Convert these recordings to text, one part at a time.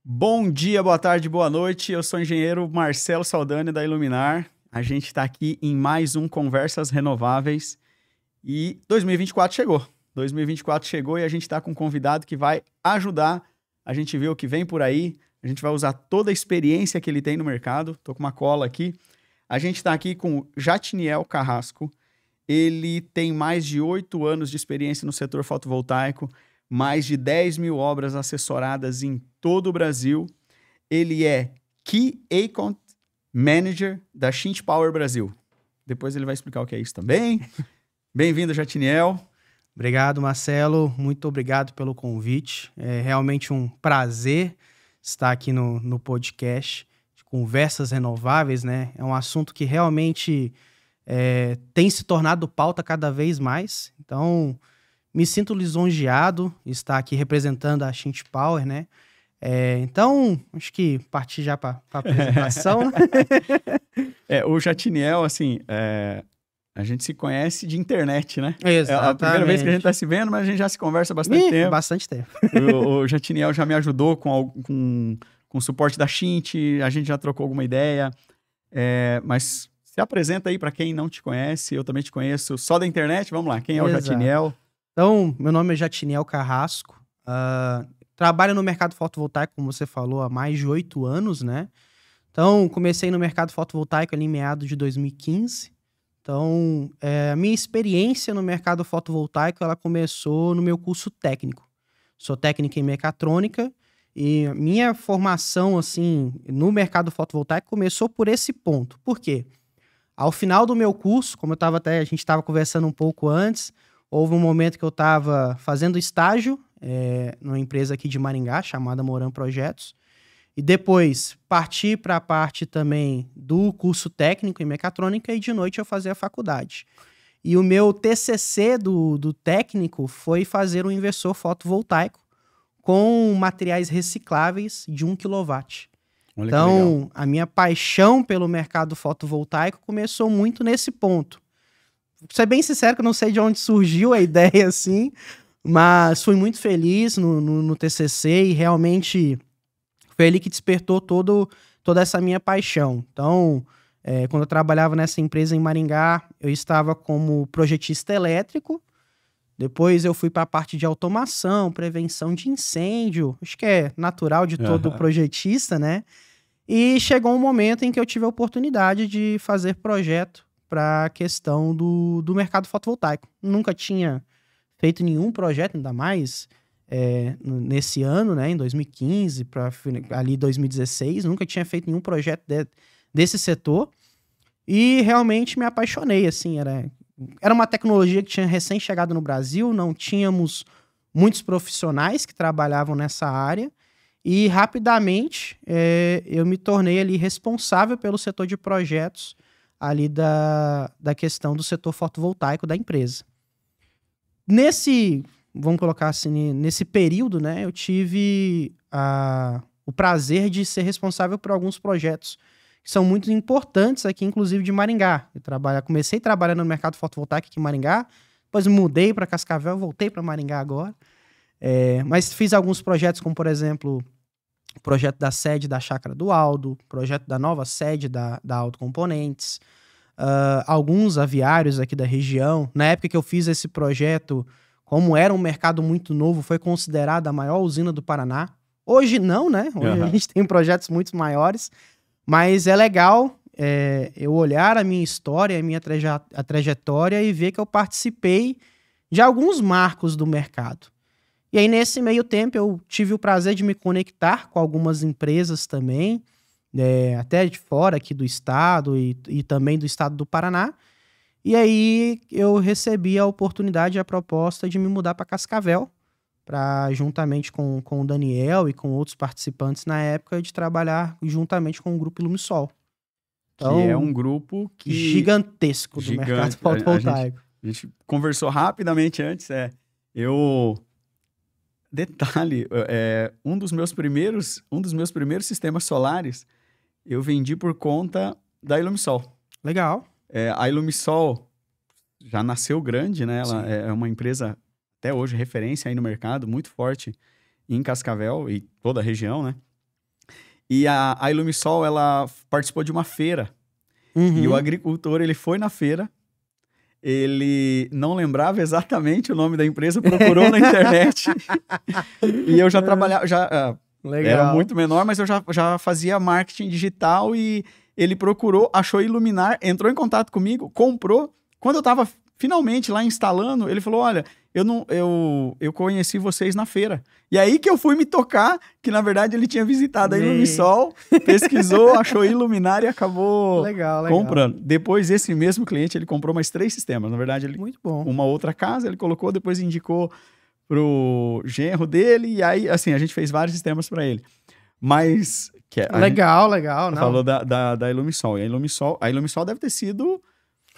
Bom dia, boa tarde, boa noite. Eu sou o engenheiro Marcelo Saldanha da Iluminar. A gente está aqui em mais um Conversas Renováveis e 2024 chegou. 2024 chegou e a gente está com um convidado que vai ajudar a gente ver o que vem por aí. A gente vai usar toda a experiência que ele tem no mercado. Estou com uma cola aqui. A gente está aqui com o Jatniel Carrasco. Ele tem mais de 8 anos de experiência no setor fotovoltaico, mais de 10 mil obras assessoradas em todo o Brasil. Ele é Key Account Manager da Shint Power Brasil. Depois ele vai explicar o que é isso também. Bem-vindo, Jatniel. Obrigado, Marcelo. Muito obrigado pelo convite. É realmente um prazer estar aqui no podcast de Conversas Renováveis, né? É um assunto que realmente tem se tornado pauta cada vez mais. Então, me sinto lisonjeado de estar aqui representando a Shint Power, né? Então, acho que partir já para a apresentação. O Jatniel, assim, a gente se conhece de internet, né? Exatamente. É a primeira vez que a gente está se vendo, mas a gente já se conversa há bastante tempo. Bastante tempo. O Jatniel já me ajudou com o suporte da Shint, a gente já trocou alguma ideia, mas se apresenta aí para quem não te conhece. Eu também te conheço só da internet. Vamos lá, quem é o Jatniel? Então, meu nome é Jatniel Carrasco. Trabalho no mercado fotovoltaico, como você falou, há mais de 8 anos, né? Então, comecei no mercado fotovoltaico ali em meados de 2015. Então, a minha experiência no mercado fotovoltaico, ela começou no meu curso técnico. Sou técnico em mecatrônica e a minha formação, assim, no mercado fotovoltaico começou por esse ponto. Por quê? Ao final do meu curso, como a gente estava conversando um pouco antes, houve um momento que eu estava fazendo estágio numa empresa aqui de Maringá, chamada Moran Projetos, e depois parti para a parte também do curso técnico em mecatrônica e de noite eu fazia a faculdade. E o meu TCC do técnico foi fazer um inversor fotovoltaico com materiais recicláveis de 1 kW. Olha, então, a minha paixão pelo mercado fotovoltaico começou muito nesse ponto. Vou ser bem sincero que eu não sei de onde surgiu a ideia assim, mas fui muito feliz no TCC e realmente foi ali que despertou toda essa minha paixão. Então, quando eu trabalhava nessa empresa em Maringá, eu estava como projetista elétrico. Depois eu fui para a parte de automação, prevenção de incêndio. Acho que é natural de todo projetista, né? E chegou um momento em que eu tive a oportunidade de fazer projeto para a questão do mercado fotovoltaico. Nunca tinha feito nenhum projeto, ainda mais nesse ano, né, em 2015 para ali 2016, nunca tinha feito nenhum projeto desse setor e realmente me apaixonei, assim, era uma tecnologia que tinha recém chegado no Brasil, não tínhamos muitos profissionais que trabalhavam nessa área e rapidamente eu me tornei ali responsável pelo setor de projetos ali da questão do setor fotovoltaico da empresa. Vamos colocar assim, nesse período, né, eu tive o prazer de ser responsável por alguns projetos que são muito importantes aqui, inclusive de Maringá. Comecei trabalhando no mercado fotovoltaico aqui em Maringá, depois mudei para Cascavel, voltei para Maringá agora. Mas fiz alguns projetos, como por exemplo, o projeto da sede da Chácara do Aldo, projeto da nova sede da Aldo Componentes, alguns aviários aqui da região. Na época que eu fiz esse projeto, como era um mercado muito novo, foi considerada a maior usina do Paraná. Hoje não, né? Hoje a gente tem projetos muito maiores, mas é legal eu olhar a minha história, a minha trajetória e ver que eu participei de alguns marcos do mercado. E aí, nesse meio tempo, eu tive o prazer de me conectar com algumas empresas também, até de fora aqui do estado e também do estado do Paraná. E aí, eu recebi a oportunidade e a proposta de me mudar para Cascavel, juntamente com o Daniel e com outros participantes na época, de trabalhar juntamente com o Grupo Ilumisol. Então, que é um grupo gigantesco do mercado fotovoltaico. A gente conversou rapidamente antes. Detalhe, um dos meus primeiros sistemas solares eu vendi por conta da Ilumisol. Legal. A Ilumisol já nasceu grande, né? Ela é uma empresa até hoje referência aí no mercado, muito forte em Cascavel e toda a região, né? E a Ilumisol, ela participou de uma feira. Uhum. E o agricultor, ele foi na feira, ele não lembrava exatamente o nome da empresa, procurou na internet. E eu já trabalhava, Legal. era muito menor, mas eu já fazia marketing digital e ele procurou, achou Iluminar, entrou em contato comigo, comprou. Quando eu estava finalmente lá instalando, ele falou, olha, eu conheci vocês na feira. E aí que eu fui me tocar, que na verdade ele tinha visitado a Ilumisol, pesquisou, achou Iluminar e acabou legal. comprando. Depois esse mesmo cliente, ele comprou mais 3 sistemas. Na verdade, Muito bom. Uma outra casa, ele colocou, depois indicou pro genro dele, e aí, assim, a gente fez vários sistemas para ele. Mas... legal, não. Falou da Ilumisol. E a Ilumisol deve ter sido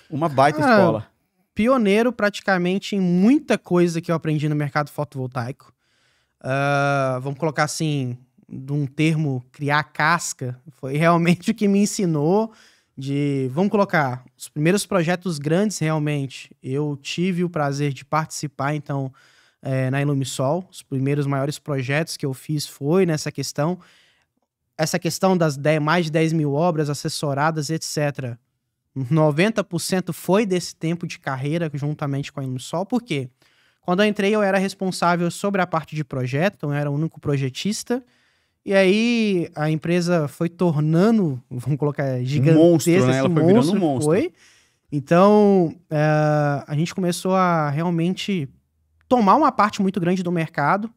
uma baita escola. Pioneiro praticamente em muita coisa que eu aprendi no mercado fotovoltaico. Vamos colocar assim, de um termo, criar casca, foi realmente o que me ensinou vamos colocar, os primeiros projetos grandes realmente, eu tive o prazer de participar, então, na Ilumisol, os primeiros maiores projetos que eu fiz foi nessa questão, essa questão das mais de 10 mil obras assessoradas, etc., 90% foi desse tempo de carreira juntamente com a Ilumisol. Por quê? Quando eu entrei, eu era responsável sobre a parte de projeto, então eu era o único projetista. E aí a empresa foi tornando, vamos colocar, gigantesca. Monstro, né? Ela foi virando um monstro. Foi. Então, a gente começou a realmente tomar uma parte muito grande do mercado,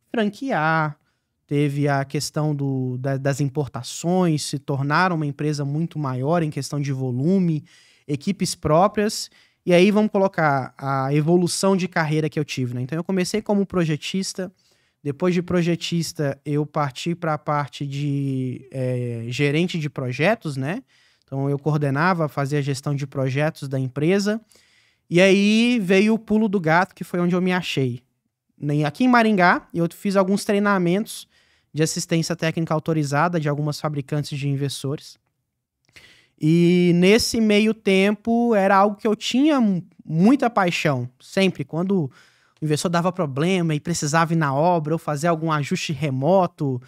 franquear. Teve a questão das importações, se tornaram uma empresa muito maior em questão de volume, equipes próprias. E aí vamos colocar a evolução de carreira que eu tive, né? Então eu comecei como projetista, depois de projetista eu parti para a parte de gerente de projetos, né? Então eu coordenava, fazia a gestão de projetos da empresa. E aí veio o pulo do gato, que foi onde eu me achei. Aqui em Maringá, eu fiz alguns treinamentos de assistência técnica autorizada de algumas fabricantes de inversores. E nesse meio tempo era algo que eu tinha muita paixão. Sempre, quando o inversor dava problema e precisava ir na obra ou fazer algum ajuste remoto,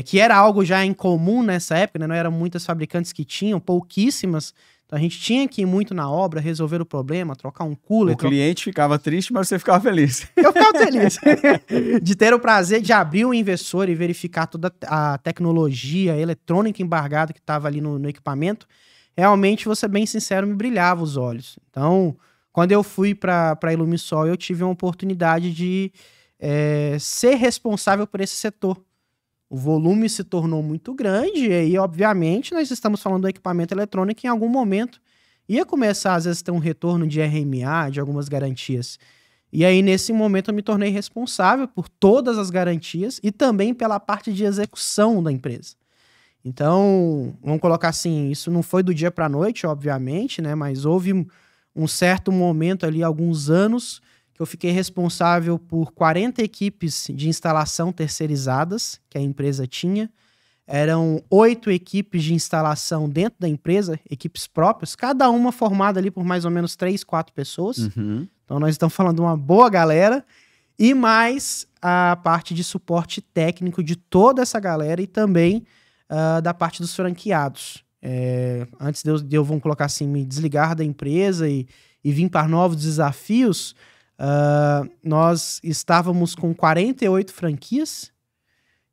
que era algo já incomum nessa época, né? Não eram muitas fabricantes que tinham, pouquíssimas. Então a gente tinha que ir muito na obra, resolver o problema, trocar um cooler. O cliente ficava triste, mas você ficava feliz. Eu ficava feliz de ter o prazer de abrir o inversor e verificar toda a tecnologia eletrônica embargada que estava ali no equipamento. Realmente, vou ser bem sincero, me brilhava os olhos. Então, quando eu fui para a Ilumisol, eu tive uma oportunidade de ser responsável por esse setor. O volume se tornou muito grande e aí, obviamente, nós estamos falando do equipamento eletrônico que em algum momento ia começar, às vezes, a ter um retorno de RMA, de algumas garantias. E aí, nesse momento, eu me tornei responsável por todas as garantias e também pela parte de execução da empresa. Então, vamos colocar assim, isso não foi do dia para a noite, obviamente, né? Mas houve um certo momento ali, alguns anos, que eu fiquei responsável por 40 equipes de instalação terceirizadas que a empresa tinha. Eram 8 equipes de instalação dentro da empresa, equipes próprias, cada uma formada ali por mais ou menos 3, 4 pessoas. Uhum. Então nós estamos falando de uma boa galera. E mais a parte de suporte técnico de toda essa galera e também da parte dos franqueados. Antes de eu, vamos colocar assim, me desligar da empresa e vir para novos desafios, nós estávamos com 48 franquias.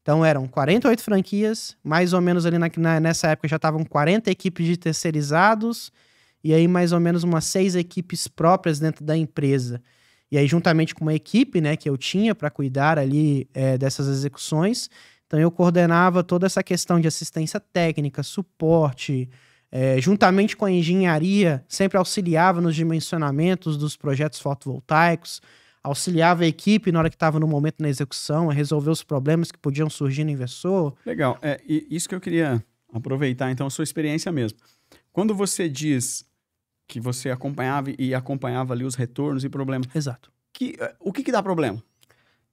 Então eram 48 franquias, mais ou menos ali nessa época já estavam 40 equipes de terceirizados e aí mais ou menos umas 6 equipes próprias dentro da empresa. E aí juntamente com uma equipe, né, que eu tinha para cuidar ali dessas execuções, então eu coordenava toda essa questão de assistência técnica, suporte, juntamente com a engenharia, sempre auxiliava nos dimensionamentos dos projetos fotovoltaicos, auxiliava a equipe na hora que estava no momento na execução, a resolver os problemas que podiam surgir no inversor. Legal. E isso que eu queria aproveitar, então, a sua experiência mesmo. Quando você diz que você acompanhava ali os retornos e problemas... Exato. O que dá problema?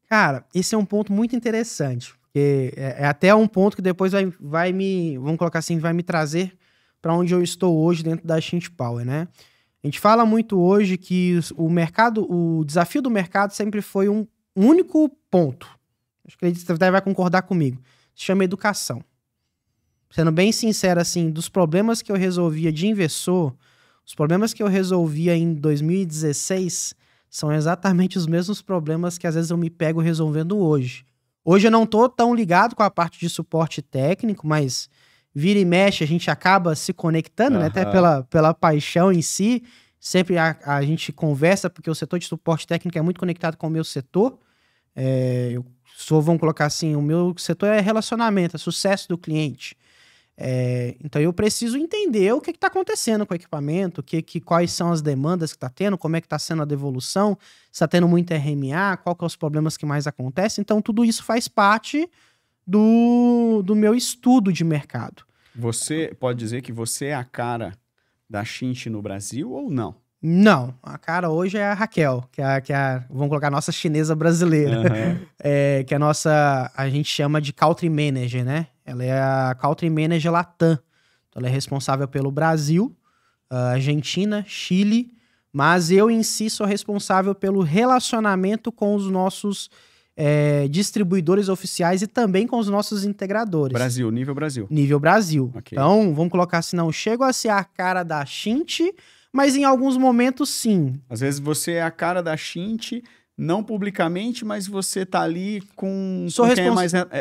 Cara, esse é um ponto muito interessante, porque é até um ponto que depois vai me, vamos colocar assim, vai me trazer para onde eu estou hoje dentro da Shint Power, né? A gente fala muito hoje que o desafio do mercado sempre foi um único ponto. Acho que você vai concordar comigo. Se chama educação. Sendo bem sincero, assim, dos problemas que eu resolvia de inversor, os problemas que eu resolvia em 2016 são exatamente os mesmos problemas que às vezes eu me pego resolvendo hoje. Hoje eu não tô tão ligado com a parte de suporte técnico, mas vira e mexe a gente acaba se conectando, né? Até pela paixão em si. Sempre a gente conversa, porque o setor de suporte técnico é muito conectado com o meu setor. Vamos colocar assim, o meu setor é relacionamento, é sucesso do cliente. Então eu preciso entender o que está acontecendo com o equipamento, quais são as demandas que está tendo, como é que está sendo a devolução, se está tendo muito RMA, qual que são os problemas que mais acontecem. Então tudo isso faz parte do meu estudo de mercado. Você pode dizer que você é a cara da Schint no Brasil ou não? Não, a cara hoje é a Raquel, vamos colocar a nossa chinesa brasileira, que a gente chama de Country Manager, né? Ela é a Country Manager Latam. Então, ela é responsável pelo Brasil, Argentina, Chile, mas eu em si sou responsável pelo relacionamento com os nossos distribuidores oficiais e também com os nossos integradores. Brasil, nível Brasil. Nível Brasil. Okay. Então, vamos colocar assim, não chego a ser a cara da Schint, mas em alguns momentos, sim. Às vezes você é a cara da Schint, não publicamente, mas você tá ali com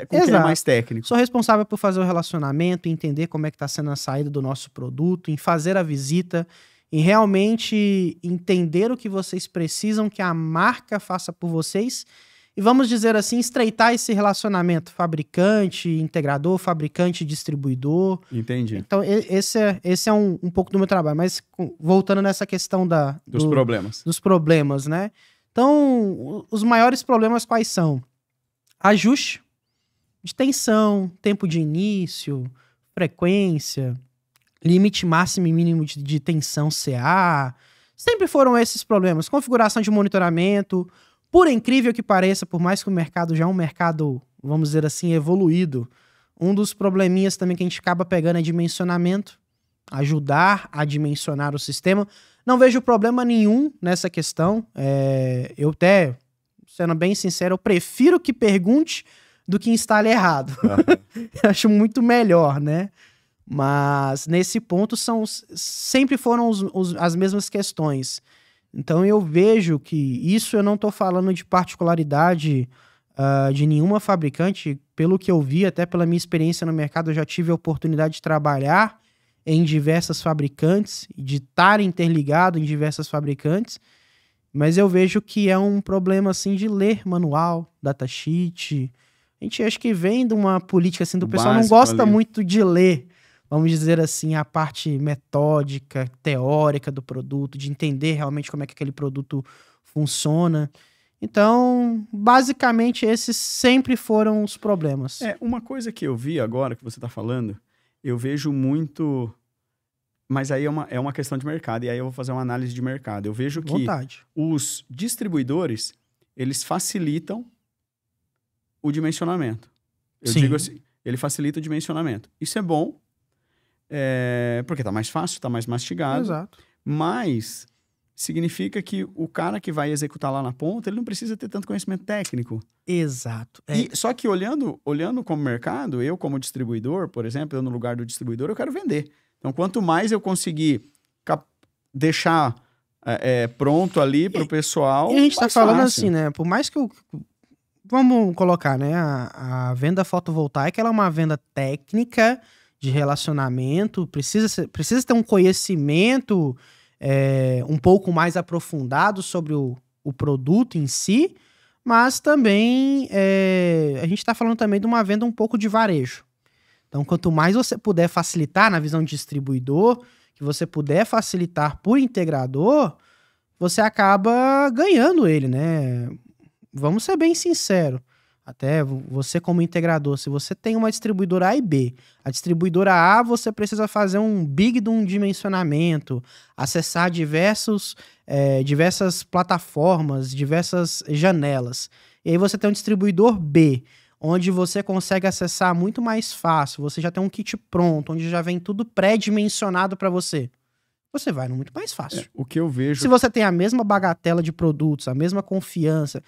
quem é mais técnico. Sou responsável por fazer o relacionamento, entender como é que tá sendo a saída do nosso produto, em fazer a visita, em realmente entender o que vocês precisam que a marca faça por vocês e, vamos dizer assim, estreitar esse relacionamento fabricante, integrador, fabricante, distribuidor. Entendi. Então, esse é um pouco do meu trabalho. Mas voltando nessa questão dos problemas. Dos problemas, né? Então, os maiores problemas quais são? Ajuste de tensão, tempo de início, frequência, limite máximo e mínimo de tensão CA. Sempre foram esses problemas. Configuração de monitoramento. Por incrível que pareça, por mais que o mercado já é um mercado, vamos dizer assim, evoluído, um dos probleminhas também que a gente acaba pegando é dimensionamento, ajudar a dimensionar o sistema. Não vejo problema nenhum nessa questão. Eu até, sendo bem sincero, eu prefiro que pergunte do que instale errado. Eu acho muito melhor, né? Mas nesse ponto sempre foram as mesmas questões. Então eu vejo que isso eu não estou falando de particularidade de nenhuma fabricante. Pelo que eu vi, até pela minha experiência no mercado, eu já tive a oportunidade de trabalhar em diversas fabricantes, de estar interligado em diversas fabricantes, mas eu vejo que é um problema assim de ler manual, datasheet. A gente acho que vem de uma política assim do pessoal não gosta muito de ler, vamos dizer assim, a parte metódica, teórica do produto, de entender realmente como é que aquele produto funciona. Então, basicamente, esses sempre foram os problemas. Uma coisa que eu vi agora que você está falando, eu vejo muito... Mas aí é uma questão de mercado, e aí eu vou fazer uma análise de mercado. Eu vejo que os distribuidores, eles facilitam o dimensionamento. Eu digo assim, ele facilita o dimensionamento. Isso é bom, porque tá mais fácil, tá mais mastigado. Exato. Mas significa que o cara que vai executar lá na ponta, ele não precisa ter tanto conhecimento técnico. Exato. Só que olhando como mercado, eu como distribuidor, por exemplo, eu no lugar do distribuidor, eu quero vender. Então, quanto mais eu conseguir deixar pronto ali para o pessoal... E a gente está falando assim, né? Por mais que vamos colocar, né? A venda fotovoltaica, ela é uma venda técnica de relacionamento, precisa ter um conhecimento um pouco mais aprofundado sobre o produto em si, mas também a gente está falando também de uma venda um pouco de varejo. Então, quanto mais você puder facilitar na visão de distribuidor, que você puder facilitar por integrador, você acaba ganhando ele, né? Vamos ser bem sinceros. Até você como integrador, se você tem uma distribuidora A e B, a distribuidora A você precisa fazer um big de um dimensionamento, acessar diversas plataformas, diversas janelas. E aí você tem um distribuidor B, onde você consegue acessar muito mais fácil, você já tem um kit pronto, onde já vem tudo pré-dimensionado para você. Você vai no muito mais fácil. O que eu vejo... Se você tem a mesma bagatela de produtos, a mesma confiança,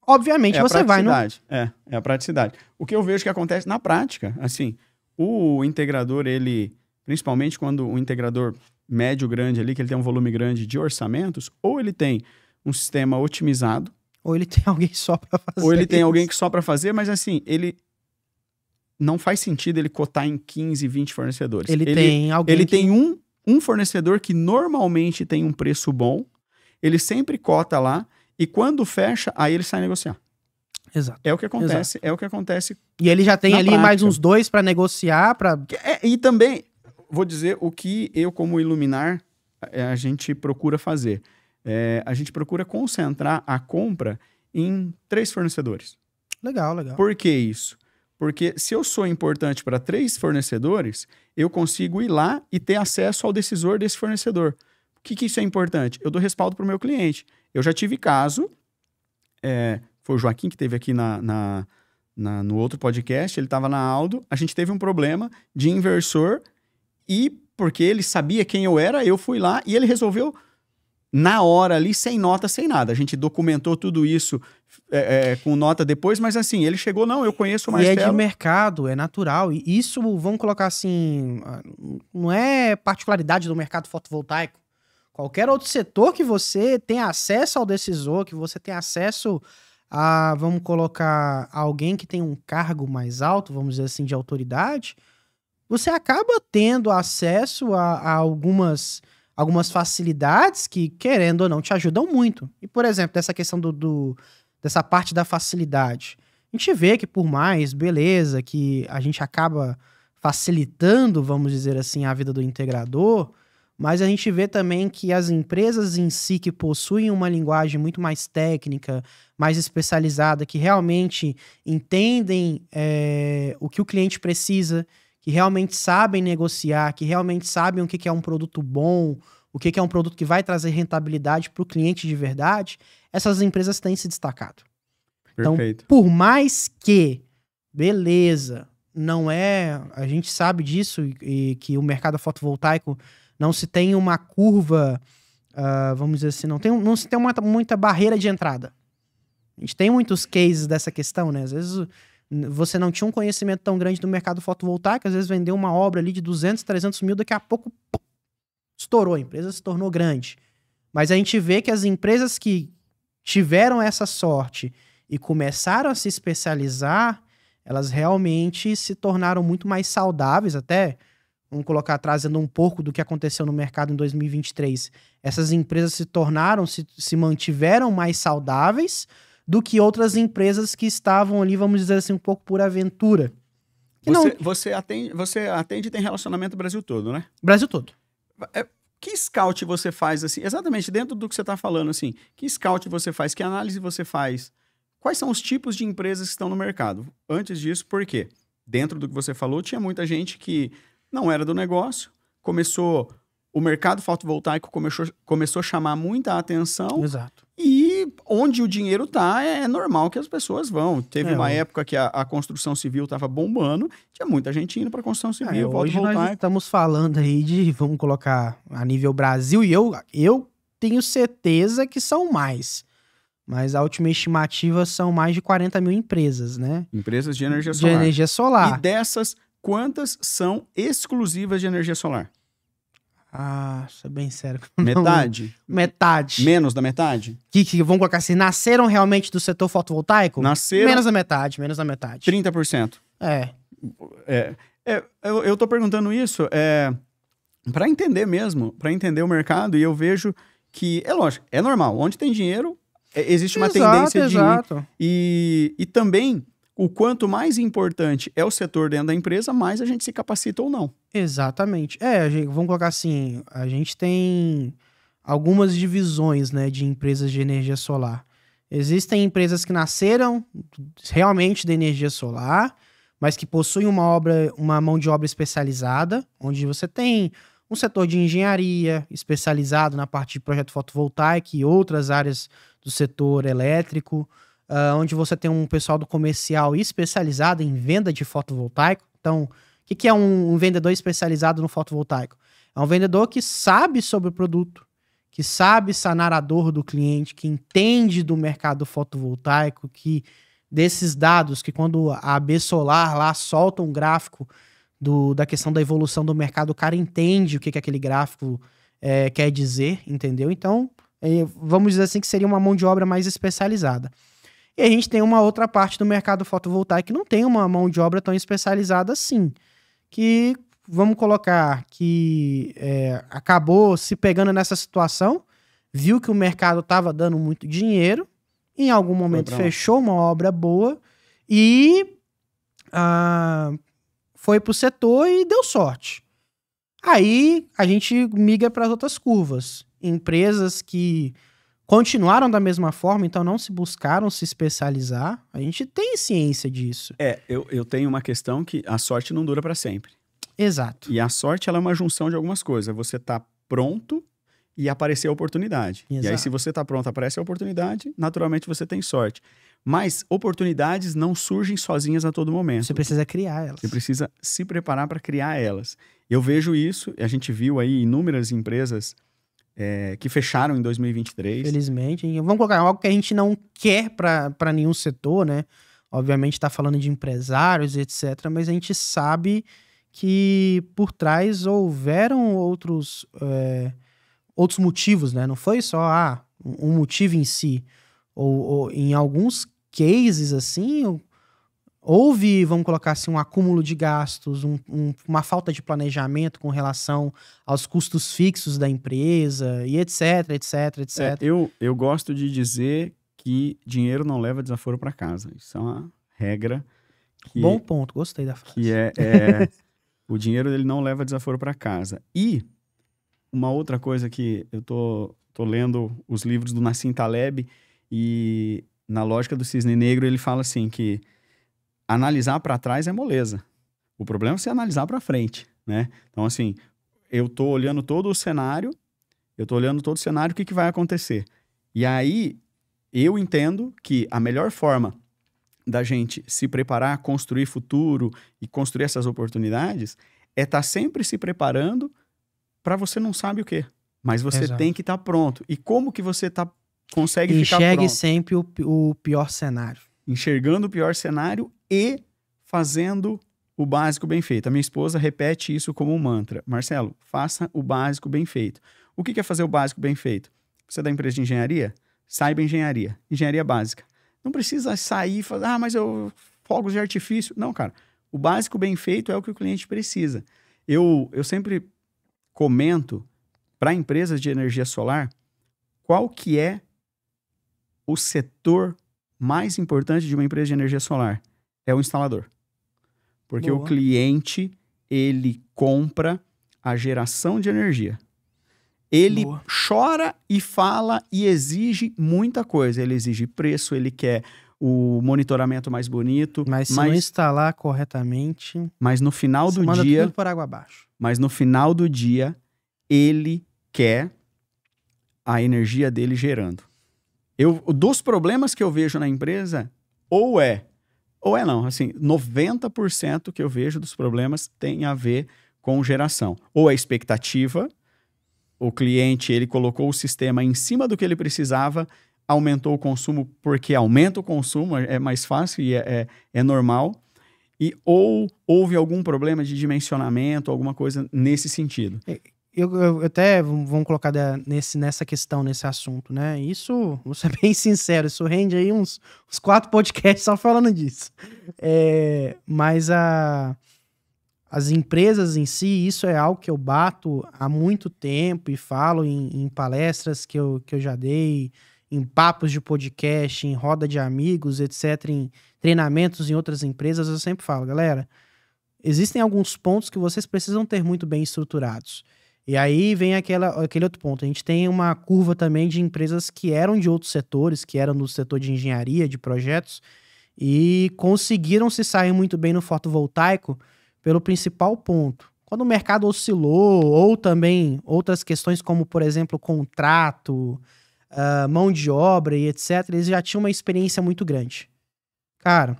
obviamente você vai no... É a praticidade. O que eu vejo que acontece na prática, assim, o integrador, ele, principalmente quando o integrador médio grande ali, que ele tem um volume grande de orçamentos, ou ele tem um sistema otimizado, Ou ele tem alguém só para fazer. ou ele tem alguém que só para fazer, mas assim, ele não faz sentido ele cotar em 15, 20 fornecedores. Ele tem alguém Ele que... tem um fornecedor que normalmente tem um preço bom, ele sempre cota lá, e quando fecha, aí ele sai negociar. Exato. É o que acontece, é o que acontece. E ele já tem Na ali prática. mais uns 2 para negociar, para... E também, vou dizer o que eu, como Iluminar, a gente procura fazer. A gente procura concentrar a compra em 3 fornecedores. Legal, legal. Por que isso? Porque se eu sou importante para 3 fornecedores, eu consigo ir lá e ter acesso ao decisor desse fornecedor. O que isso é importante? Eu dou respaldo para o meu cliente. Eu já tive caso, foi o Joaquim que teve aqui no outro podcast, ele estava na Aldo, a gente teve um problema de inversor e porque ele sabia quem eu era, eu fui lá e ele resolveu na hora ali, sem nota, sem nada. A gente documentou tudo isso com nota depois, mas assim, ele chegou, não, eu conheço o Marcelo. E é de mercado, é natural. E isso, vamos colocar assim, não é particularidade do mercado fotovoltaico. Qualquer outro setor que você tenha acesso ao decisor, que você tenha acesso a, vamos colocar, alguém que tem um cargo mais alto, vamos dizer assim, de autoridade, você acaba tendo acesso a algumas facilidades que, querendo ou não, te ajudam muito. E, por exemplo, dessa questão dessa parte da facilidade, a gente vê que por mais, beleza, que a gente acaba facilitando, vamos dizer assim, a vida do integrador, mas a gente vê também que as empresas em si que possuem uma linguagem muito mais técnica, mais especializada, que realmente entendem o que o cliente precisa, que realmente sabem negociar, que realmente sabem o que é um produto bom, o que é um produto que vai trazer rentabilidade para o cliente de verdade, essas empresas têm se destacado. Perfeito. Então, por mais que, beleza, não é... A gente sabe disso e que o mercado fotovoltaico não se tem uma curva, vamos dizer assim, não se tem muita barreira de entrada. A gente tem muitos cases dessa questão, né? Às vezes você não tinha um conhecimento tão grande do mercado fotovoltaico, às vezes vendeu uma obra ali de 200, 300 mil, daqui a pouco estourou, a empresa se tornou grande. Mas a gente vê que as empresas que tiveram essa sorte e começaram a se especializar, elas realmente se tornaram muito mais saudáveis, até, vamos colocar, trazendo um pouco do que aconteceu no mercado em 2023. Essas empresas se mantiveram mais saudáveis do que outras empresas que estavam ali, vamos dizer assim, um pouco por aventura. Você atende e tem relacionamento no Brasil todo, né? Brasil todo. Que scout você faz, assim, exatamente dentro do que você está falando, assim, que scout você faz, que análise você faz? Quais são os tipos de empresas que estão no mercado? Antes disso, por quê? Dentro do que você falou, tinha muita gente que não era do negócio, o mercado fotovoltaico começou a chamar muita atenção. Exato. E onde o dinheiro tá, é normal que as pessoas vão. Teve uma época que a construção civil estava bombando, tinha muita gente indo para construção civil, hoje nós estamos falando aí de, vamos colocar, a nível Brasil, e eu tenho certeza que são mais. Mas a última estimativa são mais de 40 mil empresas, né? Empresas de energia solar. De energia solar. E dessas, quantas são exclusivas de energia solar? Isso é bem sério. Metade? Metade. Menos da metade? Que vamos colocar assim, nasceram realmente do setor fotovoltaico? Nasceram... Menos da metade. 30%. Eu tô perguntando isso para entender mesmo, para entender o mercado, e eu vejo que, é lógico, é normal. Onde tem dinheiro, existe uma tendência de ir. E também, o quanto mais importante é o setor dentro da empresa, mais a gente se capacita ou não. Exatamente. Vamos colocar assim, a gente tem algumas divisões, né, de empresas de energia solar. Existem empresas que nasceram realmente da energia solar, mas que possuem uma mão de obra especializada, onde você tem um setor de engenharia especializado na parte de projeto fotovoltaico e outras áreas do setor elétrico, onde você tem um pessoal do comercial especializado em venda de fotovoltaico. Então, o que é um vendedor especializado no fotovoltaico? É um vendedor que sabe sobre o produto, que sabe sanar a dor do cliente, que entende do mercado fotovoltaico, que desses dados, que quando a AB Solar lá solta um gráfico da questão da evolução do mercado, o cara entende o que aquele gráfico quer dizer, entendeu? Então, vamos dizer assim que seria uma mão de obra mais especializada. E a gente tem uma outra parte do mercado fotovoltaico que não tem uma mão de obra tão especializada assim, que vamos colocar que acabou se pegando nessa situação, viu que o mercado estava dando muito dinheiro, em algum momento fechou uma obra boa e foi pro setor e deu sorte. Aí a gente migra para as outras curvas. Empresas que continuaram da mesma forma, então não se buscaram se especializar. A gente tem ciência disso. Eu tenho uma questão que a sorte não dura para sempre. Exato. E a sorte, ela é uma junção de algumas coisas. Você tá pronto e aparecer a oportunidade. Exato. E aí, se você tá pronto, aparece a oportunidade, naturalmente você tem sorte. Mas oportunidades não surgem sozinhas a todo momento. Você precisa criar elas. Você precisa se preparar para criar elas. Eu vejo isso, a gente viu aí inúmeras empresas que fecharam em 2023. Felizmente. Vamos colocar algo que a gente não quer para nenhum setor, né? Obviamente está falando de empresários, etc. Mas a gente sabe que por trás houveram outros motivos, né? Não foi só um motivo em si. Ou em alguns cases, assim, houve, vamos colocar assim, um acúmulo de gastos, uma falta de planejamento com relação aos custos fixos da empresa, e etc, etc, etc. Eu gosto de dizer que dinheiro não leva desaforo para casa. Isso é uma regra. Bom ponto, gostei da frase. Que o dinheiro ele não leva desaforo para casa. E uma outra coisa que eu tô lendo os livros do Nassim Taleb e na lógica do cisne negro ele fala assim que analisar para trás é moleza. O problema é você analisar para frente, né? Então assim, eu tô olhando todo o cenário, o que vai acontecer. E aí eu entendo que a melhor forma da gente se preparar, construir futuro e construir essas oportunidades é estar sempre se preparando para você não sabe o quê. Mas você tem que estar pronto. E como que você consegue ficar pronto? Enxergue sempre o pior cenário. Enxergando o pior cenário e fazendo o básico bem feito. A minha esposa repete isso como um mantra. Marcelo, faça o básico bem feito. O que é fazer o básico bem feito? Você é da empresa de engenharia? Saiba engenharia. Engenharia básica. Não precisa sair e falar, mas fogos de artifício. Não, cara. O básico bem feito é o que o cliente precisa. Eu sempre comento para empresas de energia solar qual que é o setor mais importante de uma empresa de energia solar. É o instalador. Porque o cliente, ele compra a geração de energia. Ele chora e fala e exige muita coisa. Ele exige preço, ele quer o monitoramento mais bonito. Mas se não instalar corretamente... Mas no final do manda dia... tudo por água abaixo. Mas no final do dia, ele quer a energia dele gerando. Dos problemas que eu vejo na empresa, ou não. Assim, 90% que eu vejo dos problemas tem a ver com geração. Ou a expectativa... O cliente, ele colocou o sistema em cima do que ele precisava, aumentou o consumo porque aumenta o consumo, é mais fácil e é normal. Ou houve algum problema de dimensionamento, alguma coisa nesse sentido. Eu até, vamos colocar nessa questão, nesse assunto, né? Isso, vou ser bem sincero, isso rende aí uns 4 podcasts só falando disso. Mas as empresas em si, isso é algo que eu bato há muito tempo e falo em palestras que eu já dei, em papos de podcast, em roda de amigos, etc., em treinamentos em outras empresas, eu sempre falo, galera, existem alguns pontos que vocês precisam ter muito bem estruturados. E aí vem aquele outro ponto. A gente tem uma curva também de empresas que eram de outros setores, que eram no setor de engenharia, de projetos, e conseguiram se sair muito bem no fotovoltaico, pelo principal ponto. Quando o mercado oscilou, ou também outras questões como, por exemplo, contrato, mão de obra e etc., eles já tinham uma experiência muito grande. Cara,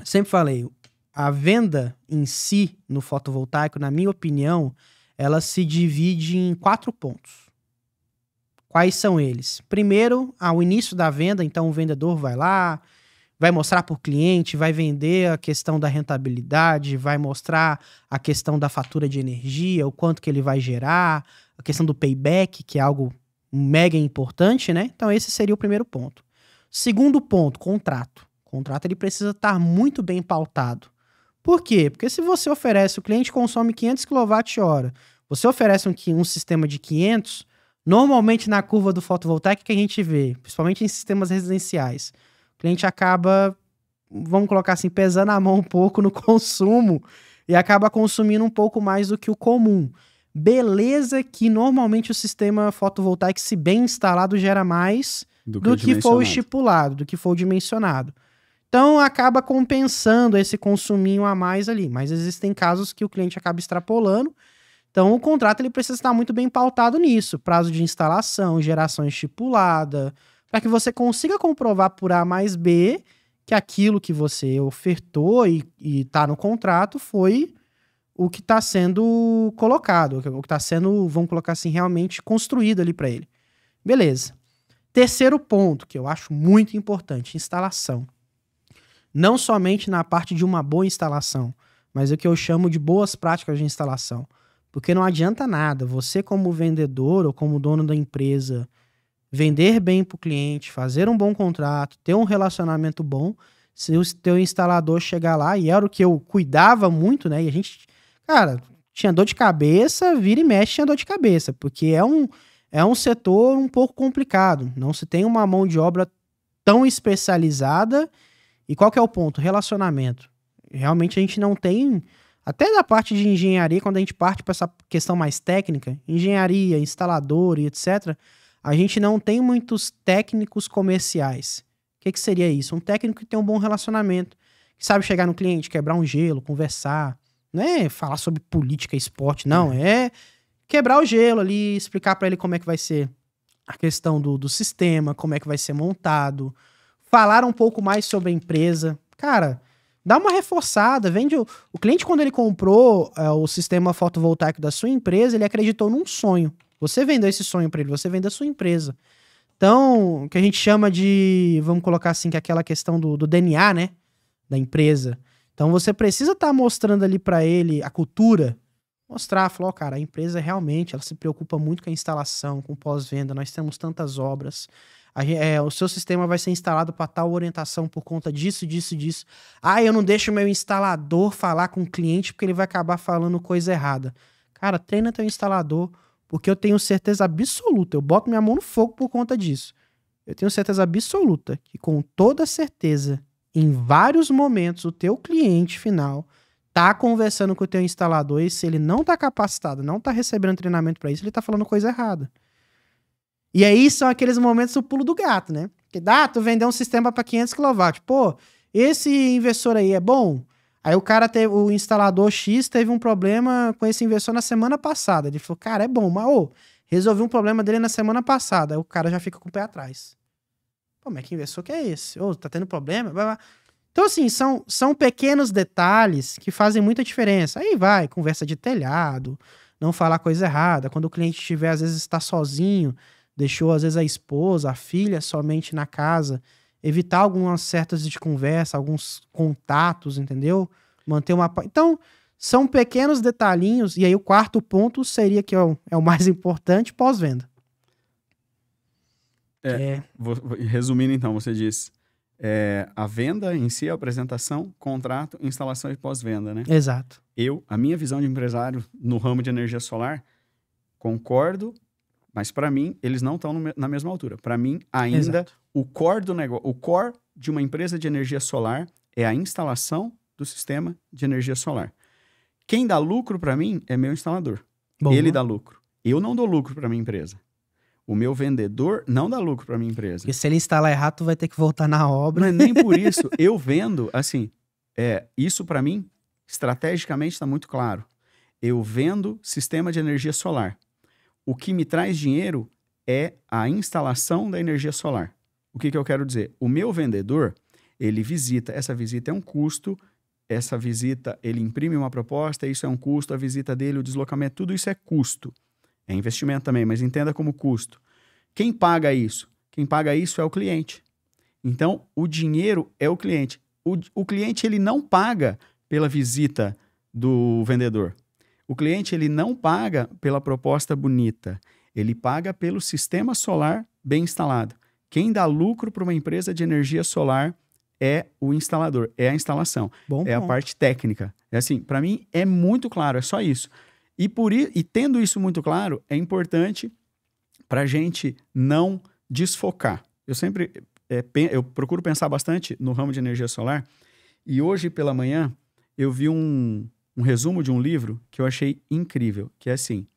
sempre falei, a venda em si no fotovoltaico, na minha opinião, ela se divide em 4 pontos. Quais são eles? Primeiro, ao início da venda, então o vendedor vai lá, vai mostrar para o cliente, vai vender a questão da rentabilidade, vai mostrar a questão da fatura de energia, o quanto que ele vai gerar, a questão do payback, que é algo mega importante, né? Então esse seria o primeiro ponto. Segundo ponto, contrato. O contrato ele precisa estar muito bem pautado. Por quê? Porque se você oferece, o cliente consome 500 kWh, você oferece um sistema de 500, normalmente na curva do fotovoltaico que a gente vê, principalmente em sistemas residenciais, o cliente acaba, vamos colocar assim, pesando a mão um pouco no consumo e acaba consumindo um pouco mais do que o comum. Beleza que normalmente o sistema fotovoltaico, se bem instalado, gera mais do que for estipulado, do que for dimensionado. Então acaba compensando esse consuminho a mais ali, mas existem casos que o cliente acaba extrapolando. Então o contrato ele precisa estar muito bem pautado nisso, prazo de instalação, geração estipulada, para que você consiga comprovar por A mais B que aquilo que você ofertou e está no contrato foi o que está sendo colocado, o que está sendo, vamos colocar assim, realmente construído ali para ele. Beleza. Terceiro ponto, que eu acho muito importante, instalação. Não somente na parte de uma boa instalação, mas o que eu chamo de boas práticas de instalação. Porque não adianta nada você, como vendedor ou como dono da empresa, vender bem para o cliente, fazer um bom contrato, ter um relacionamento bom, se o teu instalador chegar lá, e era o que eu cuidava muito, né? E a gente, cara, tinha dor de cabeça, vira e mexe tinha dor de cabeça, porque é um setor um pouco complicado. Não se tem uma mão de obra tão especializada. E qual que é o ponto? Relacionamento. Realmente a gente não tem, até da parte de engenharia, quando a gente parte para essa questão mais técnica, engenharia, instalador e etc., a gente não tem muitos técnicos comerciais. O que seria isso? Um técnico que tem um bom relacionamento, que sabe chegar no cliente, quebrar um gelo, conversar. Não é falar sobre política, esporte, não. É quebrar o gelo ali, explicar para ele como é que vai ser a questão do sistema, como é que vai ser montado, falar um pouco mais sobre a empresa. Cara, dá uma reforçada, vende o cliente, quando ele comprou o sistema fotovoltaico da sua empresa, ele acreditou num sonho. Você vendeu esse sonho para ele, você vende a sua empresa. Então, o que a gente chama de, vamos colocar assim, que é aquela questão do DNA, né, da empresa. Então, você precisa estar mostrando ali para ele a cultura, mostrar, falar, cara, a empresa realmente, ela se preocupa muito com a instalação, com pós-venda, nós temos tantas obras, o seu sistema vai ser instalado para tal orientação por conta disso, disso, disso. Ah, eu não deixo o meu instalador falar com o cliente porque ele vai acabar falando coisa errada. Cara, treina teu instalador, porque eu tenho certeza absoluta, eu boto minha mão no fogo por conta disso. Eu tenho certeza absoluta que, com toda certeza, em vários momentos, o teu cliente final tá conversando com o teu instalador e se ele não tá capacitado, não tá recebendo treinamento para isso, ele tá falando coisa errada. E aí são aqueles momentos do pulo do gato, né? Que tu vendeu um sistema para 500 kW. Pô, esse inversor aí é bom? Aí o instalador X teve um problema com esse inversor na semana passada. Ele falou, cara, é bom, mas resolvi um problema dele na semana passada. Aí o cara já fica com o pé atrás. Pô, mas que inversor que é esse? Tá tendo problema? Então, assim, são pequenos detalhes que fazem muita diferença. Aí vai, conversa de telhado, não falar coisa errada. Quando o cliente estiver, às vezes, está sozinho, deixou, às vezes, a esposa, a filha somente na casa, evitar algumas certas de conversa, alguns contatos, entendeu? Manter uma... Então, são pequenos detalhinhos, e aí o quarto ponto seria que é o mais importante, pós-venda. Resumindo, então, você disse a venda em si, a apresentação, contrato, instalação e pós-venda, né? Exato. A minha visão de empresário no ramo de energia solar, concordo, mas para mim, eles não estão na mesma altura. Para mim, ainda, Exato. O core do negócio, o core de uma empresa de energia solar é a instalação do sistema de energia solar. Quem dá lucro para mim é meu instalador. Bom, ele dá lucro. Eu não dou lucro para minha empresa. O meu vendedor não dá lucro para minha empresa. Porque se ele instalar errado, tu vai ter que voltar na obra. Não é nem por isso. Eu vendo, assim, isso para mim, estrategicamente está muito claro. Eu vendo sistema de energia solar. O que me traz dinheiro é a instalação da energia solar. O que eu quero dizer? O meu vendedor, ele visita, essa visita é um custo, essa visita, ele imprime uma proposta, isso é um custo, a visita dele, o deslocamento, tudo isso é custo. É investimento também, mas entenda como custo. Quem paga isso? Quem paga isso é o cliente. Então, o dinheiro é o cliente. O cliente, ele não paga pela visita do vendedor. O cliente, ele não paga pela proposta bonita. Ele paga pelo sistema solar bem instalado. Quem dá lucro para uma empresa de energia solar é o instalador, é a instalação, Bom é a ponto. parte técnica. É assim, para mim é muito claro, é só isso. E tendo isso muito claro, é importante para a gente não desfocar. Eu sempre eu procuro pensar bastante no ramo de energia solar, e hoje pela manhã eu vi um resumo de um livro que eu achei incrível, que é assim,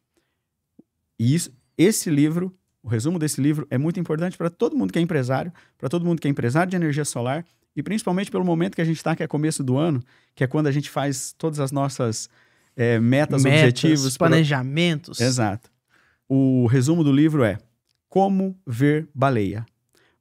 esse livro, o resumo desse livro é muito importante para todo mundo que é empresário, para todo mundo que é empresário de energia solar, e principalmente pelo momento que a gente está, que é começo do ano, que é quando a gente faz todas as nossas metas, objetivos. Planejamentos. Exato. O resumo do livro é Como Ver Baleia.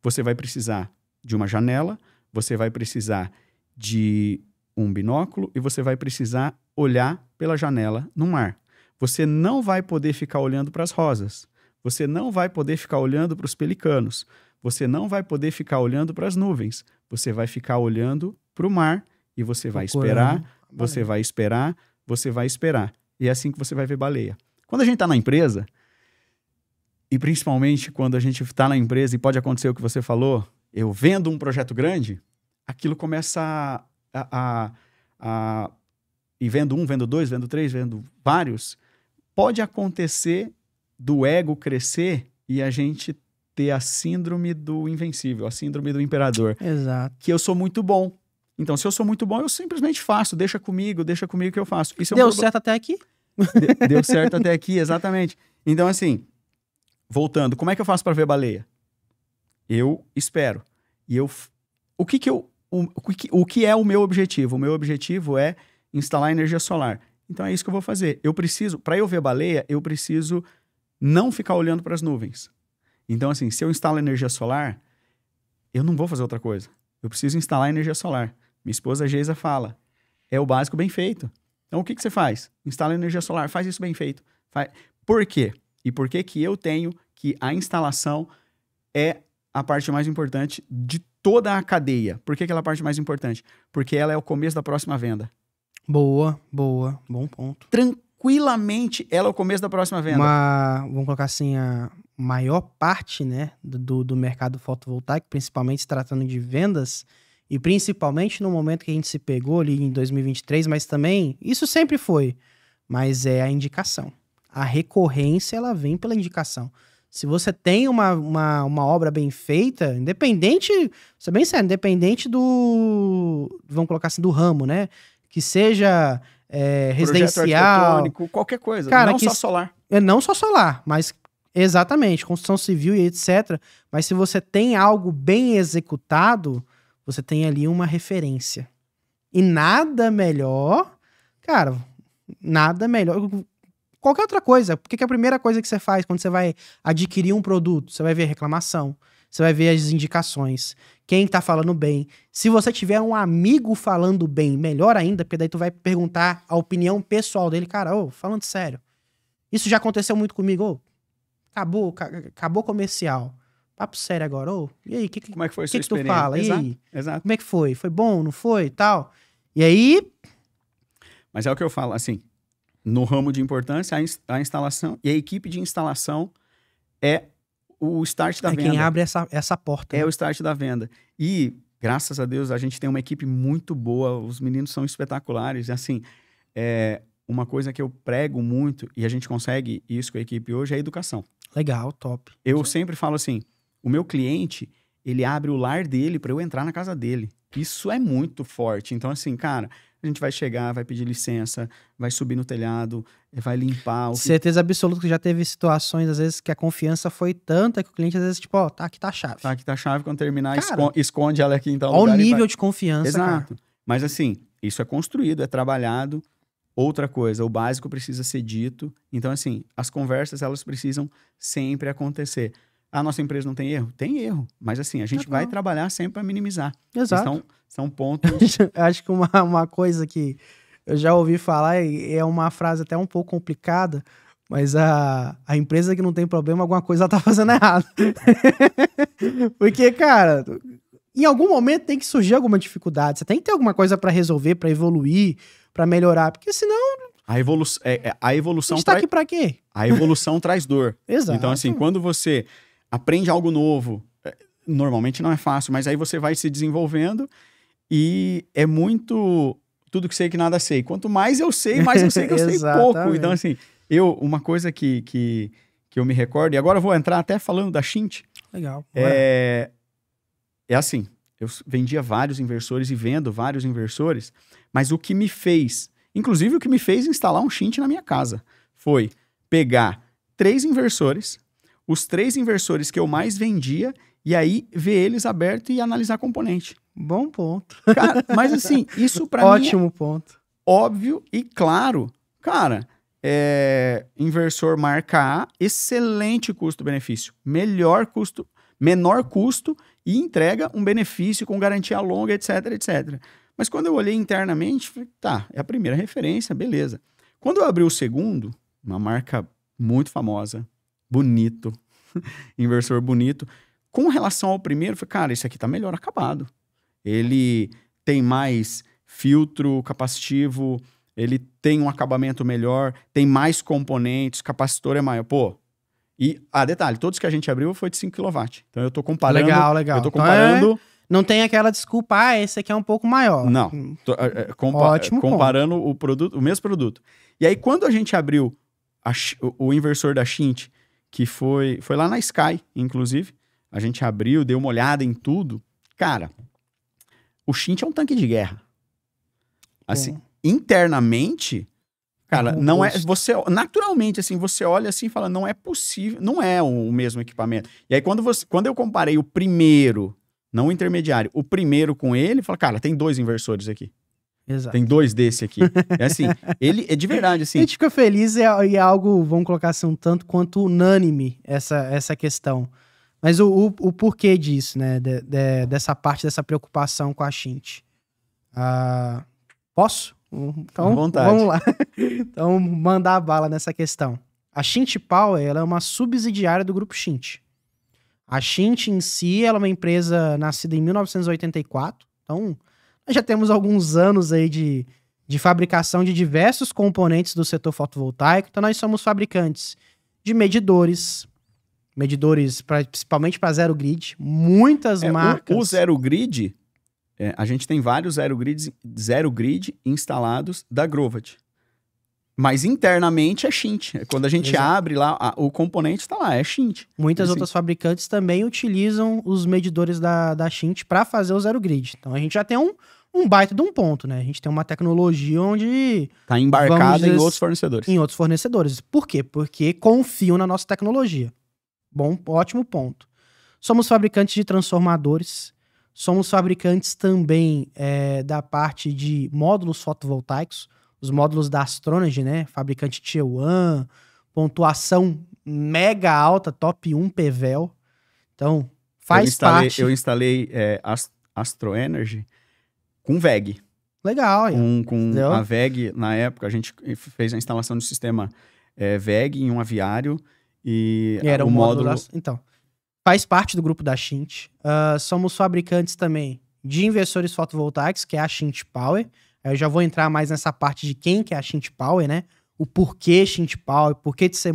Você vai precisar de uma janela, você vai precisar de um binóculo e você vai precisar olhar pela janela no mar. Você não vai poder ficar olhando para as rosas. Você não vai poder ficar olhando para os pelicanos. Você não vai poder ficar olhando para as nuvens. Você vai ficar olhando para o mar e você vai esperar, você vai esperar, você vai esperar. E é assim que você vai ver baleia. Quando a gente está na empresa, e principalmente quando a gente está na empresa e pode acontecer o que você falou, eu vendo um projeto grande, aquilo começa e vendo um, vendo dois, vendo três, vendo vários, pode acontecer do ego crescer e a gente ter a síndrome do invencível, a síndrome do imperador. Exato. Que eu sou muito bom. Então, se eu sou muito bom, eu simplesmente faço. Deixa comigo que eu faço. Isso Deu certo até aqui? Deu certo até aqui, exatamente. Então, assim, voltando, como é que eu faço para ver baleia? Eu espero. E o que é o meu objetivo? O meu objetivo é instalar energia solar. Então, é isso que eu vou fazer. Para eu ver baleia, eu preciso não ficar olhando para as nuvens. Então, assim, se eu instalo energia solar, eu não vou fazer outra coisa. Eu preciso instalar energia solar. Minha esposa Geisa fala, é o básico bem feito. Então, o que você faz? Instala energia solar, faz isso bem feito. Por quê? E por que que eu tenho que a instalação é a parte mais importante de toda a cadeia? Por que que ela é a parte mais importante? Porque ela é o começo da próxima venda. Boa. Bom ponto. Tranquilamente, ela é o começo da próxima venda. Vamos colocar assim, a maior parte, né, do mercado fotovoltaico, principalmente se tratando de vendas, e principalmente no momento que a gente se pegou ali em 2023, mas também, isso sempre foi, mas é a indicação. A recorrência, ela vem pela indicação. Se você tem uma obra bem feita, independente, vou ser bem sério, independente vamos colocar assim, do ramo, né, que seja residencial, qualquer coisa, cara, não só solar. Não só solar, mas exatamente, construção civil e etc. Mas se você tem algo bem executado, você tem ali uma referência. E nada melhor, cara, nada melhor. Qualquer outra coisa. Porque que a primeira coisa que você faz quando você vai adquirir um produto, você vai ver a reclamação, você vai ver as indicações, quem tá falando bem. Se você tiver um amigo falando bem, melhor ainda, porque daí tu vai perguntar a opinião pessoal dele. Cara, falando sério, isso já aconteceu muito comigo. Acabou comercial. Papo sério agora. E aí, como é que foi a sua experiência? Tu fala? Exato, e aí? Exato. Como é que foi? Foi bom, não foi? Tal. E aí... Mas é o que eu falo, assim, no ramo de importância, a instalação e a equipe de instalação é o start da venda. É quem abre essa porta. É o start da venda. E, graças a Deus, a gente tem uma equipe muito boa, os meninos são espetaculares. Assim, uma coisa que eu prego muito, e a gente consegue isso com a equipe hoje, é a educação. Legal, top. Eu sempre falo assim, o meu cliente, ele abre o lar dele para eu entrar na casa dele. Isso é muito forte. Então, assim, cara, a gente vai chegar, vai pedir licença, vai subir no telhado, vai limpar. Certeza absoluta que já teve situações, às vezes, que a confiança foi tanta que o cliente, às vezes, tipo, tá aqui tá a chave. Tá aqui tá a chave, quando terminar, cara, esconde ela aqui em tal lugar. Olha o nível vai... de confiança, Exato. Cara. Mas, assim, isso é construído, é trabalhado. Outra coisa, o básico precisa ser dito. Então, assim, as conversas, elas precisam sempre acontecer. A nossa empresa não tem erro? Tem erro. Mas, assim, a gente vai trabalhar sempre para minimizar. Exato. Então, são pontos... Acho que uma coisa que eu já ouvi falar, e é uma frase até um pouco complicada, mas a empresa que não tem problema, alguma coisa ela tá fazendo errado. Porque, cara, em algum momento tem que surgir alguma dificuldade. Você tem que ter alguma coisa para resolver, para evoluir, para melhorar, porque senão A evolução a gente tá aqui para quê? A evolução traz dor. Exato. Então, assim, quando você aprende algo novo, normalmente não é fácil, mas aí você vai se desenvolvendo e é muito tudo que sei que nada sei. Quanto mais eu sei que eu sei pouco. Então, assim, uma coisa que eu me recordo, e agora eu vou entrar até falando da Shint. Legal. É assim, eu vendia vários inversores e vendo vários inversores, mas o que me fez instalar um Shint na minha casa foi pegar 3 inversores, os 3 inversores que eu mais vendia, e aí ver eles abertos e analisar componente. Bom ponto. Cara, mas assim, isso pra mim Ótimo ponto. Óbvio e claro. Cara, inversor marca A, excelente custo-benefício. Menor custo e entrega um benefício com garantia longa, etc, etc. Mas quando eu olhei internamente, falei, tá, é a primeira referência, beleza. Quando eu abri o segundo, uma marca muito famosa, bonito, inversor bonito, com relação ao primeiro, eu falei, cara, esse aqui tá melhor acabado. Ele tem mais filtro capacitivo, ele tem um acabamento melhor, tem mais componentes, capacitor é maior. Pô, e, detalhe, todos que a gente abriu foi de 5 kW. Então eu tô comparando... Legal. Eu tô comparando... Então não tem aquela desculpa, esse aqui é um pouco maior. Não. Ótimo comparando o produto, o mesmo produto. E aí, quando a gente abriu o inversor da Shint, que foi lá na Sky, inclusive, a gente abriu, deu uma olhada em tudo. Cara, o Shint é um tanque de guerra. Assim, internamente, cara, não é... Naturalmente, assim, você olha assim e fala, não é possível, não é o mesmo equipamento. E aí, quando eu comparei o primeiro, não o intermediário, o primeiro com ele, fala, cara, tem 2 inversores aqui. Exato. Tem 2 desse aqui. É assim, ele é de verdade, assim. A gente fica feliz e é algo, vamos colocar assim, um tanto quanto unânime essa questão. Mas o porquê disso, né? Dessa parte, dessa preocupação com a Shint. Posso? Então, à vontade. Vamos lá. Então, mandar a bala nessa questão. A Shint Power, ela é uma subsidiária do grupo Shint. A Shint em si, ela é uma empresa nascida em 1984. Então, nós já temos alguns anos aí de fabricação de diversos componentes do setor fotovoltaico. Então, nós somos fabricantes de medidores principalmente para zero grid, muitas marcas. O zero grid, a gente tem vários zero grid instalados da Grovat. Mas internamente é Shint. Quando a gente abre lá, o componente está lá, é Shint. Muitas outras fabricantes também utilizam os medidores da Shint para fazer o zero grid. Então a gente já tem um baita de um ponto, né? A gente tem uma tecnologia onde... Está embarcada em outros fornecedores. Em outros fornecedores. Por quê? Porque confiam na nossa tecnologia. Ótimo ponto. Somos fabricantes de transformadores, somos fabricantes também da parte de módulos fotovoltaicos, os módulos da Astronergy, né? Fabricante Tier 1, pontuação mega alta, top 1 PVEL. Então, parte... Eu instalei Astroenergy com VEG. Legal. Com a VEG, na época, a gente fez a instalação do sistema VEG em um aviário. E era o módulo... Então, faz parte do grupo da Shint. Somos fabricantes também de inversores fotovoltaicos, que é a Shint Power. Eu já vou entrar mais nessa parte de quem que é a Shint Power, né? O porquê Shint Power, porquê de ser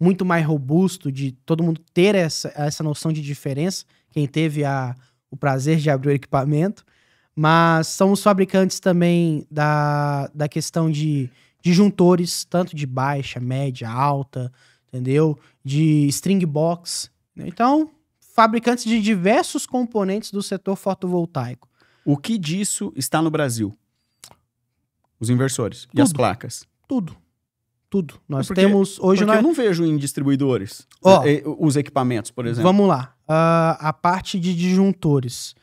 muito mais robusto, de todo mundo ter essa noção de diferença, quem teve o prazer de abrir o equipamento. Mas somos fabricantes também da questão de disjuntores, tanto de baixa, média, alta... Entendeu? De string box. Então, fabricantes de diversos componentes do setor fotovoltaico. O que disso está no Brasil? Os inversores e as placas. Tudo. Nós temos... Hoje eu não vejo em distribuidores os equipamentos, por exemplo. Vamos lá. A parte de disjuntores.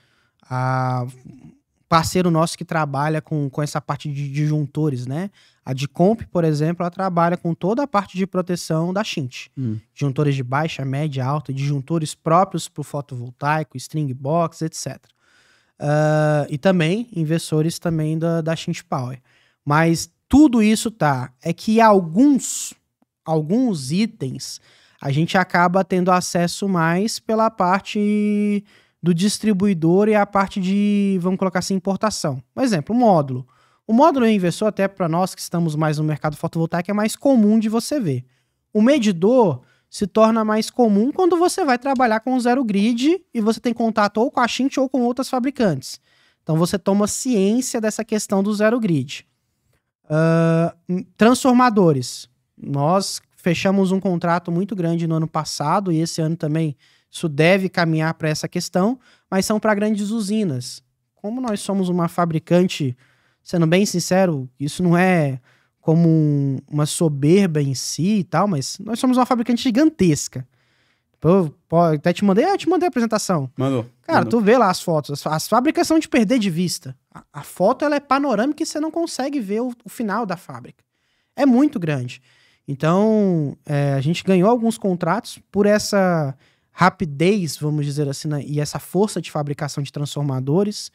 Parceiro nosso que trabalha com essa parte de disjuntores, né? A Dicomp, por exemplo, ela trabalha com toda a parte de proteção da Shint. Disjuntores de baixa, média, alta, disjuntores próprios para o fotovoltaico, string box, etc. E também inversores também da Shint Power. Mas tudo isso é que alguns itens a gente acaba tendo acesso mais pela parte do distribuidor e a parte de, vamos colocar assim, importação. Por exemplo, o módulo. O módulo inversor, até para nós que estamos mais no mercado fotovoltaico, é mais comum de você ver. O medidor se torna mais comum quando você vai trabalhar com o zero grid e você tem contato ou com a Schint ou com outras fabricantes. Então você toma ciência dessa questão do zero grid. Transformadores. Nós fechamos um contrato muito grande no ano passado e esse ano também isso deve caminhar para essa questão, mas são para grandes usinas. Como nós somos uma fabricante, sendo bem sincero, isso não é como uma soberba em si e tal, mas nós somos uma fabricante gigantesca. Eu até te mandei a apresentação. Mandou. Cara, tu vê lá as fotos. As fábricas são de perder de vista. A foto ela é panorâmica e você não consegue ver o final da fábrica. É muito grande. Então, a gente ganhou alguns contratos por essa rapidez, vamos dizer assim, né, e essa força de fabricação de transformadores.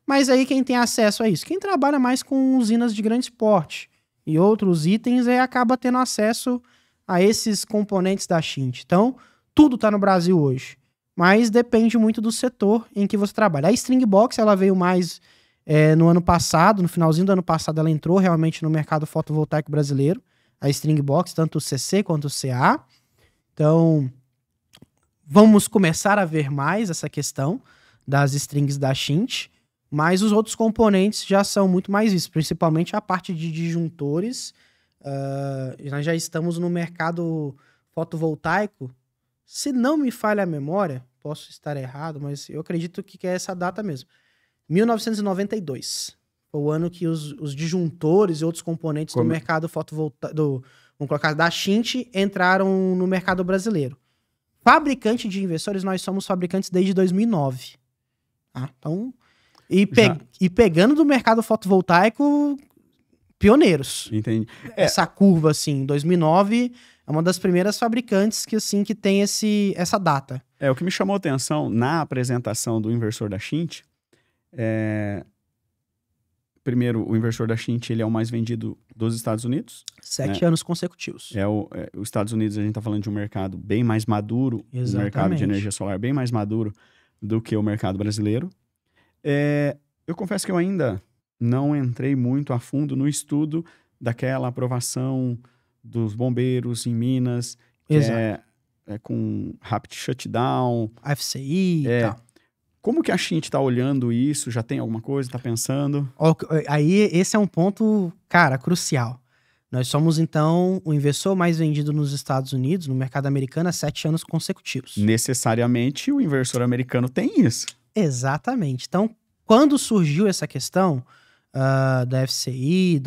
Mas aí quem tem acesso a isso? Quem trabalha mais com usinas de grande porte e outros itens acaba tendo acesso a esses componentes da Schint. Então, tudo está no Brasil hoje. Mas depende muito do setor em que você trabalha. A String Box ela veio mais no ano passado, no finalzinho do ano passado, ela entrou realmente no mercado fotovoltaico brasileiro. A String Box, tanto o CC quanto o CA. Então, vamos começar a ver mais essa questão das strings da Schint, mas os outros componentes já são muito mais vistos, principalmente a parte de disjuntores. Nós já estamos no mercado fotovoltaico. Se não me falha a memória, posso estar errado, mas eu acredito que é essa data mesmo. 1992. Foi o ano que os disjuntores e outros componentes do mercado fotovoltaico, vamos colocar, da Schint, entraram no mercado brasileiro. Fabricante de inversores, nós somos fabricantes desde 2009. Então, e pegando do mercado fotovoltaico, pioneiros. Entendi. Essa curva, assim, 2009 é uma das primeiras fabricantes que tem essa data. O que me chamou a atenção na apresentação do inversor da Schint primeiro, o inversor da Schint ele é o mais vendido dos Estados Unidos. 7 anos consecutivos. Os Estados Unidos, a gente está falando de um mercado bem mais maduro, Exatamente. Um mercado de energia solar bem mais maduro do que o mercado brasileiro. Eu confesso que eu ainda não entrei muito a fundo no estudo daquela aprovação dos bombeiros em Minas, que é com rapid shutdown. FCI e tal. Como que a Schint está olhando isso? Já tem alguma coisa? Está pensando? Aí, esse é um ponto, cara, crucial. Nós somos, então, o inversor mais vendido nos Estados Unidos, no mercado americano, há 7 anos consecutivos. Necessariamente, o inversor americano tem isso. Exatamente. Então, quando surgiu essa questão da FCI,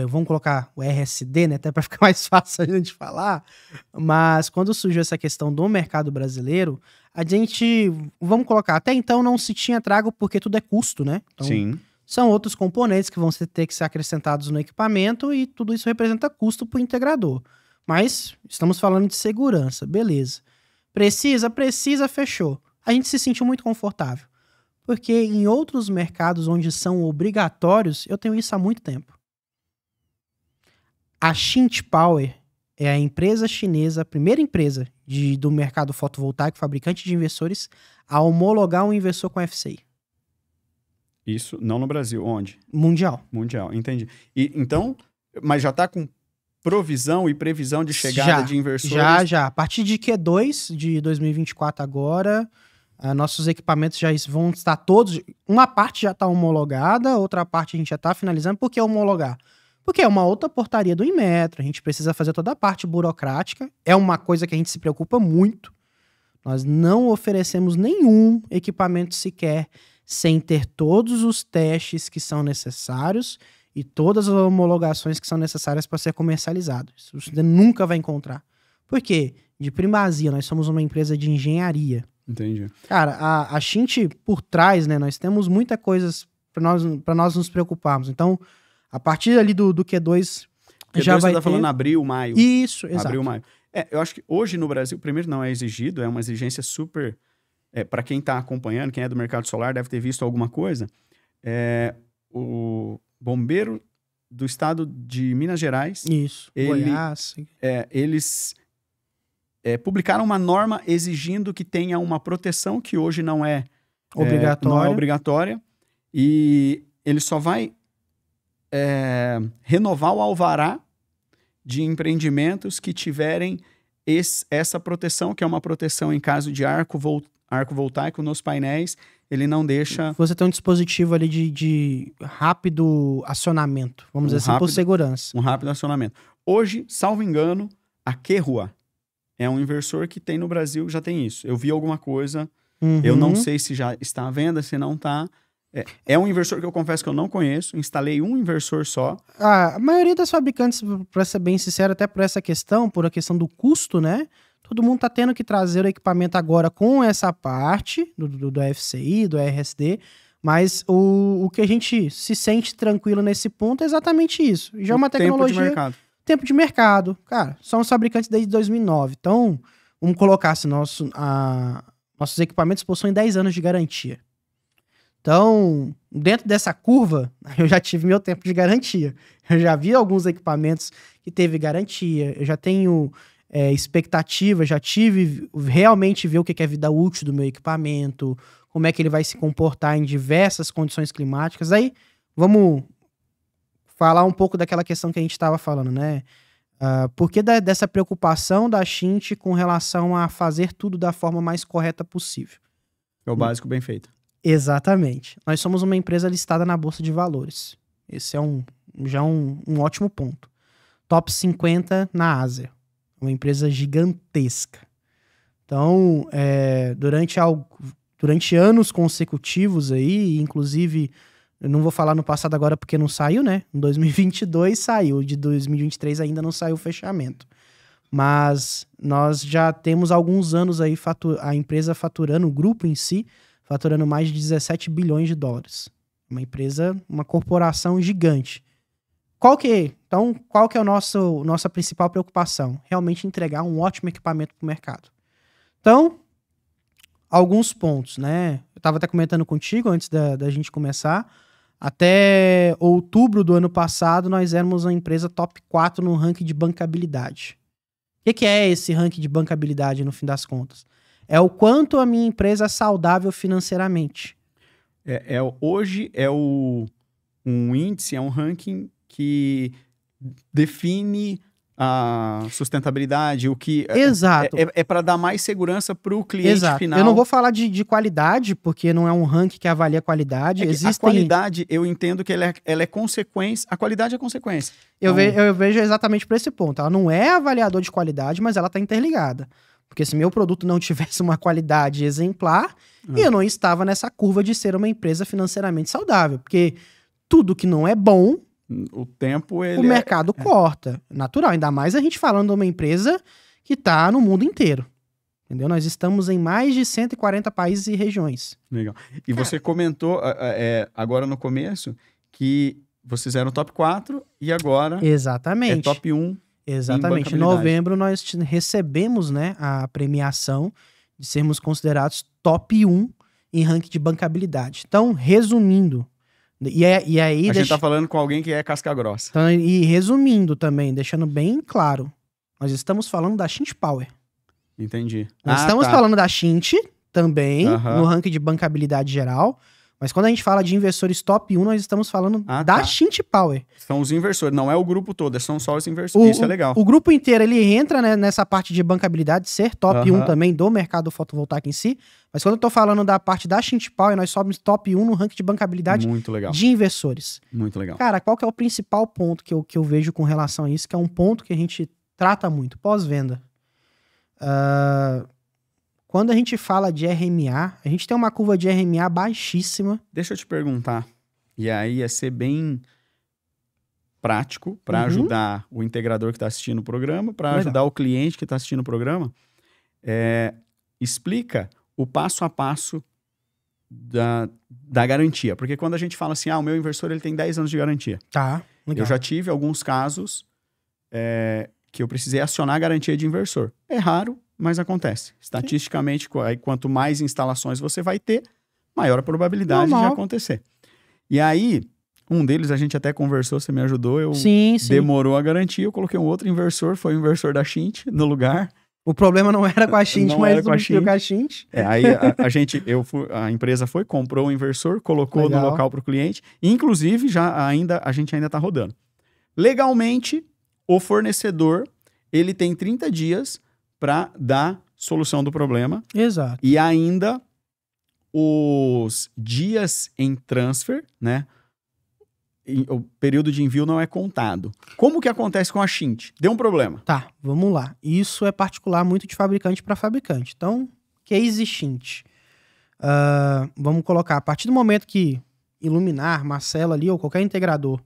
vamos colocar o RSD, né, até para ficar mais fácil a gente falar, mas quando surgiu essa questão do mercado brasileiro, a gente, vamos colocar, até então não se tinha trago porque tudo é custo, né? Então, sim. São outros componentes que vão ter que ser acrescentados no equipamento e tudo isso representa custo para o integrador. Mas estamos falando de segurança, beleza. Precisa, fechou. A gente se sentiu muito confortável. Porque em outros mercados onde são obrigatórios, eu tenho isso há muito tempo. A Schint Power é a empresa chinesa, a primeira empresa do mercado fotovoltaico, fabricante de inversores, a homologar um inversor com FCI. Isso não no Brasil, onde? Mundial, entendi. Então, mas já está com provisão e previsão de chegada de inversores? Já. A partir de Q2 de 2024 agora, nossos equipamentos já vão estar todos... Uma parte já está homologada, outra parte a gente já está finalizando. Por que homologar? Porque é uma outra portaria do Inmetro, a gente precisa fazer toda a parte burocrática. É uma coisa que a gente se preocupa muito. Nós não oferecemos nenhum equipamento sequer sem ter todos os testes que são necessários e todas as homologações que são necessárias para ser comercializado. Isso você nunca vai encontrar. Por quê? De primazia, nós somos uma empresa de engenharia. Entendi. Cara, a Schint por trás, né, nós temos muita coisa para nós nos preocuparmos. Então, a partir ali do Q2 já vai você tá ter... falando abril, maio. Isso, exato. Abril, maio. Eu acho que hoje no Brasil, primeiro não é exigido, é uma exigência super... para quem está acompanhando, quem é do mercado solar, deve ter visto alguma coisa. O bombeiro do estado de Minas Gerais... Isso, Goiás... eles publicaram uma norma exigindo que tenha uma proteção que hoje não é Obrigatória. Não é obrigatória. E ele só vai renovar o alvará de empreendimentos que tiverem essa proteção, que é uma proteção em caso de arco voltaico nos painéis. Ele não deixa... Você tem um dispositivo ali de rápido acionamento, vamos dizer assim, por segurança. Um rápido acionamento. Hoje, salvo engano, a Kerua é um inversor que tem no Brasil, já tem isso. Eu vi alguma coisa, eu não sei se já está à venda, se não está. É um inversor que eu confesso que eu não conheço, instalei um inversor só. A maioria das fabricantes, para ser bem sincero, até por essa questão, por a questão do custo, né? Todo mundo tá tendo que trazer o equipamento agora com essa parte do FCI, do RSD, mas o que a gente se sente tranquilo nesse ponto é exatamente isso. Já é uma tecnologia... Tempo de mercado. Tempo de mercado. Cara, somos fabricantes desde 2009. Então, vamos colocar assim, nossos equipamentos possuem 10 anos de garantia. Então, dentro dessa curva, eu já tive meu tempo de garantia. Eu já vi alguns equipamentos que teve garantia. Eu já tenho expectativa, já tive realmente ver o que é vida útil do meu equipamento, como é que ele vai se comportar em diversas condições climáticas. Aí, vamos falar um pouco daquela questão que a gente estava falando, né? Por que dessa preocupação da Shint com relação a fazer tudo da forma mais correta possível? É o básico bem feito. Exatamente. Nós somos uma empresa listada na Bolsa de Valores. Esse é já um ótimo ponto. Top 50 na Ásia. Uma empresa gigantesca. Então, durante anos consecutivos aí, inclusive... Eu não vou falar no passado agora porque não saiu, né? Em 2022 saiu, de 2023 ainda não saiu o fechamento. Mas nós já temos alguns anos aí a empresa faturando, o grupo em si, faturando mais de 17 bilhões de dólares. Uma empresa, uma corporação gigante. Qual que é a nossa principal preocupação? Realmente entregar um ótimo equipamento para o mercado. Então, alguns pontos, né? Eu estava até comentando contigo antes da gente começar. Até outubro do ano passado, nós éramos uma empresa top 4 no ranking de bancabilidade. O que é esse ranking de bancabilidade, no fim das contas? É o quanto a minha empresa é saudável financeiramente. Hoje um índice, é um ranking que define a sustentabilidade, o que... Exato. É para dar mais segurança para o cliente final. Eu não vou falar de qualidade, porque não é um ranking que avalia a qualidade. A qualidade, eu entendo que ela é consequência. A qualidade é consequência. Eu vejo exatamente por esse ponto. Ela não é avaliador de qualidade, mas ela está interligada. Porque se meu produto não tivesse uma qualidade exemplar, eu não estava nessa curva de ser uma empresa financeiramente saudável. Porque tudo que não é bom... O tempo, o mercado corta. Natural, ainda mais a gente falando de uma empresa que está no mundo inteiro. Entendeu? Nós estamos em mais de 140 países e regiões. Legal. E você comentou agora no começo que vocês eram top 4 e agora exatamente. É top 1. Exatamente. Em novembro nós recebemos, né, a premiação de sermos considerados top 1 em ranking de bancabilidade. Então, resumindo... E aí a gente tá falando com alguém que é casca grossa. Então, e resumindo também, deixando bem claro, nós estamos falando da Shint Power. Entendi. Nós estamos falando da Shint também, no ranking de bancabilidade geral, mas quando a gente fala de investidores top 1, nós estamos falando da Shint Power. São os inversores, não é o grupo todo, são só os inversores. Isso é legal. O grupo inteiro, ele entra, né, nessa parte de bancabilidade, ser top 1 também do mercado fotovoltaico em si. Mas quando eu tô falando da parte da Shint Power, nós somos top 1 no ranking de bancabilidade de inversores. Muito legal. Cara, qual que é o principal ponto que eu vejo com relação a isso, que é um ponto que a gente trata muito, pós-venda. Quando a gente fala de RMA, a gente tem uma curva de RMA baixíssima. Deixa eu te perguntar, e aí ia ser bem prático para ajudar o integrador que está assistindo o programa, para ajudar o cliente que está assistindo o programa. Explica o passo a passo da garantia. Porque quando a gente fala assim, o meu inversor ele tem 10 anos de garantia. Tá, legal. Eu já tive alguns casos que eu precisei acionar a garantia de inversor. É raro, mas acontece. Estatisticamente, quanto mais instalações você vai ter, maior a probabilidade de acontecer. E aí, um deles a gente até conversou, você me ajudou, demorou a garantia, eu coloquei um outro inversor, foi o inversor da Shint no lugar, O problema não era com a Shint, Não mas era com a substituiu Shint. com a Shint. Aí a empresa foi, comprou o inversor, colocou Legal. no local para o cliente. Inclusive, a gente ainda está rodando. Legalmente, o fornecedor ele tem 30 dias para dar solução do problema. Exato. E ainda os dias em transfer, né? O período de envio não é contado. Como que acontece com a Shint? Deu um problema. Tá, vamos lá. Isso é particular muito de fabricante para fabricante. Então, case Shint. Vamos colocar, a partir do momento que Iluminar, Marcelo ali, ou qualquer integrador,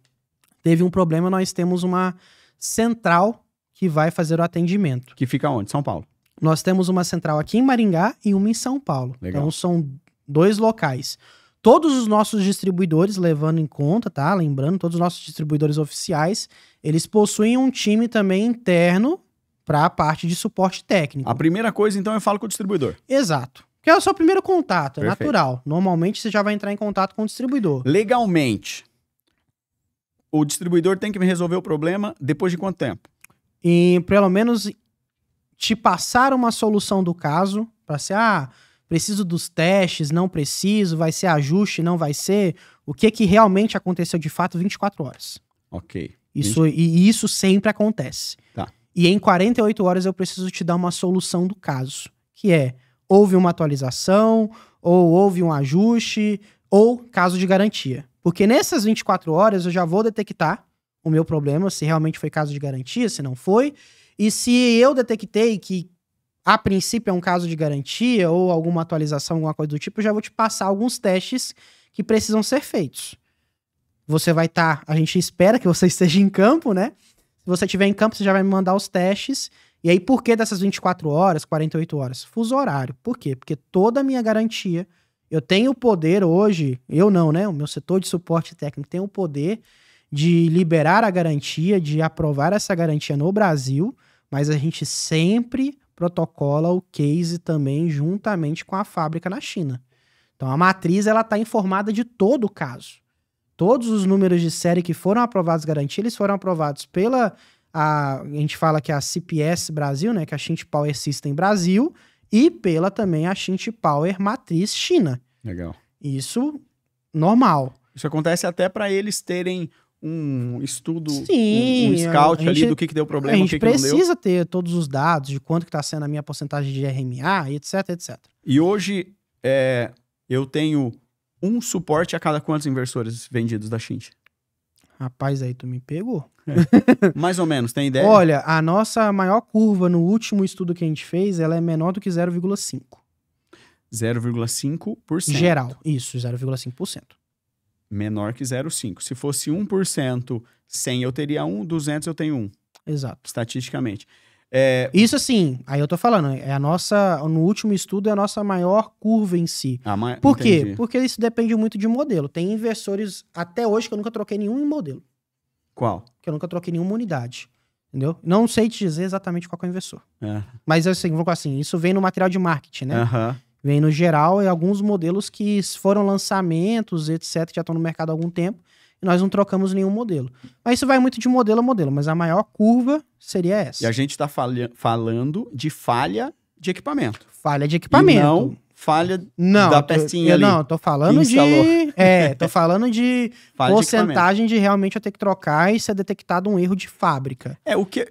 teve um problema, nós temos uma central que vai fazer o atendimento. Que fica onde? São Paulo. Nós temos uma central aqui em Maringá e uma em São Paulo. Legal. Então, são 2 locais. Todos os nossos distribuidores, levando em conta, tá? Lembrando, todos os nossos distribuidores oficiais, eles possuem um time também interno para a parte de suporte técnico. A primeira coisa, então, eu falo com o distribuidor. Exato. Que é o seu primeiro contato, é Perfeito. natural. Normalmente você já vai entrar em contato com o distribuidor. Legalmente, o distribuidor tem que me resolver o problema depois de quanto tempo? E pelo menos te passar uma solução do caso, para ser, preciso dos testes, não preciso, vai ser ajuste, não vai ser, o que realmente aconteceu de fato 24 horas. Ok. E isso sempre acontece. Tá. E em 48 horas eu preciso te dar uma solução do caso, que é, houve uma atualização, ou houve um ajuste, ou caso de garantia. Porque nessas 24 horas eu já vou detectar o meu problema, se realmente foi caso de garantia, se não foi, e se eu detectei que a princípio é um caso de garantia ou alguma atualização, alguma coisa do tipo, eu já vou te passar alguns testes que precisam ser feitos. Você vai estar, a gente espera que você esteja em campo, né? Se você estiver em campo, você já vai me mandar os testes. E aí, por que dessas 24 horas, 48 horas? Fuso horário. Por quê? Porque toda a minha garantia, eu tenho o poder hoje, eu não, né? O meu setor de suporte técnico tem o poder de liberar a garantia, de aprovar essa garantia no Brasil, mas a gente sempre protocola o case também juntamente com a fábrica na China. Então a matriz ela está informada de todo o caso. Todos os números de série que foram aprovados garantia, eles foram aprovados pela a gente fala que é a CPS Brasil, né, que é a Shint Power System Brasil, e pela também a Shint Power Matriz China. Legal. Isso normal. Isso acontece até para eles terem um estudo, Sim, um scout a ali gente- do que deu problema, A o gente que não deu. precisa ter todos os dados de quanto que está sendo a minha porcentagem de RMA, e etc, etc. E hoje eu tenho um suporte a cada quantos inversores vendidos da Shint? Rapaz, aí tu me pegou. Mais ou menos, tem ideia? Olha, a nossa maior curva no último estudo que a gente fez, ela é menor do que 0,5. 0,5%. Geral, isso, 0,5%. Menor que 0,5%. Se fosse 1%, 100 eu teria 1, 200 eu tenho 1, Exato. estatisticamente. Isso assim, aí eu tô falando, é a nossa, no último estudo é a nossa maior curva em si. Por quê? Entendi. Porque isso depende muito de modelo. Tem inversores, até hoje, que eu nunca troquei nenhum modelo. Qual? Que eu nunca troquei nenhuma unidade. Entendeu? Não sei te dizer exatamente qual que é o inversor. É. Mas assim, vou colocar assim, isso vem no material de marketing, né? Aham. Vem no geral e alguns modelos que foram lançamentos, etc, que já estão no mercado há algum tempo, e nós não trocamos nenhum modelo. Mas isso vai muito de modelo a modelo, mas a maior curva seria essa. E a gente está falando de falha de equipamento. Falha de equipamento. E não falha Não, da pecinha ali. Não, tô falando que instalou. tô falando de falha de equipamento. porcentagem de realmente eu ter que trocar e ser detectado um erro de fábrica.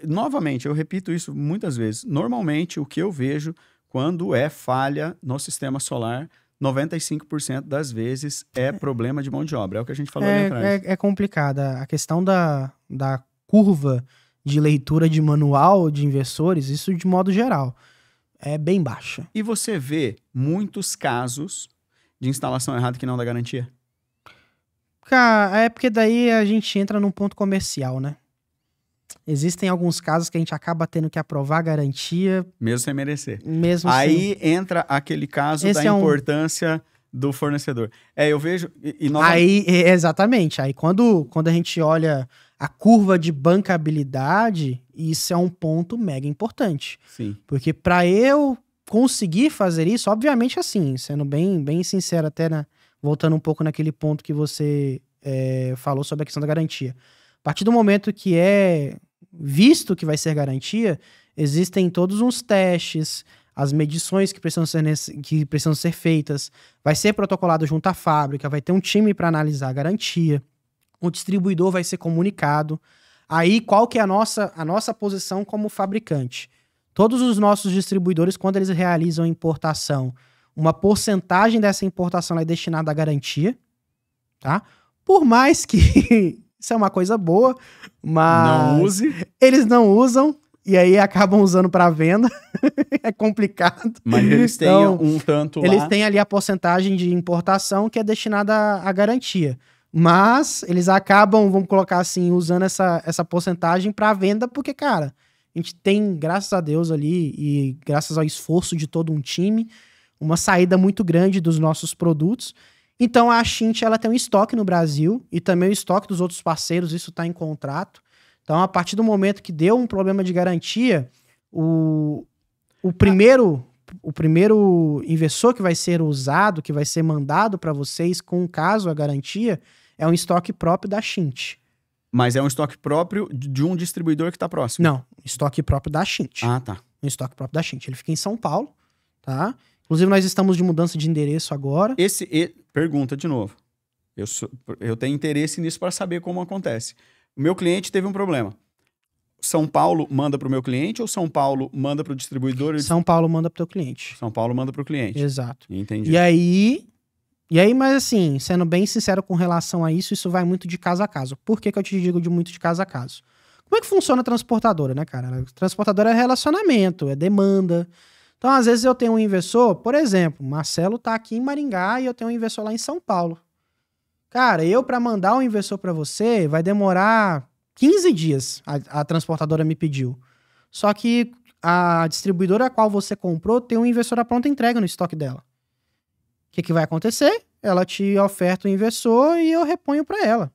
Novamente, eu repito isso muitas vezes. Normalmente, o que eu vejo quando é falha no sistema solar, 95% das vezes é problema de mão de obra. É o que a gente falou ali atrás. É complicada. A questão da curva de leitura de manual de inversores, isso de modo geral, é bem baixa. E você vê muitos casos de instalação errada que não dá garantia? Cara, é porque daí a gente entra num ponto comercial, né? Existem alguns casos que a gente acaba tendo que aprovar a garantia, Mesmo sem merecer. mesmo sem... Aí entra aquele caso Esse da é um- importância do fornecedor. Eu vejo... Exatamente. Aí quando a gente olha a curva de bancabilidade, isso é um ponto mega importante. Sim. Porque para eu conseguir fazer isso, obviamente assim, sendo bem sincero até, voltando um pouco naquele ponto que você falou sobre a questão da garantia. A partir do momento que é visto que vai ser garantia, existem todos uns testes, as medições que precisam ser feitas, vai ser protocolado junto à fábrica, vai ter um time para analisar a garantia, o distribuidor vai ser comunicado. Aí, qual que é a nossa posição como fabricante? Todos os nossos distribuidores, quando eles realizam a importação, uma porcentagem dessa importação é destinada à garantia, tá? Por mais que isso é uma coisa boa, mas Não use. Eles não usam e aí acabam usando para venda. É complicado. Mas eles têm Então, um tanto lá. Eles têm ali a porcentagem de importação que é destinada à garantia. Mas eles acabam, vamos colocar assim, usando essa porcentagem para venda, porque, cara, a gente tem, graças a Deus ali, e graças ao esforço de todo um time, uma saída muito grande dos nossos produtos. Então a Shint, ela tem um estoque no Brasil e também o estoque dos outros parceiros, isso está em contrato. Então, a partir do momento que deu um problema de garantia, o primeiro inversor que vai ser usado, que vai ser mandado para vocês com caso a garantia, é um estoque próprio da Shint. Mas é um estoque próprio de um distribuidor que está próximo. Não, estoque próprio da Shint. Ah, tá. Um estoque próprio da Shint. Ele fica em São Paulo, tá? Inclusive, nós estamos de mudança de endereço agora. Pergunta de novo. Eu tenho interesse nisso para saber como acontece. O meu cliente teve um problema. São Paulo manda para o meu cliente ou São Paulo manda para o distribuidor? São Paulo manda para o teu cliente. São Paulo manda para o cliente. Exato. Entendi. E aí, mas assim, sendo bem sincero com relação a isso vai muito de caso a caso. Por que eu te digo de muito de caso a caso? Como é que funciona a transportadora, né, cara? A transportadora é relacionamento, é demanda. Então, às vezes eu tenho um inversor, por exemplo, Marcelo tá aqui em Maringá e eu tenho um inversor lá em São Paulo. Cara, para mandar um inversor para você, vai demorar 15 dias, a transportadora me pediu. Só que a distribuidora a qual você comprou tem um inversor à pronta entrega no estoque dela. O que vai acontecer? Ela te oferta o inversor e eu reponho para ela.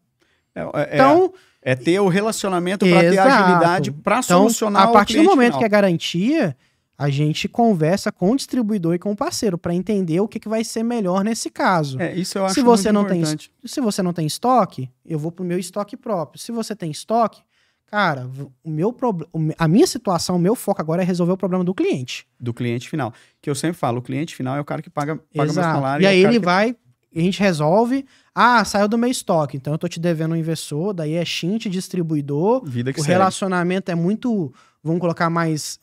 Então, é ter o relacionamento para ter agilidade para solucionar o cliente. A partir do momento que é garantia, a gente conversa com o distribuidor e com o parceiro para entender o que vai ser melhor nesse caso. Isso eu acho se você muito não importante. Se você não tem estoque, eu vou pro meu estoque próprio. Se você tem estoque, cara, a minha situação, o meu foco agora é resolver o problema do cliente. Do cliente final. Que eu sempre falo, o cliente final é o cara que paga meu salário. E aí ele vai, a gente resolve, saiu do meu estoque, então eu tô te devendo um inversor, daí é Shint, distribuidor, Vida que o segue. Relacionamento é muito, vamos colocar mais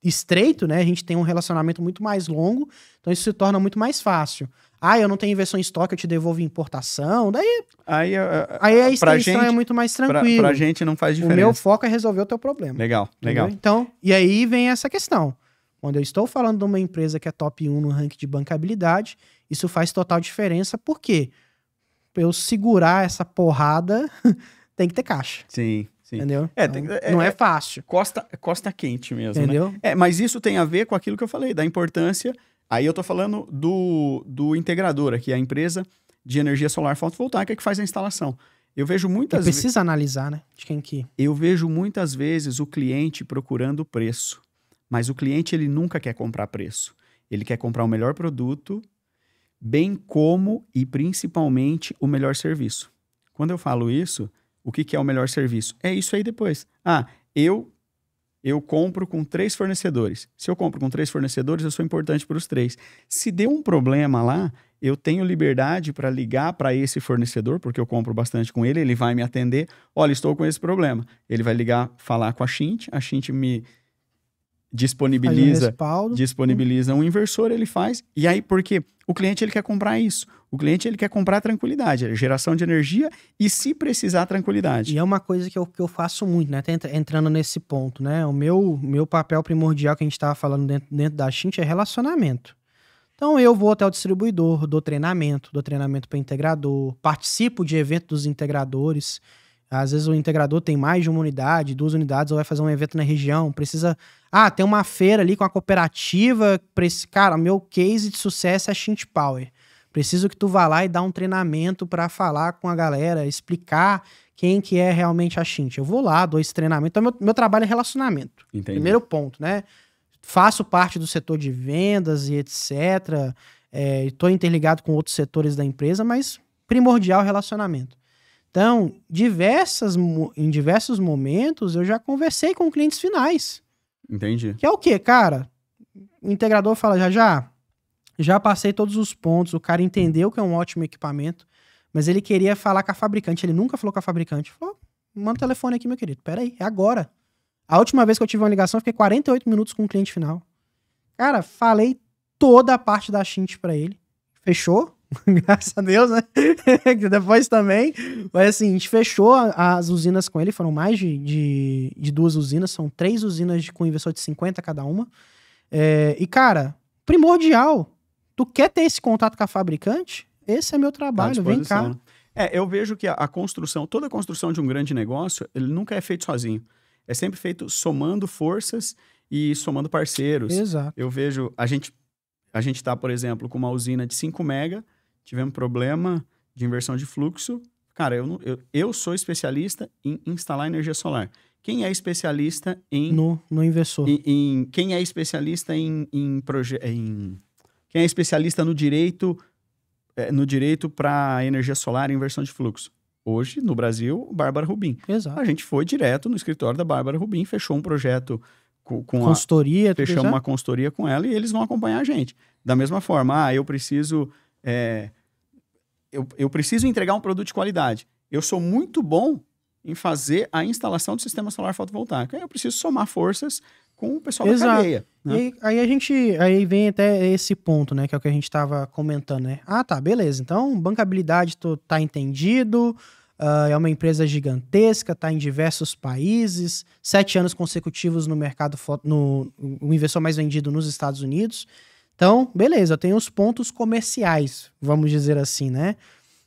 estreito, né? A gente tem um relacionamento muito mais longo, então isso se torna muito mais fácil. Eu não tenho inversão em estoque, eu te devolvo em importação, daí a extensão é muito mais tranquilo. Pra gente não faz diferença. O meu foco é resolver o teu problema. Legal. Então, e aí vem essa questão. Quando eu estou falando de uma empresa que é top 1 no ranking de bancabilidade, isso faz total diferença, porque pra eu segurar essa porrada, tem que ter caixa. Sim. Entendeu? Não é fácil. Costa quente mesmo, entendeu? Né? Mas isso tem a ver com aquilo que eu falei, da importância. Aí eu tô falando do integrador aqui, a empresa de energia solar fotovoltaica que faz a instalação. Eu vejo muitas vezes... Precisa analisar, né? De quem que... Eu vejo muitas vezes o cliente procurando preço. Mas o cliente, ele nunca quer comprar preço. Ele quer comprar o melhor produto, bem como e principalmente o melhor serviço. Quando eu falo isso, o que é o melhor serviço? É isso aí depois. Eu compro com 3 fornecedores. Se eu compro com 3 fornecedores, eu sou importante para os 3. Se deu um problema lá, eu tenho liberdade para ligar para esse fornecedor, porque eu compro bastante com ele, ele vai me atender. Olha, estou com esse problema. Ele vai ligar, falar com a Shint me disponibiliza um inversor, ele faz. E aí, porque o cliente ele quer comprar isso. O cliente ele quer comprar tranquilidade, geração de energia e, se precisar, tranquilidade. E é uma coisa que eu faço muito, né? Entrando nesse ponto, né? O meu papel primordial que a gente estava falando dentro da Shint é relacionamento. Então, eu vou até o distribuidor, dou treinamento para integrador, participo de eventos dos integradores. Às vezes o integrador tem mais de uma unidade, 2 unidades, ou vai fazer um evento na região, precisa... tem uma feira ali com a cooperativa, cara, meu case de sucesso é Shint Power. Preciso que tu vá lá e dá um treinamento para falar com a galera, explicar quem que é realmente a Shint. Eu vou lá, dou esse treinamento. Então, meu trabalho é relacionamento. Entendi. Primeiro ponto, né? Faço parte do setor de vendas e etc. Estou interligado com outros setores da empresa, mas primordial relacionamento. Então, em diversos momentos, eu já conversei com clientes finais. Entendi. Que é o quê, cara? O integrador fala, já passei todos os pontos, o cara entendeu que é um ótimo equipamento, mas ele queria falar com a fabricante, ele nunca falou com a fabricante. Falou, manda o telefone aqui, meu querido, peraí, é agora. A última vez que eu tive uma ligação, eu fiquei 48 minutos com o cliente final. Cara, falei toda a parte da Schint pra ele. Fechou? Graças a Deus, né? Depois também. Mas assim, a gente fechou as usinas com ele. Foram mais de 2 usinas. São 3 usinas com inversor de 50 cada uma. E, cara, primordial. Tu quer ter esse contato com a fabricante? Esse é meu trabalho, vem cá. Eu vejo que toda a construção de um grande negócio, ele nunca é feito sozinho. É sempre feito somando forças e somando parceiros. Exato. Eu vejo, a gente está, por exemplo, com uma usina de 5 mega, tivemos problema de inversão de fluxo. Cara, eu sou especialista em instalar energia solar. Quem é especialista em... No inversor. Quem é especialista quem é especialista no direito para energia solar e inversão de fluxo? Hoje, no Brasil, Bárbara Rubim. Exato. A gente foi direto no escritório da Bárbara Rubim, fechou um projeto com consultoria, fechamos uma consultoria com ela e eles vão acompanhar a gente. Da mesma forma, eu preciso entregar um produto de qualidade. Eu sou muito bom em fazer a instalação do sistema solar fotovoltaico. Aí eu preciso somar forças com o pessoal da cadeia. Né? E aí vem até esse ponto, né? Que é o que a gente estava comentando, né? Ah, tá, beleza. Então, bancabilidade tá entendido, é uma empresa gigantesca, tá em diversos países, 7 anos consecutivos no mercado, o inversor mais vendido nos Estados Unidos. Então, beleza, eu tenho os pontos comerciais, vamos dizer assim, né?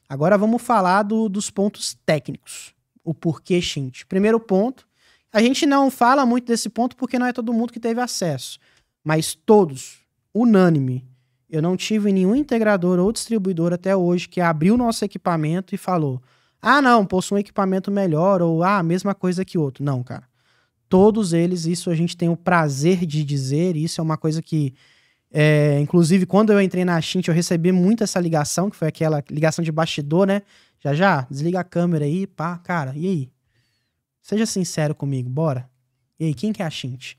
Agora vamos falar dos pontos técnicos. O porquê Schint. Primeiro ponto, a gente não fala muito desse ponto porque não é todo mundo que teve acesso. Mas todos, unânime, eu não tive nenhum integrador ou distribuidor até hoje que abriu nosso equipamento e falou: ah, não, possui um equipamento melhor, ou a mesma coisa que outro. Não, cara. Todos eles, isso a gente tem o prazer de dizer, isso é uma coisa que, inclusive, quando eu entrei na Schint, eu recebi muito essa ligação, que foi aquela ligação de bastidor, né? Desliga a câmera aí, pá, cara, e aí? Seja sincero comigo, bora. E aí, quem que é a Schint?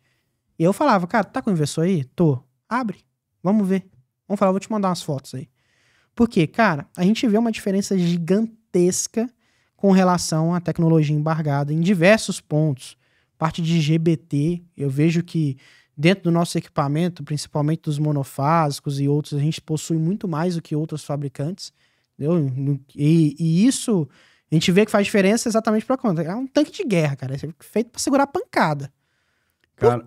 E eu falava, cara, tá com o inversor aí? Tô. Abre, vamos ver. Vamos falar, vou te mandar umas fotos aí. Por quê? Cara, a gente vê uma diferença gigantesca com relação à tecnologia embargada em diversos pontos. Parte de GBT, eu vejo que dentro do nosso equipamento, principalmente dos monofásicos e outros, a gente possui muito mais do que outros fabricantes. Entendeu? E isso a gente vê que faz diferença exatamente pra conta. É um tanque de guerra, cara. É feito pra segurar pancada. Cara,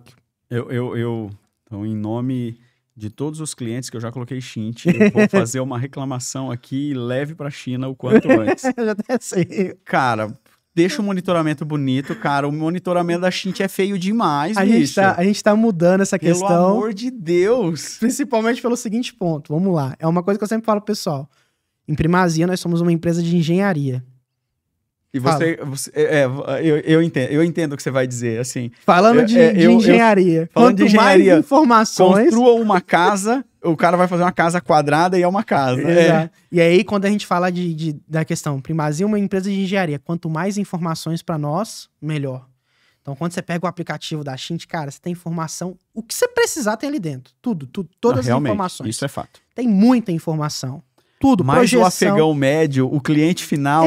então, em nome de todos os clientes que eu já coloquei Schint, eu vou fazer uma reclamação aqui e leve pra China o quanto antes. Eu já até sei. Cara, deixa o monitoramento bonito, cara. O monitoramento da Schint é feio demais, bicho. A gente tá mudando essa questão. Pelo amor de Deus. Principalmente pelo seguinte ponto. Vamos lá. É uma coisa que eu sempre falo pro pessoal. Em Primazia, nós somos uma empresa de engenharia. E eu entendo o que você vai dizer, assim. Falando de engenharia. Falando de engenharia, mais informações... Construa uma casa, o cara vai fazer uma casa quadrada e é uma casa. Exato. E aí, quando a gente fala da questão, Primazia é uma empresa de engenharia. Quanto mais informações para nós, melhor. Então, quando você pega o aplicativo da Schint, cara, você tem informação. O que você precisar tem ali dentro. Tudo. Todas as informações. Isso é fato. Tem muita informação. Tudo, mas projeção. O afegão médio, o cliente final,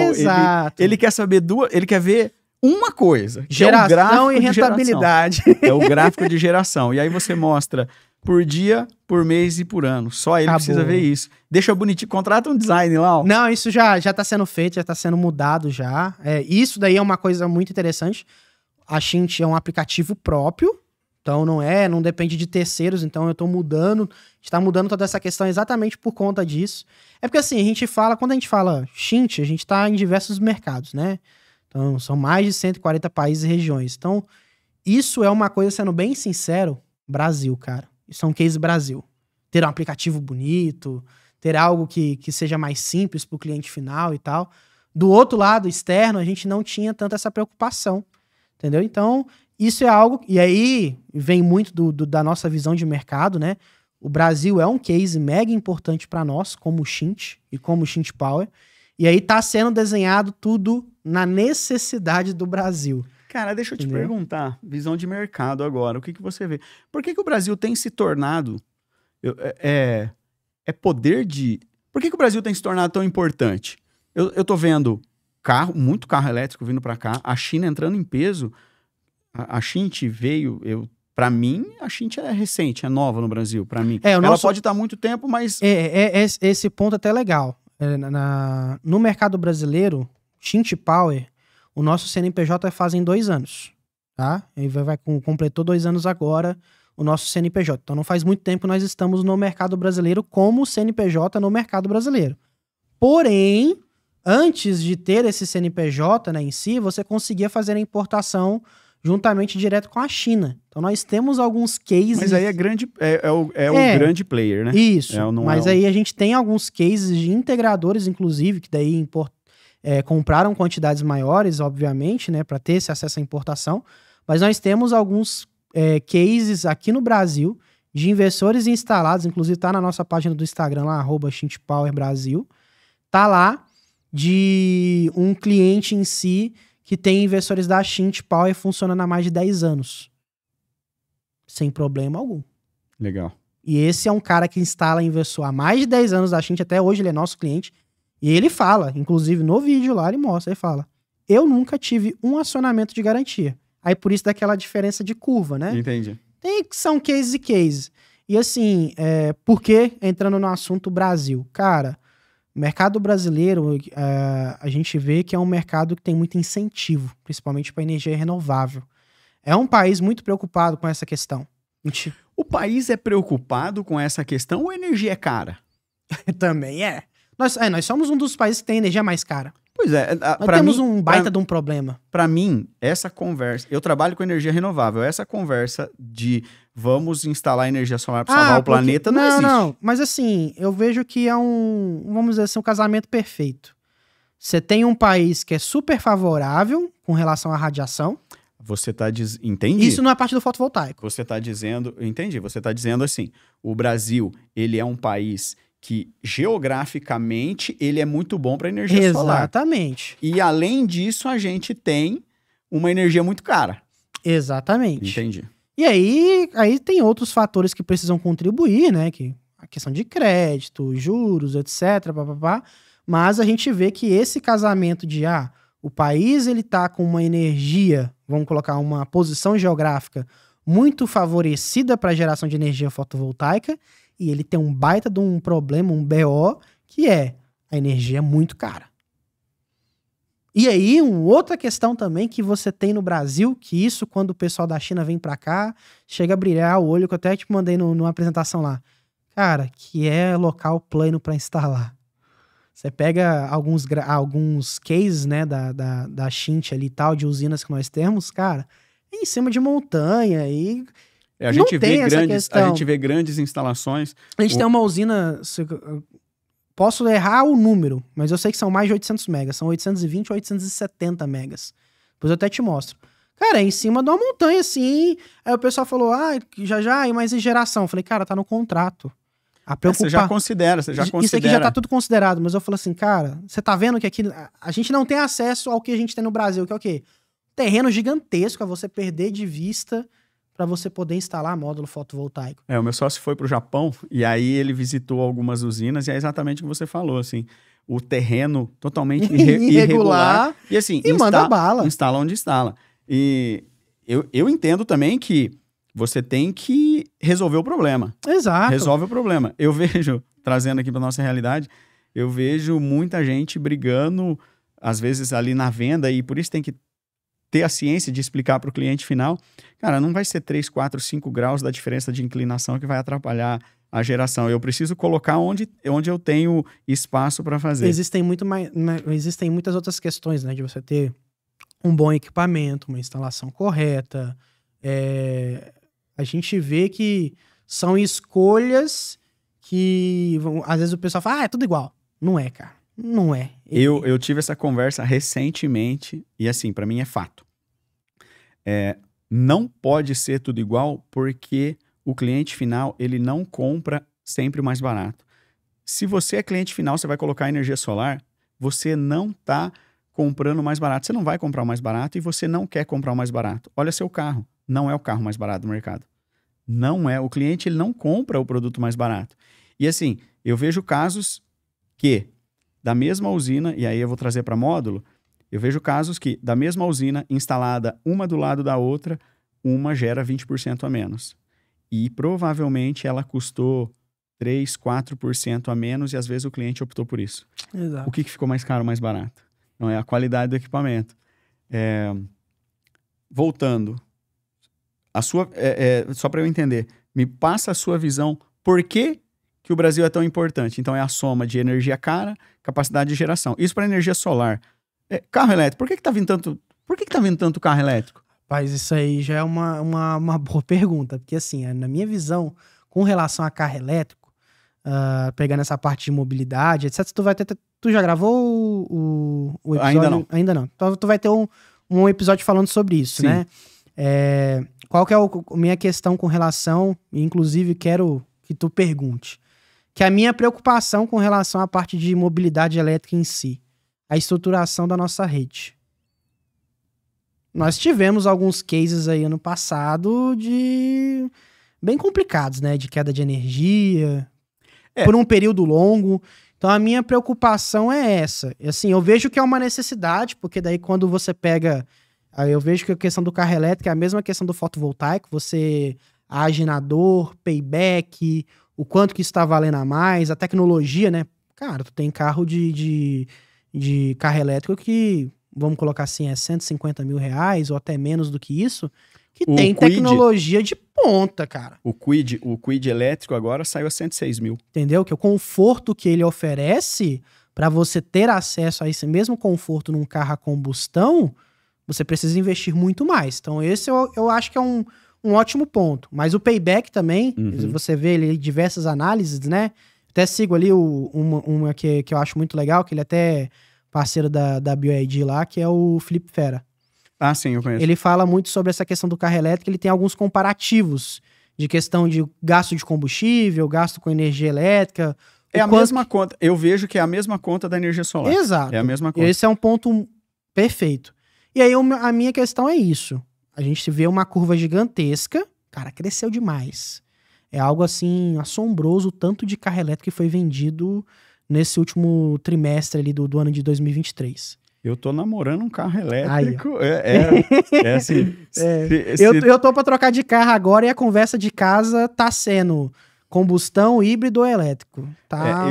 ele quer saber ele quer ver uma coisa. Geração e rentabilidade. É o gráfico de geração. E aí você mostra por dia, por mês e por ano. Só ele precisa ver isso. Deixa bonitinho, contrata um design lá. Ó. Não, isso já tá sendo feito, já tá sendo mudado já. Isso daí é uma coisa muito interessante. A Schint é um aplicativo próprio. Então não depende de terceiros, então eu tô mudando, a gente tá mudando toda essa questão exatamente por conta disso. É porque assim, quando a gente fala Schint, a gente tá em diversos mercados, né? Então são mais de 140 países e regiões. Então isso é uma coisa, sendo bem sincero, Brasil, cara. Isso é um case Brasil. Ter um aplicativo bonito, ter algo que seja mais simples pro cliente final e tal. Do outro lado, externo, a gente não tinha tanta essa preocupação, entendeu? Então... isso é algo... E aí vem muito da nossa visão de mercado, né? O Brasil é um case mega importante para nós, como Schint e como Schint Power. E aí tá sendo desenhado tudo na necessidade do Brasil. Cara, deixa eu te Entendeu? perguntar, visão de mercado agora, o que você vê? Por que o Brasil tem se tornado... poder de... Por que o Brasil tem se tornado tão importante? Eu tô vendo muito carro elétrico vindo para cá, a China entrando em peso. A Xinte veio... Para mim, a Xinte é recente, é nova no Brasil, para mim. Ela pode estar há muito tempo, mas... Esse ponto até é legal. No mercado brasileiro, Xinte Power, o nosso CNPJ fazem 2 anos, tá? Ele completou 2 anos agora, o nosso CNPJ. Então não faz muito tempo que nós estamos no mercado brasileiro como CNPJ no mercado brasileiro. Porém, antes de ter esse CNPJ, né, em si, você conseguia fazer a importação juntamente direto com a China. Então nós temos alguns cases... Mas aí é grande, o grande player, né? Isso, mas aí a gente tem alguns cases de integradores, inclusive, que daí compraram quantidades maiores, obviamente, né, para ter esse acesso à importação. Mas nós temos alguns cases aqui no Brasil de investidores instalados, inclusive tá na nossa página do Instagram lá, @XintePowerBrasil, tá lá de um cliente em si que tem investidores da Xinte Power funcionando há mais de 10 anos. Sem problema algum. Legal. E esse é um cara que instala e investiu há mais de 10 anos da Xinte, até hoje ele é nosso cliente. E ele fala, inclusive no vídeo lá ele mostra, ele fala, eu nunca tive um acionamento de garantia. Aí por isso daquela diferença de curva, né? Entendi. São cases e cases. E assim, porque entrando no assunto Brasil, cara... O mercado brasileiro, a gente vê que é um mercado que tem muito incentivo, principalmente para energia renovável. É um país muito preocupado com essa questão. O país é preocupado com essa questão ou a energia é cara? Também é. Nós somos um dos países que tem energia mais cara. Pois é. Nós temos um baita de um problema. Para mim, essa conversa... Eu trabalho com energia renovável. Essa conversa de vamos instalar energia solar para salvar o planeta não existe. Não, mas assim, eu vejo que é vamos dizer assim, um casamento perfeito. Você tem um país que é super favorável com relação à radiação. Você tá dizendo... Entendi. Isso não é parte do fotovoltaico. Você tá dizendo... Entendi. Você tá dizendo assim, o Brasil, ele é um país... que geograficamente ele é muito bom para energia solar. Exatamente. E além disso, a gente tem uma energia muito cara. Exatamente. Entendi. E aí tem outros fatores que precisam contribuir, né? Que a questão de crédito, juros, etc. Mas a gente vê que esse casamento de o país ele tá com uma energia, vamos colocar uma posição geográfica muito favorecida para a geração de energia fotovoltaica, e ele tem um baita de um problema, um BO, que é a energia muito cara. E aí, outra questão também que você tem no Brasil, que isso, quando o pessoal da China vem pra cá, chega a brilhar o olho, que eu até te mandei numa apresentação lá. Cara, que é local plano para instalar. Você pega alguns cases, né, da Xinte ali e tal, de usinas que nós temos, cara, é em cima de montanha e... A gente vê grandes instalações. A gente tem uma usina, posso errar o número, mas eu sei que são mais de 800 megas, são 820 ou 870 megas. Depois eu até te mostro. Cara, é em cima de uma montanha, assim. Aí o pessoal falou, mas e geração? Eu falei, cara, tá no contrato. Você já considera. Isso aqui já tá tudo considerado, mas eu falo assim, cara, você tá vendo que aqui a gente não tem acesso ao que a gente tem no Brasil, que é o quê? Terreno gigantesco a você perder de vista para você poder instalar módulo fotovoltaico. O meu sócio foi pro Japão e aí ele visitou algumas usinas e é exatamente o que você falou, assim, o terreno totalmente irregular e assim, manda bala. Instala onde instala. E eu entendo também que você tem que resolver o problema. Exato. Resolve o problema. Eu vejo, trazendo aqui para nossa realidade, eu vejo muita gente brigando, às vezes ali na venda, e por isso tem que ter a ciência de explicar para o cliente final, cara, não vai ser 3, 4, 5 graus da diferença de inclinação que vai atrapalhar a geração. Eu preciso colocar onde eu tenho espaço para fazer. Existem muitas outras questões, né? De você ter um bom equipamento, uma instalação correta. A gente vê que são escolhas que às vezes o pessoal fala, é tudo igual. Não é, cara. Não é. Eu tive essa conversa recentemente e assim, para mim é fato. Não pode ser tudo igual porque o cliente final, ele não compra sempre o mais barato. Se você é cliente final, você vai colocar energia solar, você não está comprando mais barato. Você não vai comprar o mais barato e você não quer comprar o mais barato. Olha seu carro. Não é o carro mais barato do mercado. Não é. O cliente ele não compra o produto mais barato. E assim, eu vejo casos que da mesma usina, e aí eu vou trazer para módulo, eu vejo casos que da mesma usina instalada uma do lado da outra, uma gera 20% a menos. E provavelmente ela custou 3, 4% a menos e às vezes o cliente optou por isso. Exato. O que ficou mais caro, mais barato? Não é a qualidade do equipamento. Voltando, só para eu entender, me passa a sua visão, por que o Brasil é tão importante? Então é a soma de energia cara, capacidade de geração. Isso para energia solar. Carro elétrico, por que tá vindo tanto carro elétrico? Rapaz, isso aí já é uma boa pergunta, porque assim, na minha visão, com relação a carro elétrico, pegando essa parte de mobilidade, etc, tu já gravou o episódio? Ainda não. Ainda não. Então tu vai ter um episódio falando sobre isso, Sim. né? Qual que é a minha questão com relação, inclusive quero que tu pergunte, que a minha preocupação com relação à parte de mobilidade elétrica em si, a estruturação da nossa rede. Nós tivemos alguns cases aí ano passado bem complicados, né? De queda de energia, por um período longo. Então a minha preocupação é essa. E, assim, eu vejo que é uma necessidade, porque daí quando você pega... Aí eu vejo que a questão do carro elétrico é a mesma questão do fotovoltaico. Você age na dor, payback, o quanto que isso está valendo a mais, a tecnologia, né? Cara, tu tem carro de carro elétrico que, vamos colocar assim, é 150 mil reais ou até menos do que isso, que tem tecnologia de ponta, cara. O Kwid elétrico agora saiu a 106 mil. Entendeu? Que o conforto que ele oferece, para você ter acesso a esse mesmo conforto num carro a combustão, você precisa investir muito mais. Então esse eu acho que é um ótimo ponto. Mas o payback também, você vê ele em diversas análises, né? Até sigo ali uma que eu acho muito legal, que ele é até parceiro da BioID lá, que é o Felipe Fera. Ah, sim, eu conheço. Ele fala muito sobre essa questão do carro elétrico, ele tem alguns comparativos de questão de gasto de combustível, gasto com energia elétrica. É a mesma conta. Eu vejo que é a mesma conta da energia solar. Exato. É a mesma conta. Esse é um ponto perfeito. E aí a minha questão é isso. A gente vê uma curva gigantesca, cara, cresceu demais. É algo assim assombroso o tanto de carro elétrico que foi vendido nesse último trimestre ali do ano de 2023. Eu tô namorando um carro elétrico. Assim. Eu tô pra trocar de carro agora e a conversa de casa tá sendo combustão, híbrido ou elétrico. Tá?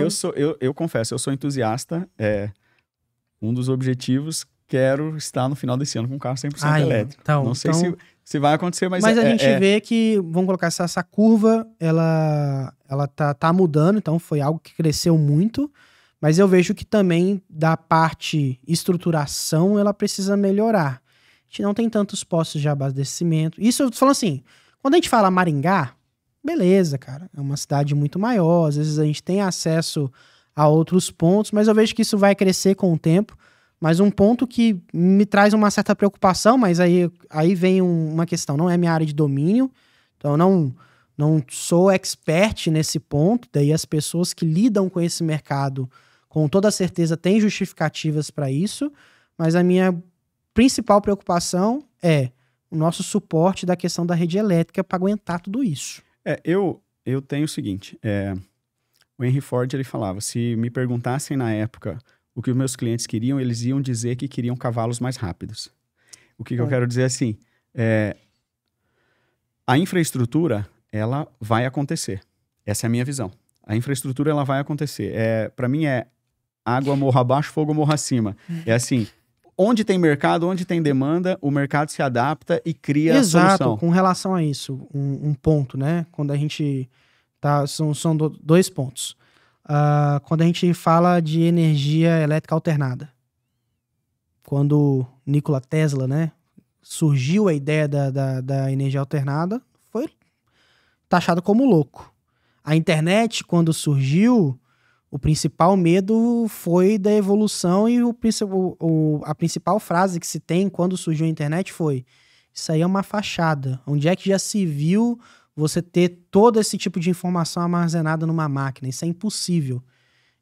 Eu confesso, eu sou entusiasta. Um dos objetivos, quero estar no final desse ano com um carro 100% elétrico. Então, não sei se vai acontecer, mas a gente vê que, vamos colocar essa curva, ela tá mudando, então foi algo que cresceu muito, mas eu vejo que também da parte estruturação ela precisa melhorar. A gente não tem tantos postos de abastecimento. Isso eu tô falando assim, quando a gente fala Maringá, beleza, cara, é uma cidade muito maior, às vezes a gente tem acesso a outros pontos, mas eu vejo que isso vai crescer com o tempo. Mas um ponto que me traz uma certa preocupação, mas aí vem uma questão, não é minha área de domínio, então eu não sou expert nesse ponto, daí as pessoas que lidam com esse mercado, com toda certeza, têm justificativas para isso, mas a minha principal preocupação é o nosso suporte da questão da rede elétrica para aguentar tudo isso. Eu tenho o seguinte, o Henry Ford ele falava, se me perguntassem na época o que os meus clientes queriam, eles iam dizer que queriam cavalos mais rápidos. O que eu quero dizer assim, a infraestrutura, ela vai acontecer. Essa é a minha visão. A infraestrutura, ela vai acontecer. Para mim água morra abaixo, fogo morra acima. É assim, onde tem mercado, onde tem demanda, o mercado se adapta e cria a solução. Exato, com relação a isso, um ponto, né? Quando a gente são dois pontos. Quando a gente fala de energia elétrica alternada. Quando Nikola Tesla, né, surgiu a ideia da energia alternada, foi taxado como louco. A internet, quando surgiu, o principal medo foi da evolução e a principal frase que se tem quando surgiu a internet foi: isso aí é uma fachada. Onde é que já se viu você ter todo esse tipo de informação armazenada numa máquina? Isso é impossível.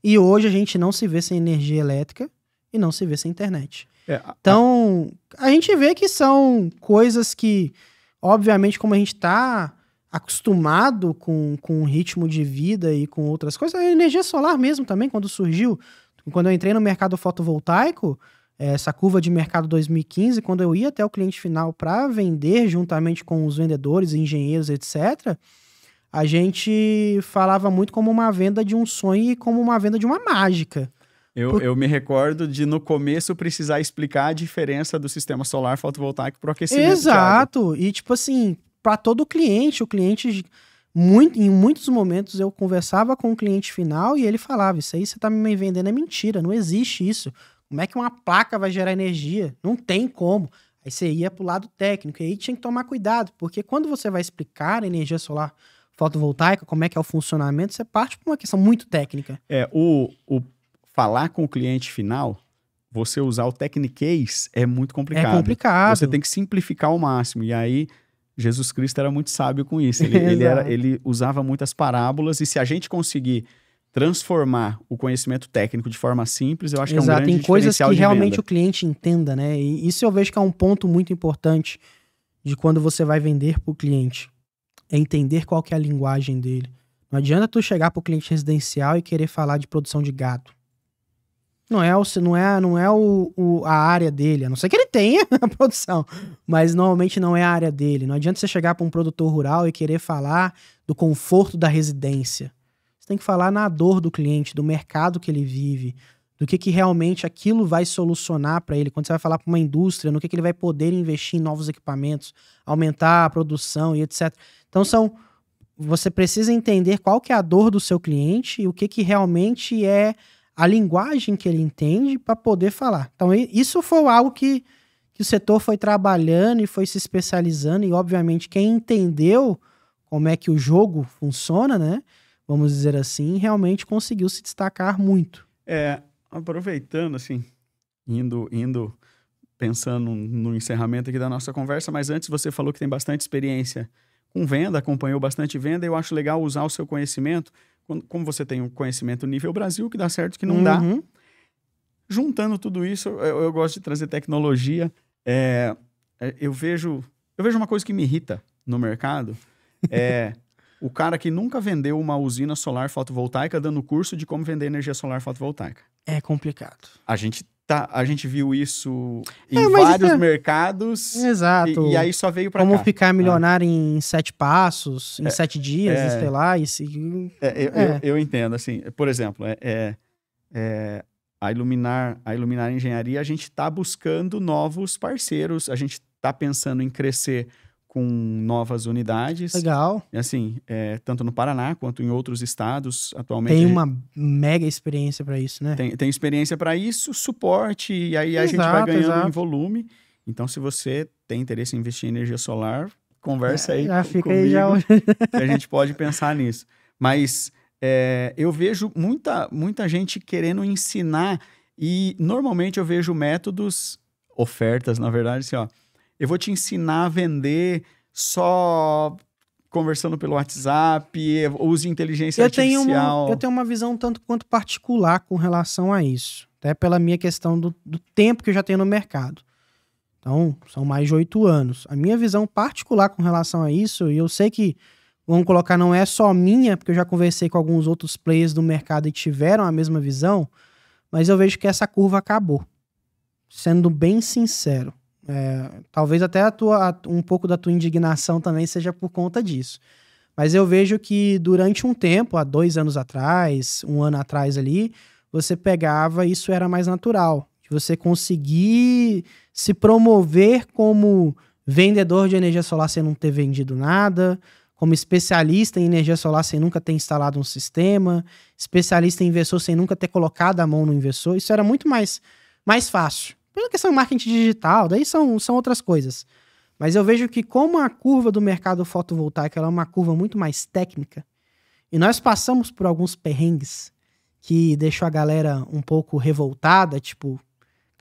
E hoje a gente não se vê sem energia elétrica e não se vê sem internet. Então, a gente vê que são coisas que, obviamente, como a gente está acostumado com o ritmo de vida e com outras coisas, a energia solar mesmo também, quando surgiu, quando eu entrei no mercado fotovoltaico, essa curva de mercado 2015, quando eu ia até o cliente final para vender juntamente com os vendedores, engenheiros, etc., a gente falava muito como uma venda de um sonho e como uma venda de uma mágica. Eu me recordo de, no começo, precisar explicar a diferença do sistema solar fotovoltaico para o aquecimento de água. Exato. E, tipo assim, para todo cliente, em muitos momentos eu conversava com o cliente final e ele falava, isso aí você tá me vendendo é mentira, não existe isso. Como é que uma placa vai gerar energia? Não tem como. Aí você ia pro lado técnico, e aí tinha que tomar cuidado, porque quando você vai explicar a energia solar fotovoltaica, como é que é o funcionamento, você parte para uma questão muito técnica. O falar com o cliente final, você usar o techniquez é muito complicado. É complicado. Você tem que simplificar ao máximo. E aí, Jesus Cristo era muito sábio com isso. Ele usava muitas parábolas, e se a gente conseguir transformar o conhecimento técnico de forma simples, eu acho que é um grande diferencial. Tem coisas que realmente venda. O cliente entenda, né? E isso eu vejo que é um ponto muito importante de quando você vai vender para o cliente. É entender qual que é a linguagem dele. Não adianta tu chegar para o cliente residencial e querer falar de produção de gado. Não é a área dele, a não ser que ele tenha a produção, mas normalmente não é a área dele. Não adianta você chegar para um produtor rural e querer falar do conforto da residência. Você tem que falar na dor do cliente, do mercado que ele vive, do que realmente aquilo vai solucionar para ele. Quando você vai falar para uma indústria, no que ele vai poder investir em novos equipamentos, aumentar a produção e etc. Então você precisa entender qual que é a dor do seu cliente e o que realmente é a linguagem que ele entende para poder falar. Então isso foi algo que o setor foi trabalhando e foi se especializando, e obviamente quem entendeu como é que o jogo funciona, né? Vamos dizer assim, realmente conseguiu se destacar muito. Aproveitando, assim, indo pensando no encerramento aqui da nossa conversa, mas antes você falou que tem bastante experiência com venda, acompanhou bastante venda, eu acho legal usar o seu conhecimento, como você tem um conhecimento nível Brasil, que dá certo, que não dá. Juntando tudo isso, eu gosto de trazer tecnologia. Eu vejo uma coisa que me irrita no mercado, o cara que nunca vendeu uma usina solar fotovoltaica dando curso de como vender energia solar fotovoltaica. É complicado. A gente viu isso em vários mercados. Exato. E aí só veio pra cá. Como ficar milionário em 7 passos, em 7 dias, sei lá. Eu entendo, assim, por exemplo, a Iluminar Engenharia, a gente está buscando novos parceiros, a gente está pensando em crescer com novas unidades. Legal. Assim, tanto no Paraná quanto em outros estados atualmente. Tem uma mega experiência para isso, né? Tem experiência para isso, suporte, e aí a gente vai ganhando em volume. Então, se você tem interesse em investir em energia solar, conversa aí já fica comigo, aí que a gente pode pensar nisso. Mas eu vejo muita gente querendo ensinar, e normalmente eu vejo métodos, ofertas, na verdade, assim, ó, eu vou te ensinar a vender só conversando pelo WhatsApp, use inteligência artificial. Eu tenho uma visão tanto quanto particular com relação a isso. Até pela minha questão do tempo que eu já tenho no mercado. Então, são mais de 8 anos. A minha visão particular com relação a isso, e eu sei que, vamos colocar, não é só minha, porque eu já conversei com alguns outros players do mercado e tiveram a mesma visão, mas eu vejo que essa curva acabou. Sendo bem sincero. Talvez até um pouco da tua indignação também seja por conta disso. Mas eu vejo que durante um tempo, há 2 anos atrás, 1 ano atrás ali, você pegava, isso era mais natural. De você conseguir se promover como vendedor de energia solar sem não ter vendido nada, como especialista em energia solar sem nunca ter instalado um sistema, especialista em inversor sem nunca ter colocado a mão no inversor. Isso era muito mais fácil. Pela questão de marketing digital, daí são outras coisas. Mas eu vejo que como a curva do mercado fotovoltaico ela é uma curva muito mais técnica, e nós passamos por alguns perrengues que deixou a galera um pouco revoltada, tipo,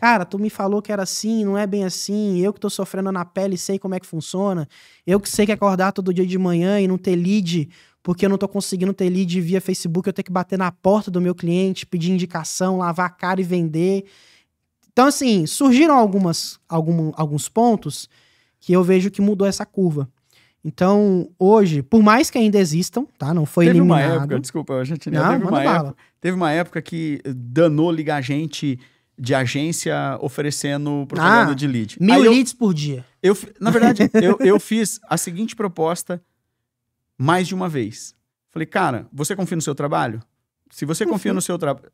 Cara, tu me falou que era assim, não é bem assim, eu que tô sofrendo na pele, sei como é que funciona, eu que sei que acordar todo dia de manhã e não ter lead, porque eu não tô conseguindo ter lead via Facebook, eu tenho que bater na porta do meu cliente, pedir indicação, lavar a cara e vender. Então, assim, surgiram alguns pontos que eu vejo que mudou essa curva. Então, hoje, por mais que ainda existam, tá? Não foi eliminado. Teve uma época, desculpa, eu já tinha... Não, teve uma época que danou ligar gente de agência oferecendo propaganda de lead. 1000 leads por dia. Na verdade, eu fiz a seguinte proposta mais de uma vez. Falei, cara, você confia no seu trabalho? Se você confia no seu trabalho...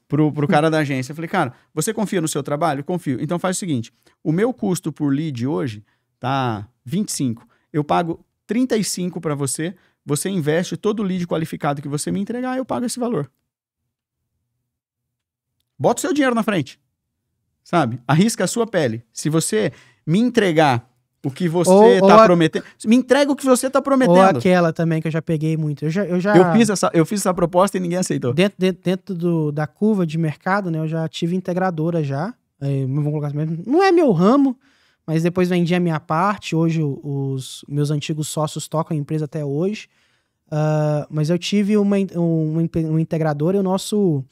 Pro cara da agência. Eu falei, cara, você confia no seu trabalho? Confio. Então faz o seguinte, o meu custo por lead hoje tá 25. Eu pago 35 para você, você investe todo o lead qualificado que você me entregar, eu pago esse valor. Bota o seu dinheiro na frente. Sabe? Arrisca a sua pele. Se você me entregar o que você tá prometendo... Me entrega o que você tá prometendo. Ou aquela também que eu já peguei muito. Eu fiz essa proposta e ninguém aceitou. Dentro da curva de mercado, né? Eu já tive integradora já. Vamos colocar assim, não é meu ramo, mas depois vendi a minha parte. Hoje os meus antigos sócios tocam a empresa até hoje. Mas eu tive uma integradora e o nosso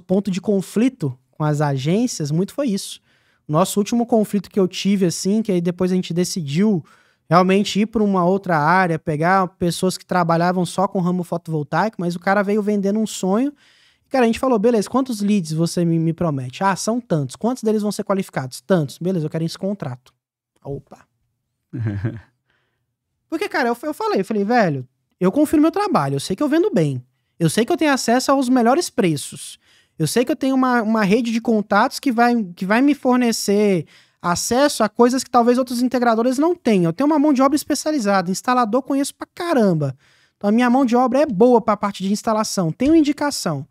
ponto de conflito com as agências muito foi isso. Nosso último conflito que eu tive, assim, que aí depois a gente decidiu realmente ir para uma outra área, pegar pessoas que trabalhavam só com ramo fotovoltaico, mas o cara veio vendendo um sonho. Cara, a gente falou, beleza, quantos leads você me promete? Ah, são tantos. Quantos deles vão ser qualificados? Tantos. Beleza, eu quero esse contrato. Opa. Porque, cara, eu falei, velho, eu confio no meu trabalho, eu sei que eu vendo bem. Eu sei que eu tenho acesso aos melhores preços. Eu sei que eu tenho uma rede de contatos que vai me fornecer acesso a coisas que talvez outros integradores não tenham. Eu tenho uma mão de obra especializada, instalador conheço pra caramba. Então a minha mão de obra é boa pra parte de instalação, tenho indicação.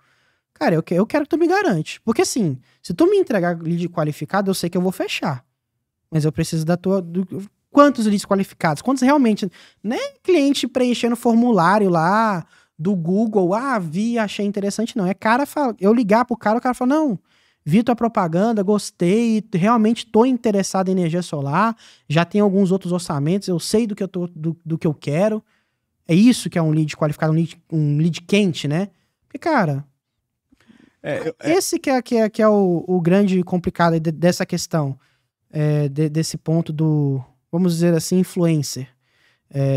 Cara, eu quero que tu me garante. Porque assim, se tu me entregar lead qualificado, eu sei que eu vou fechar. Mas eu preciso quantos leads qualificados? Quantos realmente... Não é cliente preenchendo formulário lá... do Google, achei interessante, não. Eu ligar pro cara, o cara fala, não, vi tua propaganda, gostei, realmente tô interessado em energia solar, já tem alguns outros orçamentos, eu sei do que eu quero. É isso que é um lead qualificado, um lead quente, né? Porque, cara, esse que é o grande complicado dessa questão, desse ponto do, vamos dizer assim, influencer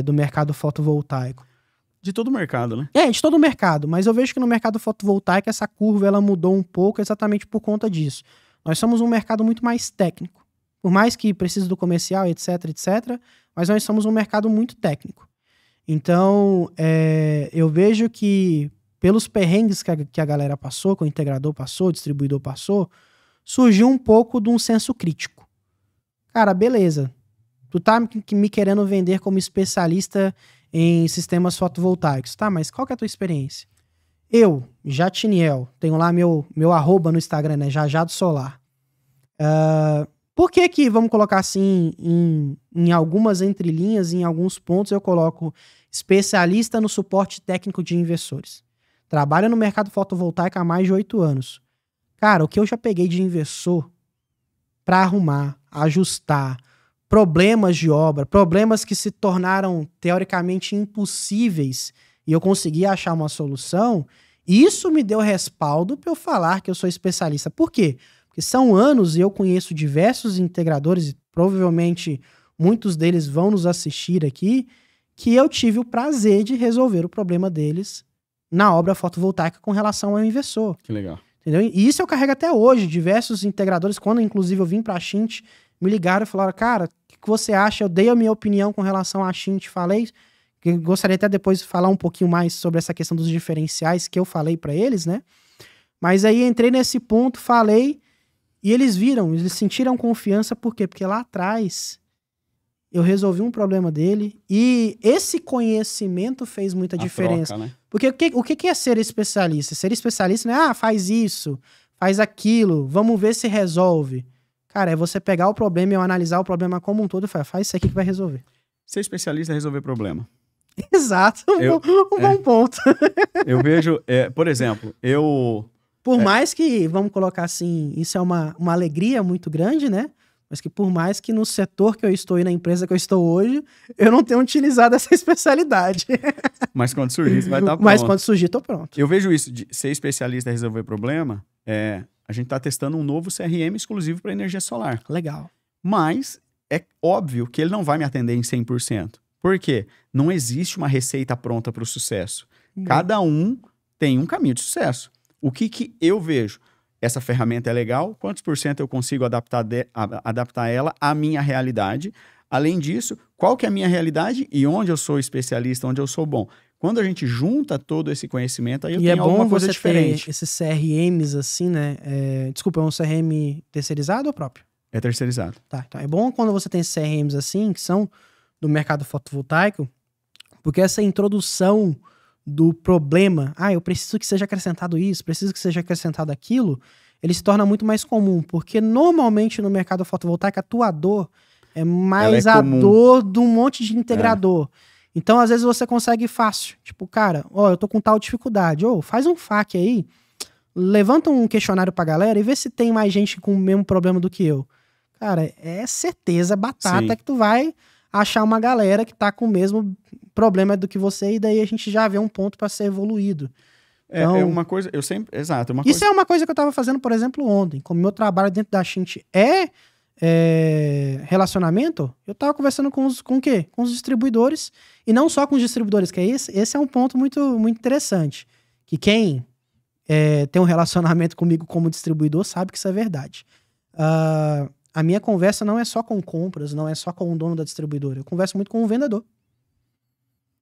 do mercado fotovoltaico. De todo o mercado, né? De todo o mercado. Mas eu vejo que no mercado fotovoltaico essa curva ela mudou um pouco exatamente por conta disso. Nós somos um mercado muito mais técnico. Por mais que precise do comercial, etc, mas nós somos um mercado muito técnico. Então, eu vejo que pelos perrengues que a galera passou, que o integrador passou, o distribuidor passou, surgiu um pouco de um senso crítico. Cara, beleza. Tu tá me querendo vender como especialista em sistemas fotovoltaicos. Tá, mas qual que é a tua experiência? Eu, Jatiniel, tenho lá meu arroba no Instagram, né? Jajado Solar. Por que, vamos colocar assim, em algumas entrelinhas, em alguns pontos, eu coloco especialista no suporte técnico de investidores. Trabalho no mercado fotovoltaico há mais de 8 anos. Cara, o que eu já peguei de inversor para arrumar, ajustar, problemas de obra, problemas que se tornaram teoricamente impossíveis e eu consegui achar uma solução, isso me deu respaldo para eu falar que eu sou especialista. Por quê? Porque são anos e eu conheço diversos integradores, e provavelmente muitos deles vão nos assistir aqui, que eu tive o prazer de resolver o problema deles na obra fotovoltaica com relação ao inversor. Que legal. Entendeu? E isso eu carrego até hoje. Diversos integradores, quando inclusive eu vim para a Shint, me ligaram e falaram, cara, o que você acha? Eu dei a minha opinião com relação à Shint, falei, que eu gostaria até depois de falar um pouquinho mais sobre essa questão dos diferenciais que eu falei para eles, né? Mas aí entrei nesse ponto, falei, e eles viram, eles sentiram confiança, por quê? Porque lá atrás eu resolvi um problema dele e esse conhecimento fez muita diferença. Troca, né? Porque o que é ser especialista? Ser especialista não é, faz isso, faz aquilo, vamos ver se resolve. Cara, é você pegar o problema e eu analisar o problema como um todo e falar, faz isso aqui que vai resolver. Ser especialista é resolver problema. Exato, um bom ponto. Eu vejo, por exemplo, eu Por mais que, vamos colocar assim, isso é uma alegria muito grande, né? Mas que por mais que no setor que eu estou e na empresa que eu estou hoje, eu não tenho utilizado essa especialidade. Mas quando surgir, você vai estar pronto. Mas quando surgir, tô pronto. Eu vejo isso, de ser especialista em resolver problema, a gente está testando um novo CRM exclusivo para energia solar. Legal. Mas é óbvio que ele não vai me atender em 100%. Por quê? Não existe uma receita pronta para o sucesso. Cada um tem um caminho de sucesso. O que eu vejo? Essa ferramenta é legal? Quantos por cento eu consigo adaptar ela à minha realidade? Além disso, qual que é a minha realidade e onde eu sou especialista, onde eu sou bom? Quando a gente junta todo esse conhecimento, aí eu tenho alguma coisa diferente. E é bom você ter esses CRMs assim, né? Desculpa, é um CRM terceirizado ou próprio? É terceirizado. Tá, então é bom quando você tem esses CRMs assim, que são do mercado fotovoltaico, porque essa introdução do problema, eu preciso que seja acrescentado isso, preciso que seja acrescentado aquilo, ele se torna muito mais comum, porque normalmente no mercado fotovoltaico a tua dor é mais a dor de um monte de integrador. Então, às vezes, você consegue fácil. Tipo, cara, eu tô com tal dificuldade. Faz um FAQ aí, levanta um questionário pra galera e vê se tem mais gente com o mesmo problema do que eu. Cara, é certeza batata Sim. que tu vai achar uma galera que tá com o mesmo problema do que você e daí a gente já vê um ponto pra ser evoluído. Então, é uma coisa, eu sempre, exato. Isso é uma coisa que eu tava fazendo, por exemplo, ontem. Como meu trabalho dentro da Shint relacionamento, eu tava conversando com o quê? Com os distribuidores, e não só com os distribuidores, que esse é um ponto muito, muito interessante, que quem tem um relacionamento comigo como distribuidor sabe que isso é verdade. A minha conversa não é só com compras, não é só com o dono da distribuidora, eu converso muito com o vendedor.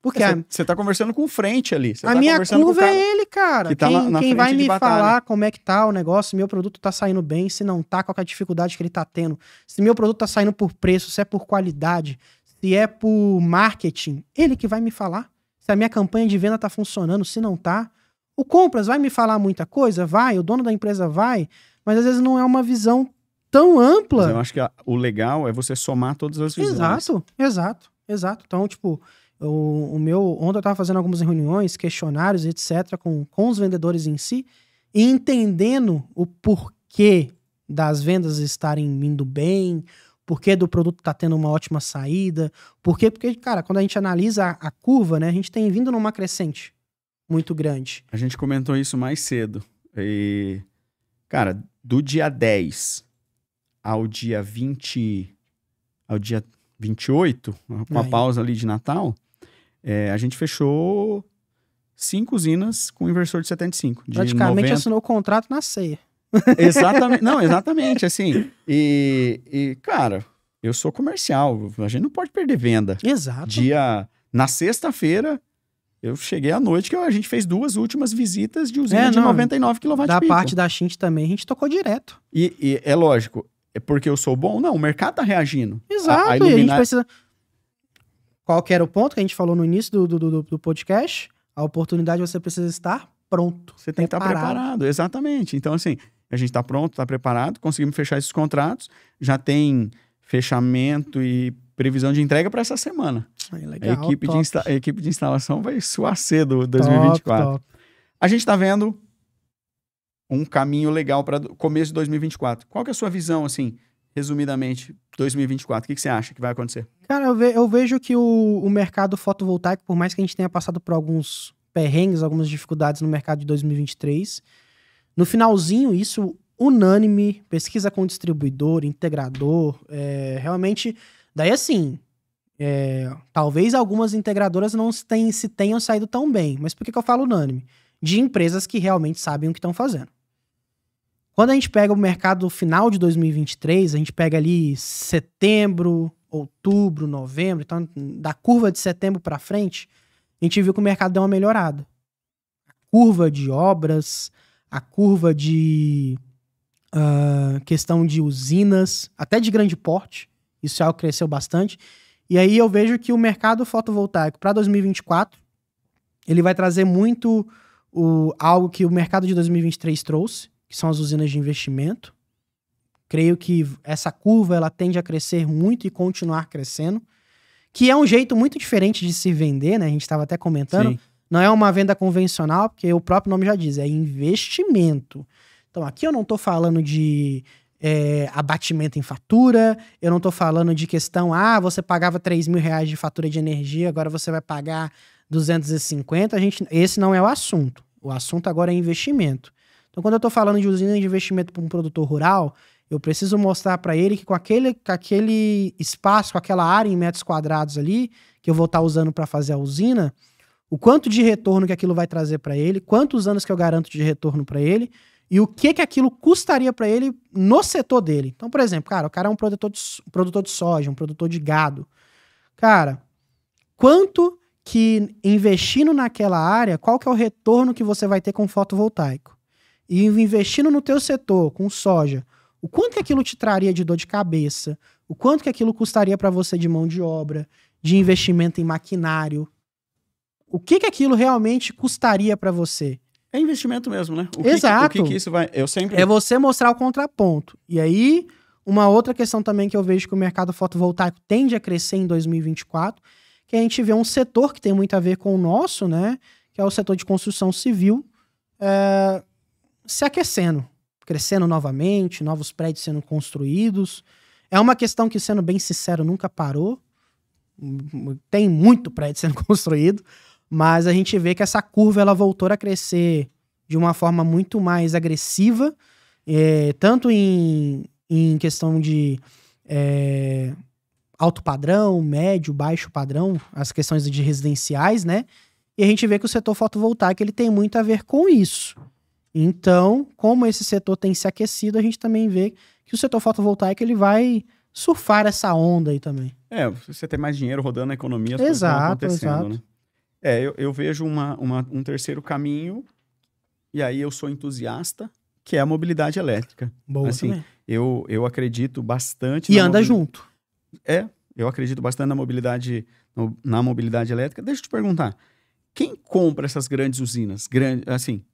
Porque você tá conversando com frente ali. A minha curva é ele, cara. Que tá quem vai me falar como é que tá o negócio, se meu produto tá saindo bem, se não tá, qual é a dificuldade que ele tá tendo. Se meu produto tá saindo por preço, se é por qualidade, se é por marketing, ele que vai me falar. Se a minha campanha de venda tá funcionando, se não tá. O compras vai me falar muita coisa? Vai. O dono da empresa vai. Mas às vezes não é uma visão tão ampla. Mas eu acho que o legal é você somar todas as visões. Exato. Então, tipo... Ontem eu tava fazendo algumas reuniões, questionários, etc., com os vendedores em si, e entendendo o porquê das vendas estarem indo bem, porquê do produto tá tendo uma ótima saída, porque, cara, quando a gente analisa a curva, né, a gente tem vindo numa crescente muito grande. A gente comentou isso mais cedo. E, cara, do dia 10 ao dia 20, ao dia 28, com a pausa ali de Natal, a gente fechou 5 usinas com inversor de 75. Praticamente assinou o contrato na ceia. Exatamente. Não, exatamente, assim. E, cara, eu sou comercial. A gente não pode perder venda. Exato. Na sexta-feira, eu cheguei à noite que a gente fez 2 últimas visitas de usina de 99 kW. Da parte da Shint também, a gente tocou direto. E é lógico, é porque eu sou bom? Não, o mercado tá reagindo. Exato, e a gente precisa... Qual que era o ponto que a gente falou no início do podcast? A oportunidade você precisa estar pronto. Você tem que estar preparado, exatamente. Então, assim, a gente está pronto, está preparado, conseguimos fechar esses contratos, já tem fechamento e previsão de entrega para essa semana. Legal, a equipe de instalação vai suar cedo 2024. Top. A gente está vendo um caminho legal para começo de 2024. Qual que é a sua visão, assim, resumidamente, 2024? O que você acha que vai acontecer? Cara, eu vejo que o mercado fotovoltaico, por mais que a gente tenha passado por alguns perrengues, algumas dificuldades no mercado de 2023, no finalzinho, isso unânime, pesquisa com distribuidor, integrador, realmente, daí assim, talvez algumas integradoras não tenham saído tão bem, mas por que eu falo unânime? De empresas que realmente sabem o que estão fazendo. Quando a gente pega o mercado final de 2023, a gente pega ali setembro, outubro, novembro, então da curva de setembro para frente, a gente viu que o mercado deu uma melhorada. A curva de obras, a curva de questão de usinas, até de grande porte, isso já cresceu bastante. E aí eu vejo que o mercado fotovoltaico para 2024, ele vai trazer muito algo que o mercado de 2023 trouxe, que são as usinas de investimento. Creio que essa curva ela tende a crescer muito e continuar crescendo, que é um jeito muito diferente de se vender, né? A gente estava até comentando. Sim. Não é uma venda convencional, porque o próprio nome já diz, é investimento. Então, aqui eu não estou falando de abatimento em fatura, eu não estou falando de questão, você pagava R$3.000 de fatura de energia, agora você vai pagar 250, esse não é o assunto. O assunto agora é investimento. Então, quando eu estou falando de usina de investimento para um produtor rural, eu preciso mostrar para ele que com aquele espaço, com aquela área em metros quadrados ali, que eu vou estar usando para fazer a usina, o quanto de retorno que aquilo vai trazer para ele, quantos anos que eu garanto de retorno para ele, e o que aquilo custaria para ele no setor dele. Então, por exemplo, cara, o cara é um produtor de soja, um produtor de gado. Cara, quanto que investindo naquela área, qual que é o retorno que você vai ter com fotovoltaico? E investindo no teu setor, com soja, o quanto que aquilo te traria de dor de cabeça, o quanto que aquilo custaria para você de mão de obra, de investimento em maquinário, o que aquilo realmente custaria para você? É investimento mesmo, né? Exato. O que isso vai... É você mostrar o contraponto. E aí, uma outra questão também que eu vejo que o mercado fotovoltaico tende a crescer em 2024, que a gente vê um setor que tem muito a ver com o nosso, né? Que é o setor de construção civil, se aquecendo, crescendo novamente, novos prédios sendo construídos. É uma questão que, sendo bem sincero, nunca parou. Tem muito prédio sendo construído, mas a gente vê que essa curva ela voltou a crescer de uma forma muito mais agressiva, tanto em questão de alto padrão, médio, baixo padrão, as questões de residenciais, né? E a gente vê que o setor fotovoltaico ele tem muito a ver com isso. Então, como esse setor tem se aquecido, a gente também vê que o setor fotovoltaico ele vai surfar essa onda aí também. Você tem mais dinheiro rodando na economia, as coisas estão acontecendo, né? Eu vejo um terceiro caminho, e aí eu sou entusiasta, que é a mobilidade elétrica. Boa assim, também. Eu acredito bastante... E anda junto. Eu acredito bastante na mobilidade elétrica. Deixa eu te perguntar, quem compra essas grandes usinas?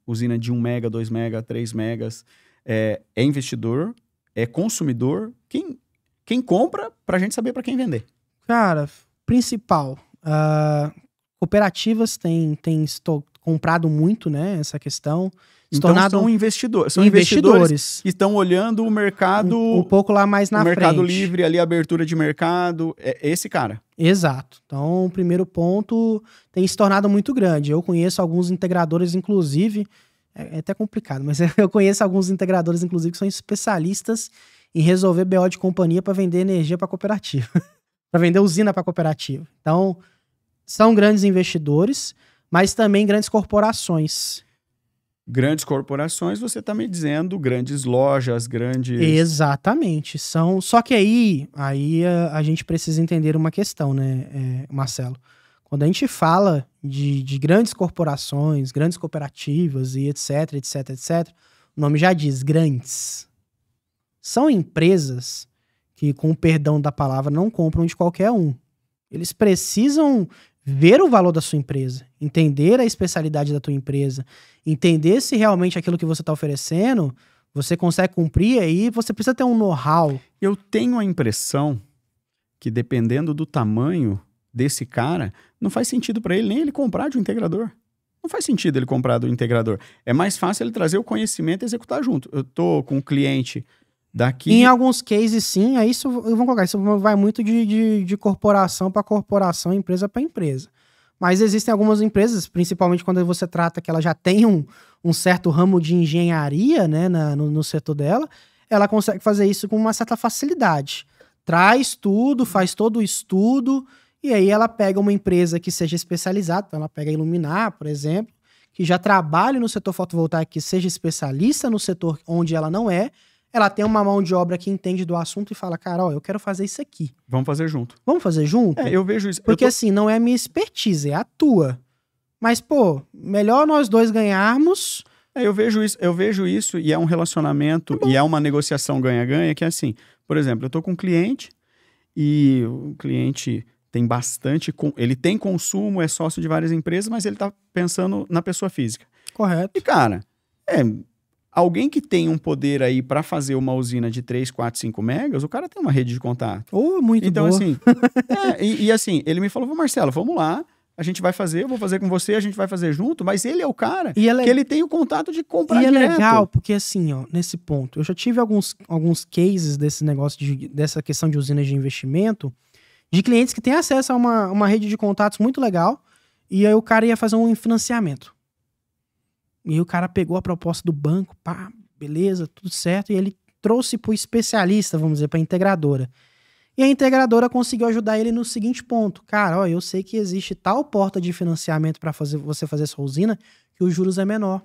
Usina de 1 mega, 2 mega, 3 megas, é investidor, é consumidor? Quem compra pra gente saber pra quem vender? Cara, principal, cooperativas têm comprado muito, né, essa questão. Então são investidores. São investidores que estão olhando o mercado... Um pouco lá mais na frente. O mercado livre, ali, a abertura de mercado. É esse cara. Exato. Então, o primeiro ponto tem se tornado muito grande. Eu conheço alguns integradores, inclusive... É até complicado, mas eu conheço alguns integradores, inclusive, que são especialistas em resolver BO de companhia para vender energia para cooperativa. Para vender usina para cooperativa. Então, são grandes investidores, mas também grandes corporações. Grandes corporações, você está me dizendo, grandes lojas, grandes... Exatamente. Só que aí a gente precisa entender uma questão, né, Marcelo? Quando a gente fala de grandes corporações, grandes cooperativas e etc, o nome já diz, grandes. São empresas que, com o perdão da palavra, não compram de qualquer um. Eles precisam ver o valor da sua empresa, entender a especialidade da tua empresa, entender se realmente aquilo que você está oferecendo, você consegue cumprir, aí você precisa ter um know-how. Eu tenho a impressão que, dependendo do tamanho desse cara, não faz sentido para ele nem ele comprar de um integrador. Não faz sentido ele comprar do integrador. É mais fácil ele trazer o conhecimento e executar junto. Eu tô com um cliente daqui... Em alguns cases, sim. Aí vamos colocar, isso vai muito de corporação para corporação, empresa para empresa. Mas existem algumas empresas, principalmente quando você trata que ela já tem um certo ramo de engenharia, né, no setor dela, ela consegue fazer isso com uma certa facilidade. Traz tudo, faz todo o estudo, e aí ela pega uma empresa que seja especializada, então ela pega a Iluminar, por exemplo, que já trabalhe no setor fotovoltaico, que seja especialista no setor onde ela não é, ela tem uma mão de obra que entende do assunto e fala, cara, eu quero fazer isso aqui. Vamos fazer junto. Vamos fazer junto? Eu vejo isso. Porque assim, não é a minha expertise, é a tua. Mas, pô, melhor nós dois ganharmos... Eu vejo isso e é um relacionamento e é uma negociação ganha-ganha, que é assim, por exemplo, eu tô com um cliente e o cliente tem bastante... Ele tem consumo, é sócio de várias empresas, mas ele tá pensando na pessoa física. Correto. E, cara, alguém que tem um poder aí para fazer uma usina de 3, 4, 5 megas, o cara tem uma rede de contato. Muito então, boa. Assim, assim, ele me falou, Marcelo, vamos lá, a gente vai fazer, eu vou fazer com você, a gente vai fazer junto, mas ele é o cara que ele tem o contato de comprar direto. E é legal, porque assim, ó, nesse ponto, eu já tive alguns cases desse negócio, dessa questão de usinas de investimento, de clientes que têm acesso a uma rede de contatos muito legal, e aí o cara ia fazer um financiamento. E aí o cara pegou a proposta do banco, pá, beleza, tudo certo, e ele trouxe pro especialista, vamos dizer, pra integradora. E a integradora conseguiu ajudar ele no seguinte ponto. Cara, ó, eu sei que existe tal porta de financiamento para você fazer sua usina que os juros é menor,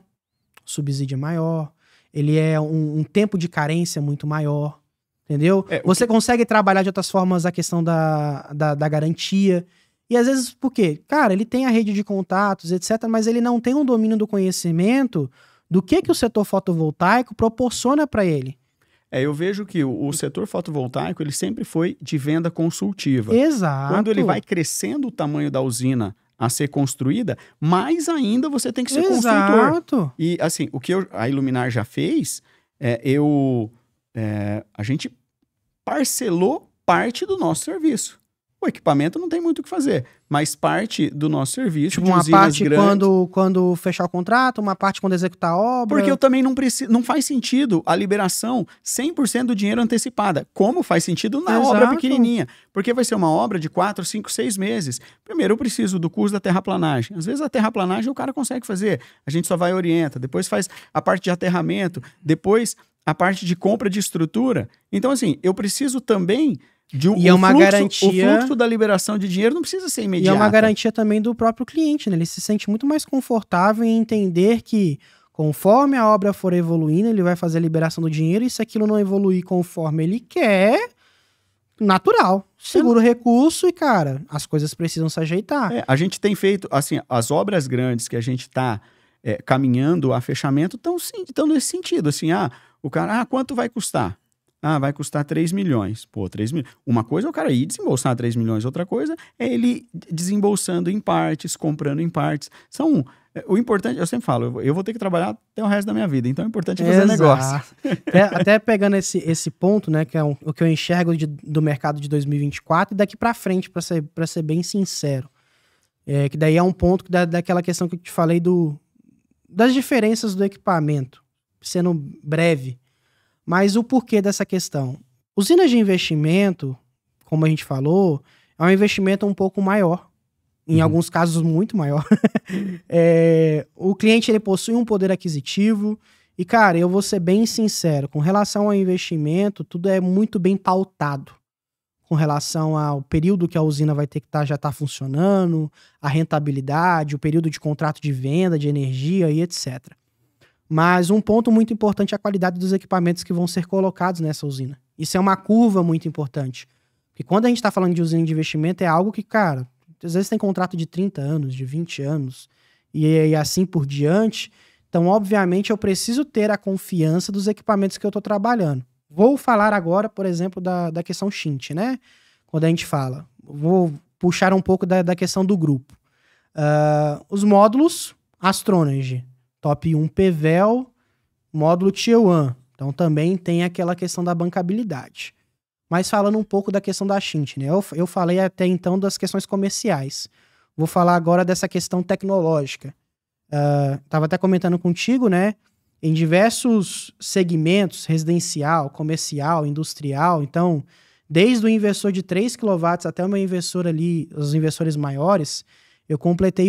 o subsídio é maior, ele é um tempo de carência muito maior, entendeu? Você consegue trabalhar de outras formas a questão da garantia. E às vezes, por quê? Cara, ele tem a rede de contatos, etc., mas ele não tem um domínio do conhecimento do que o setor fotovoltaico proporciona para ele. Eu vejo que o setor fotovoltaico, ele sempre foi de venda consultiva. Exato. Quando ele vai crescendo o tamanho da usina a ser construída, mais ainda você tem que ser construtor. E assim, o que a Iluminar já fez, a gente parcelou parte do nosso serviço. O equipamento não tem muito o que fazer, mas parte do nosso serviço, tipo, uma parte quando fechar o contrato, uma parte quando executar a obra. Porque eu também não faz sentido a liberação 100% do dinheiro antecipada, como faz sentido na obra pequenininha. Porque vai ser uma obra de 4, 5, 6 meses. Primeiro eu preciso do custo da terraplanagem. Às vezes a terraplanagem o cara consegue fazer, a gente só vai orienta, depois faz a parte de aterramento, depois a parte de compra de estrutura. Então assim, eu preciso também... O fluxo da liberação de dinheiro não precisa ser imediato. E é uma garantia também do próprio cliente, né? Ele se sente muito mais confortável em entender que, conforme a obra for evoluindo, ele vai fazer a liberação do dinheiro, e se aquilo não evoluir conforme ele quer, natural. Segura o recurso e, cara, as coisas precisam se ajeitar. A gente tem feito, assim, as obras grandes que a gente está caminhando a fechamento estão nesse sentido, assim, o cara, quanto vai custar? Vai custar 3 milhões. Pô, 3 milhões. Uma coisa é o cara ir desembolsar 3 milhões, outra coisa é ele desembolsando em partes, comprando em partes. O importante, eu sempre falo, eu vou ter que trabalhar até o resto da minha vida, então o importante é fazer negócio. Até pegando esse ponto, né, que é o que eu enxergo do mercado de 2024 e daqui pra frente, pra ser bem sincero. Que daí é um ponto daquela questão que eu te falei das diferenças do equipamento, sendo breve. Mas o porquê dessa questão? Usinas de investimento, como a gente falou, é um investimento um pouco maior. Em alguns casos, muito maior. O cliente ele possui um poder aquisitivo. E, cara, eu vou ser bem sincero. Com relação ao investimento, tudo é muito bem pautado. Com relação ao período que a usina vai ter que já tá funcionando, a rentabilidade, o período de contrato de venda, de energia e etc. Mas um ponto muito importante é a qualidade dos equipamentos que vão ser colocados nessa usina. Isso é uma curva muito importante. Porque quando a gente está falando de usina de investimento, é algo que, cara, às vezes tem contrato de 30 anos, de 20 anos, e assim por diante. Então, obviamente, eu preciso ter a confiança dos equipamentos que eu estou trabalhando. Vou falar agora, por exemplo, da questão Shint, né? Quando a gente fala. Vou puxar um pouco da questão do grupo. Os módulos Astronergy. Top 1 PVEL, módulo Tier 1. Então também tem aquela questão da bancabilidade. Mas falando um pouco da questão da Shint, né? Eu falei até então das questões comerciais. Vou falar agora dessa questão tecnológica. Tava até comentando contigo, né? Em diversos segmentos, residencial, comercial, industrial. Então, desde o inversor de 3 kW até o meu inversor ali, os inversores maiores, eu completei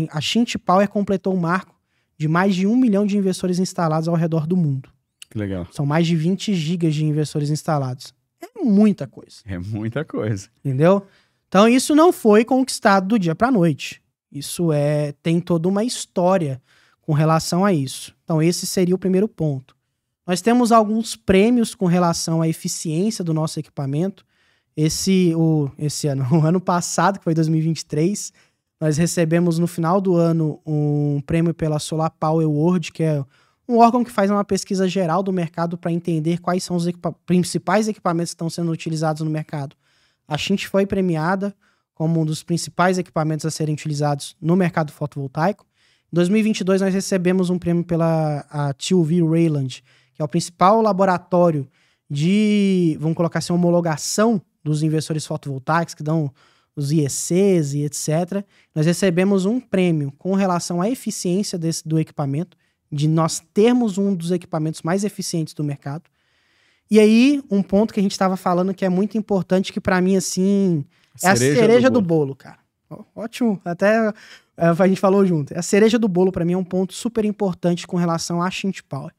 a Shint Power completou o marco de mais de 1 milhão de inversores instalados ao redor do mundo. Que legal. São mais de 20 gigas de inversores instalados. É muita coisa. É muita coisa. Entendeu? Então isso não foi conquistado do dia para a noite. Isso tem toda uma história com relação a isso. Então esse seria o primeiro ponto. Nós temos alguns prêmios com relação à eficiência do nosso equipamento. O ano passado, que foi 2023... nós recebemos no final do ano um prêmio pela Solar Power Award, que é um órgão que faz uma pesquisa geral do mercado para entender quais são os principais equipamentos que estão sendo utilizados no mercado. A Shint foi premiada como um dos principais equipamentos a serem utilizados no mercado fotovoltaico. Em 2022, nós recebemos um prêmio pela TÜV Rheinland, que é o principal laboratório de, vamos colocar assim, homologação dos inversores fotovoltaicos, que dão os IECs e etc., nós recebemos um prêmio com relação à eficiência do equipamento, de nós termos um dos equipamentos mais eficientes do mercado. E aí, um ponto que a gente estava falando que é muito importante, que para mim, assim, é a cereja do bolo, cara. Ótimo, até a gente falou junto. A cereja do bolo, para mim, é um ponto super importante com relação à Shint Power.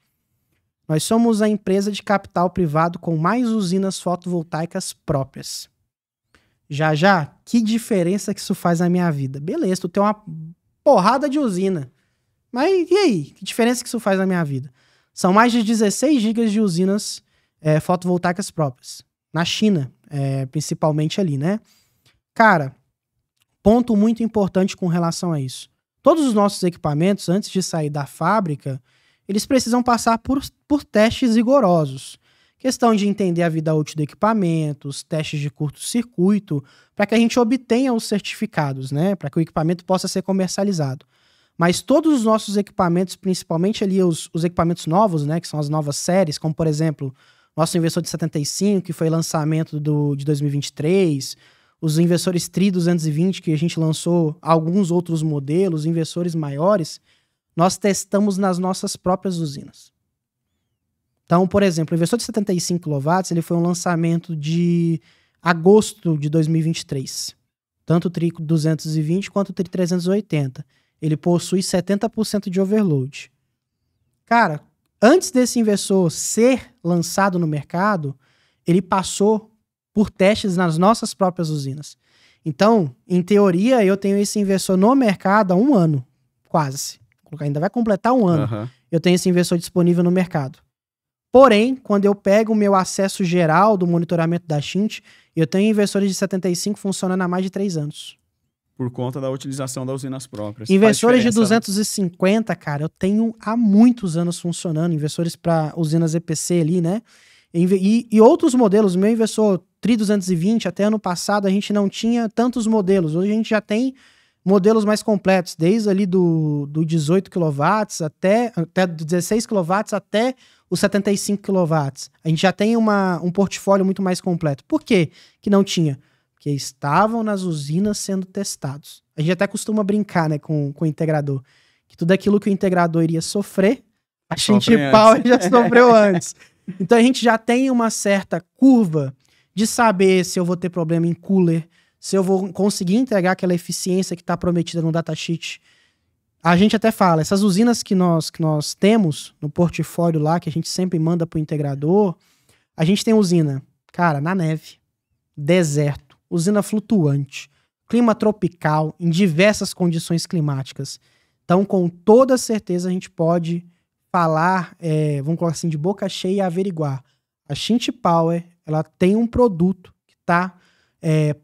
Nós somos a empresa de capital privado com mais usinas fotovoltaicas próprias. Já, que diferença que isso faz na minha vida? Beleza, tu tem uma porrada de usina. Mas e aí? Que diferença que isso faz na minha vida? São mais de 16 gigas de usinas fotovoltaicas próprias. Na China, principalmente ali, né? Cara, ponto muito importante com relação a isso. Todos os nossos equipamentos, antes de sair da fábrica, eles precisam passar por testes rigorosos. Questão de entender a vida útil do equipamento, os testes de curto-circuito, para que a gente obtenha os certificados, né? Para que o equipamento possa ser comercializado. Mas todos os nossos equipamentos, principalmente ali os equipamentos novos, né? Que são as novas séries, como por exemplo, nosso inversor de 75, que foi lançamento de 2023, os inversores Tri 220, que a gente lançou alguns outros modelos, inversores maiores, nós testamos nas nossas próprias usinas. Então, por exemplo, o inversor de 75 kW, ele foi um lançamento de agosto de 2023. Tanto o Tri 220 quanto o Tri 380. Ele possui 70% de overload. Cara, antes desse inversor ser lançado no mercado, ele passou por testes nas nossas próprias usinas. Então, em teoria, eu tenho esse inversor no mercado há um ano, quase. Ainda vai completar um ano. Uhum. Eu tenho esse inversor disponível no mercado. Porém, quando eu pego o meu acesso geral do monitoramento da Shint, eu tenho inversores de 75 funcionando há mais de 3 anos. Por conta da utilização das usinas próprias. Inversores de 250, cara, eu tenho há muitos anos funcionando. Inversores para usinas EPC ali, né? E outros modelos. Meu inversor Tri 220, até ano passado, a gente não tinha tantos modelos. Hoje a gente já tem modelos mais completos, desde ali do 18 kW até 16 kW até os 75 kW. A gente já tem um portfólio muito mais completo. Por quê que não tinha? Porque estavam nas usinas sendo testados. A gente até costuma brincar, né, com o integrador, que tudo aquilo que o integrador iria sofrer, a Shint Power já sofreu antes. Então a gente já tem uma certa curva de saber se eu vou ter problema em cooler, se eu vou conseguir entregar aquela eficiência que está prometida no datasheet. A gente até fala, essas usinas que nós temos no portfólio lá, que a gente sempre manda para o integrador, a gente tem usina, cara, na neve, deserto, usina flutuante, clima tropical, em diversas condições climáticas. Então, com toda certeza, a gente pode falar, vamos colocar assim, de boca cheia e averiguar. A Shint Power, ela tem um produto que está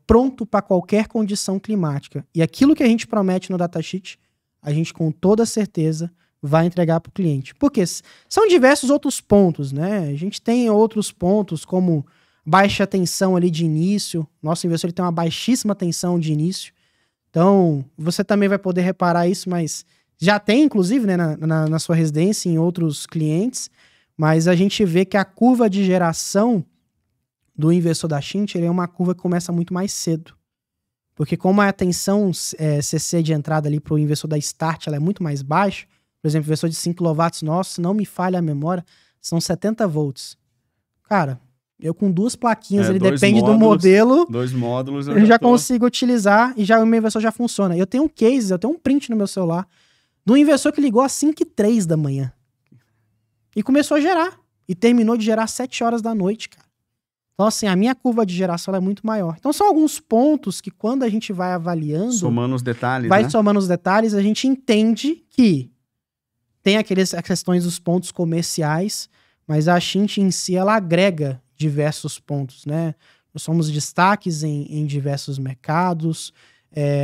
pronto para qualquer condição climática. E aquilo que a gente promete no datasheet, a gente com toda certeza vai entregar para o cliente. Porque são diversos outros pontos, né? A gente tem outros pontos como baixa tensão ali de início. Nosso inversor ele tem uma baixíssima tensão de início. Então, você também vai poder reparar isso, mas já tem, inclusive, né, na sua residência, em outros clientes. Mas a gente vê que a curva de geração do inversor da Shint, ele é uma curva que começa muito mais cedo. Porque como a tensão CC de entrada ali para o inversor da Start, ela é muito mais baixa, por exemplo, o inversor de 5 kW nosso, se não me falha a memória, são 70 volts. Cara, eu com 2 plaquinhas, ele depende do modelo, 2 módulos, eu já consigo utilizar e o meu inversor já funciona. Eu tenho um case, eu tenho um print no meu celular do inversor que ligou às 5h03 da manhã. E começou a gerar. E terminou de gerar às 7 horas da noite, cara. Então, assim, a minha curva de geração é muito maior. Então, são alguns pontos que, quando a gente vai avaliando... Somando os detalhes, vai somando os detalhes, a gente entende que tem as questões dos pontos comerciais, mas a Shint em si, ela agrega diversos pontos, né? Nós somos destaques em diversos mercados,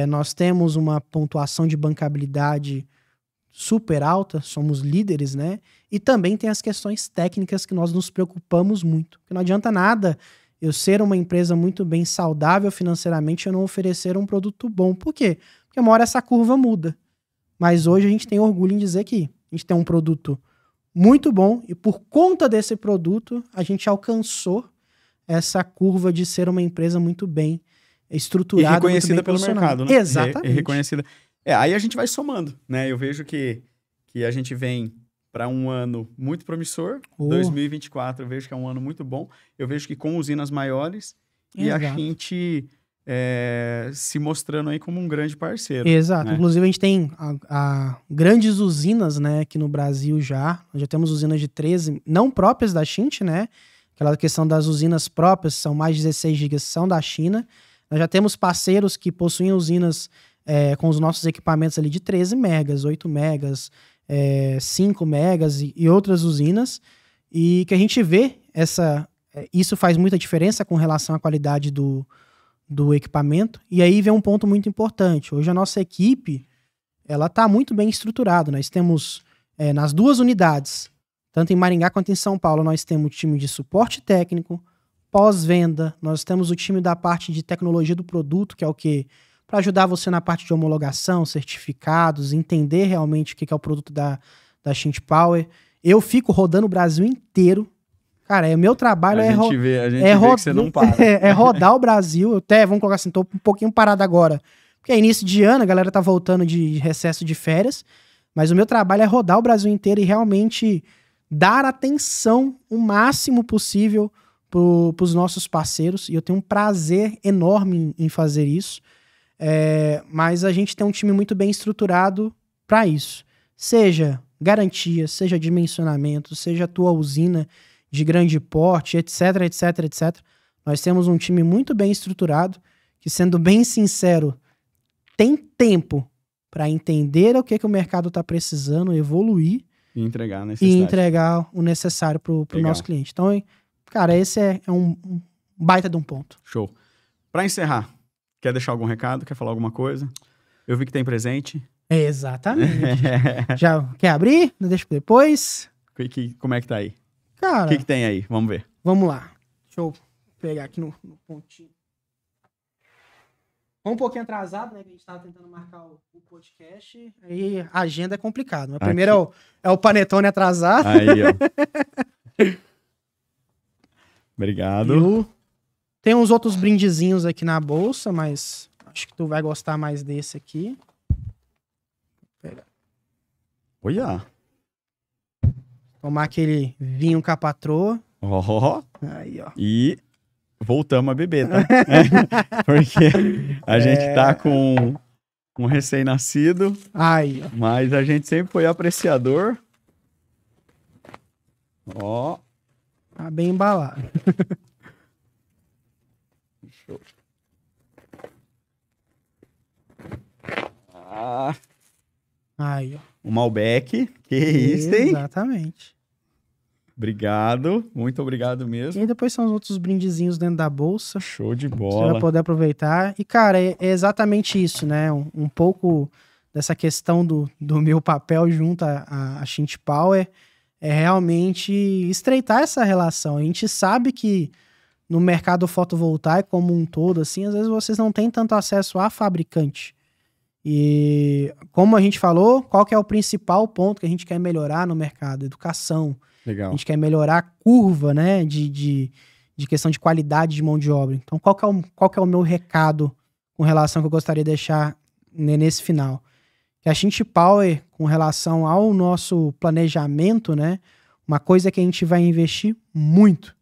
nós temos uma pontuação de bancabilidade super alta, somos líderes, né? E também tem as questões técnicas que nós nos preocupamos muito. Porque não adianta nada eu ser uma empresa muito bem saudável financeiramente e eu não oferecer um produto bom. Por quê? Porque uma hora essa curva muda. Mas hoje a gente tem orgulho em dizer que a gente tem um produto muito bom e por conta desse produto a gente alcançou essa curva de ser uma empresa muito bem estruturada. E reconhecida muito bem pelo posicionada. mercado, né? Exatamente. Reconhecida. Aí a gente vai somando, né? Eu vejo que a gente vem para um ano muito promissor. 2024 eu vejo que é um ano muito bom. Eu vejo que com usinas maiores e a gente se mostrando aí como um grande parceiro. Exato. Né? Inclusive a gente tem grandes usinas, né, aqui no Brasil já. Nós já temos usinas de 13, não próprias da Xint, né? Aquela questão das usinas próprias, são mais de 16 gigas, são da China. Nós já temos parceiros que possuem usinas com os nossos equipamentos ali de 13 megas, 8 megas, 5 megas e outras usinas. E que a gente vê isso faz muita diferença com relação à qualidade do equipamento. E aí vem um ponto muito importante. Hoje a nossa equipe, ela está muito bem estruturada. Nós temos, nas duas unidades, tanto em Maringá quanto em São Paulo, nós temos o time de suporte técnico, pós-venda, nós temos o time da parte de tecnologia do produto, que é o quê? Para ajudar você na parte de homologação, certificados, entender realmente o que é o produto da Xint Power. Eu fico rodando o Brasil inteiro. Cara, meu trabalho a gente vê que você não para. É rodar o Brasil. Eu até, vamos colocar assim, tô um pouquinho parado agora. Porque é início de ano, a galera tá voltando de recesso de férias. Mas o meu trabalho é rodar o Brasil inteiro e realmente dar atenção o máximo possível pros nossos parceiros. E eu tenho um prazer enorme em fazer isso. Mas a gente tem um time muito bem estruturado para isso. Seja garantia, seja dimensionamento, seja a tua usina de grande porte, etc, etc, etc. Nós temos um time muito bem estruturado, que, sendo bem sincero, tem tempo para entender o que o mercado está precisando, evoluir e entregar o necessário para o nosso cliente. Então, cara, esse é um baita de um ponto. Show. Para encerrar, quer deixar algum recado? Quer falar alguma coisa? Eu vi que tem presente. Exatamente. Já quer abrir? Deixa pra depois. Como é que tá aí? Cara, O que tem aí? Vamos ver. Vamos lá. Deixa eu pegar aqui no pontinho. Um pouquinho atrasado, né? Que a gente tava tentando marcar o podcast. Aí a agenda é complicado. Mas primeiro é o panetone atrasado. Aí, ó. Obrigado. Tem uns outros brindezinhos aqui na bolsa, mas acho que tu vai gostar mais desse aqui. Pega. Olha. Tomar aquele vinho com a patroa. Aí, ó. E voltamos a beber, tá? Porque a gente tá com um recém-nascido. Aí, ó. Mas a gente sempre foi apreciador. Ó. Tá bem embalado. Show. Aí, ó. O Malbec. Que isso, hein? Exatamente. Obrigado. Muito obrigado mesmo. E depois são os outros brindezinhos dentro da bolsa. Show de Você bola. vai poder aproveitar. E, cara, é exatamente isso, né? Um pouco dessa questão do meu papel junto à Xint Power é realmente estreitar essa relação. A gente sabe que no mercado fotovoltaico como um todo, assim, às vezes vocês não têm tanto acesso a fabricante. E como a gente falou, qual que é o principal ponto que a gente quer melhorar no mercado? Educação. Legal. A gente quer melhorar a curva, né, de questão de qualidade de mão de obra. Então, qual que é o meu recado com relação que eu gostaria de deixar nesse final? Que a Xint Power, com relação ao nosso planejamento, né, uma coisa que a gente vai investir muito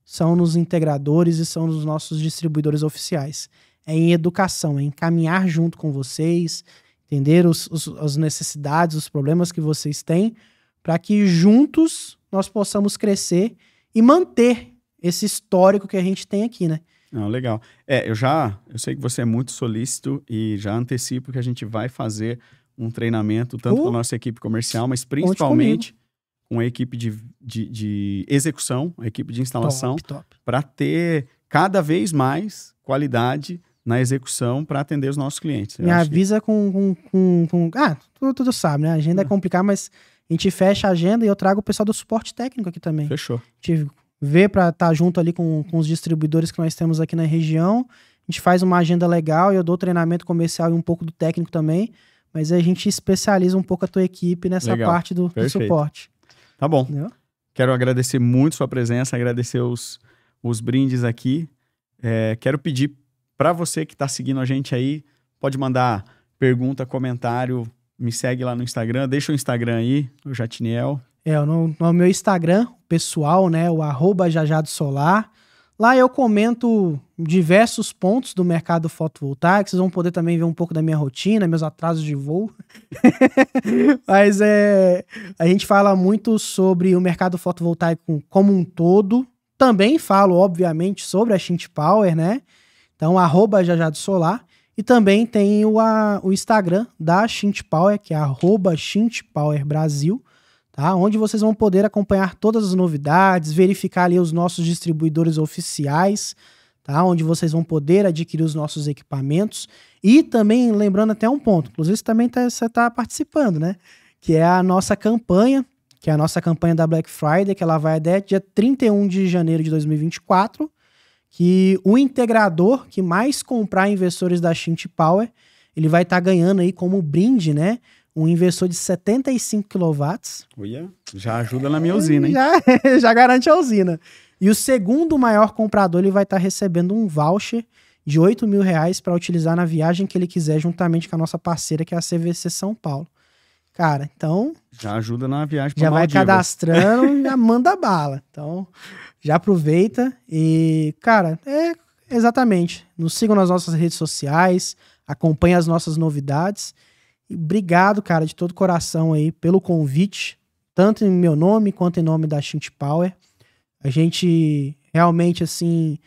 são nos integradores e são nos nossos distribuidores oficiais. É em educação, é em caminhar junto com vocês, entender as necessidades, os problemas que vocês têm, para que juntos nós possamos crescer e manter esse histórico que a gente tem aqui, né? Não, legal. Eu sei que você é muito solícito e já antecipo que a gente vai fazer um treinamento tanto com a nossa equipe comercial, mas principalmente com a equipe de execução, a equipe de instalação, para ter cada vez mais qualidade na execução para atender os nossos clientes. Me avisa com... tu sabe, né? A agenda é complicada, mas a gente fecha a agenda e eu trago o pessoal do suporte técnico aqui também. Fechou. A gente vê para estar junto ali com os distribuidores que nós temos aqui na região. A gente faz uma agenda legal e eu dou treinamento comercial e um pouco do técnico também. Mas a gente especializa um pouco a tua equipe nessa parte do suporte. Tá bom. Entendeu? Quero agradecer muito sua presença, agradecer os brindes aqui. Quero pedir para você que está seguindo a gente aí, pode mandar pergunta, comentário, me segue lá no Instagram, deixa o Instagram aí, o Jatniel. No meu Instagram, pessoal, né, o @jajadosolar. Lá eu comento diversos pontos do mercado fotovoltaico, vocês vão poder também ver um pouco da minha rotina, meus atrasos de voo. Mas a gente fala muito sobre o mercado fotovoltaico como um todo. Também falo, obviamente, sobre a Shint Power, né? Então, @jajadosolar. E também tem o Instagram da Shint Power, que é @shintpowerbrasil, tá? Onde vocês vão poder acompanhar todas as novidades, verificar ali os nossos distribuidores oficiais, tá? Onde vocês vão poder adquirir os nossos equipamentos. E também, lembrando até um ponto, inclusive você está participando, né? Que é a nossa campanha, que é a nossa campanha da Black Friday, que ela vai até dia 31 de janeiro de 2024, que o integrador que mais comprar investidores da Shint Power, ele vai estar ganhando aí como brinde, né? Um inversor de 75 kW. Uia, já ajuda na minha usina, hein? Já garante a usina. E o segundo maior comprador, ele vai estar recebendo um voucher de R$8.000 para utilizar na viagem que ele quiser, juntamente com a nossa parceira, que é a CVC São Paulo. Cara, então... Já ajuda na viagem para já vai Maldivas. Cadastrando, já manda bala. Então, já aproveita e, cara, exatamente. Nos sigam nas nossas redes sociais, acompanhem as nossas novidades. E obrigado, cara, de todo coração aí pelo convite, tanto em meu nome quanto em nome da Shint Power. A gente realmente, assim,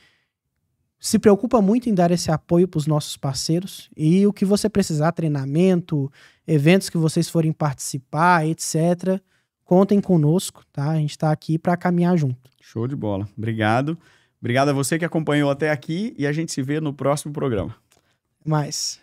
se preocupa muito em dar esse apoio para os nossos parceiros, e o que você precisar, treinamento, eventos que vocês forem participar, etc., contem conosco, tá? A gente está aqui para caminhar junto. Show de bola. Obrigado. Obrigado a você que acompanhou até aqui e a gente se vê no próximo programa. Mais.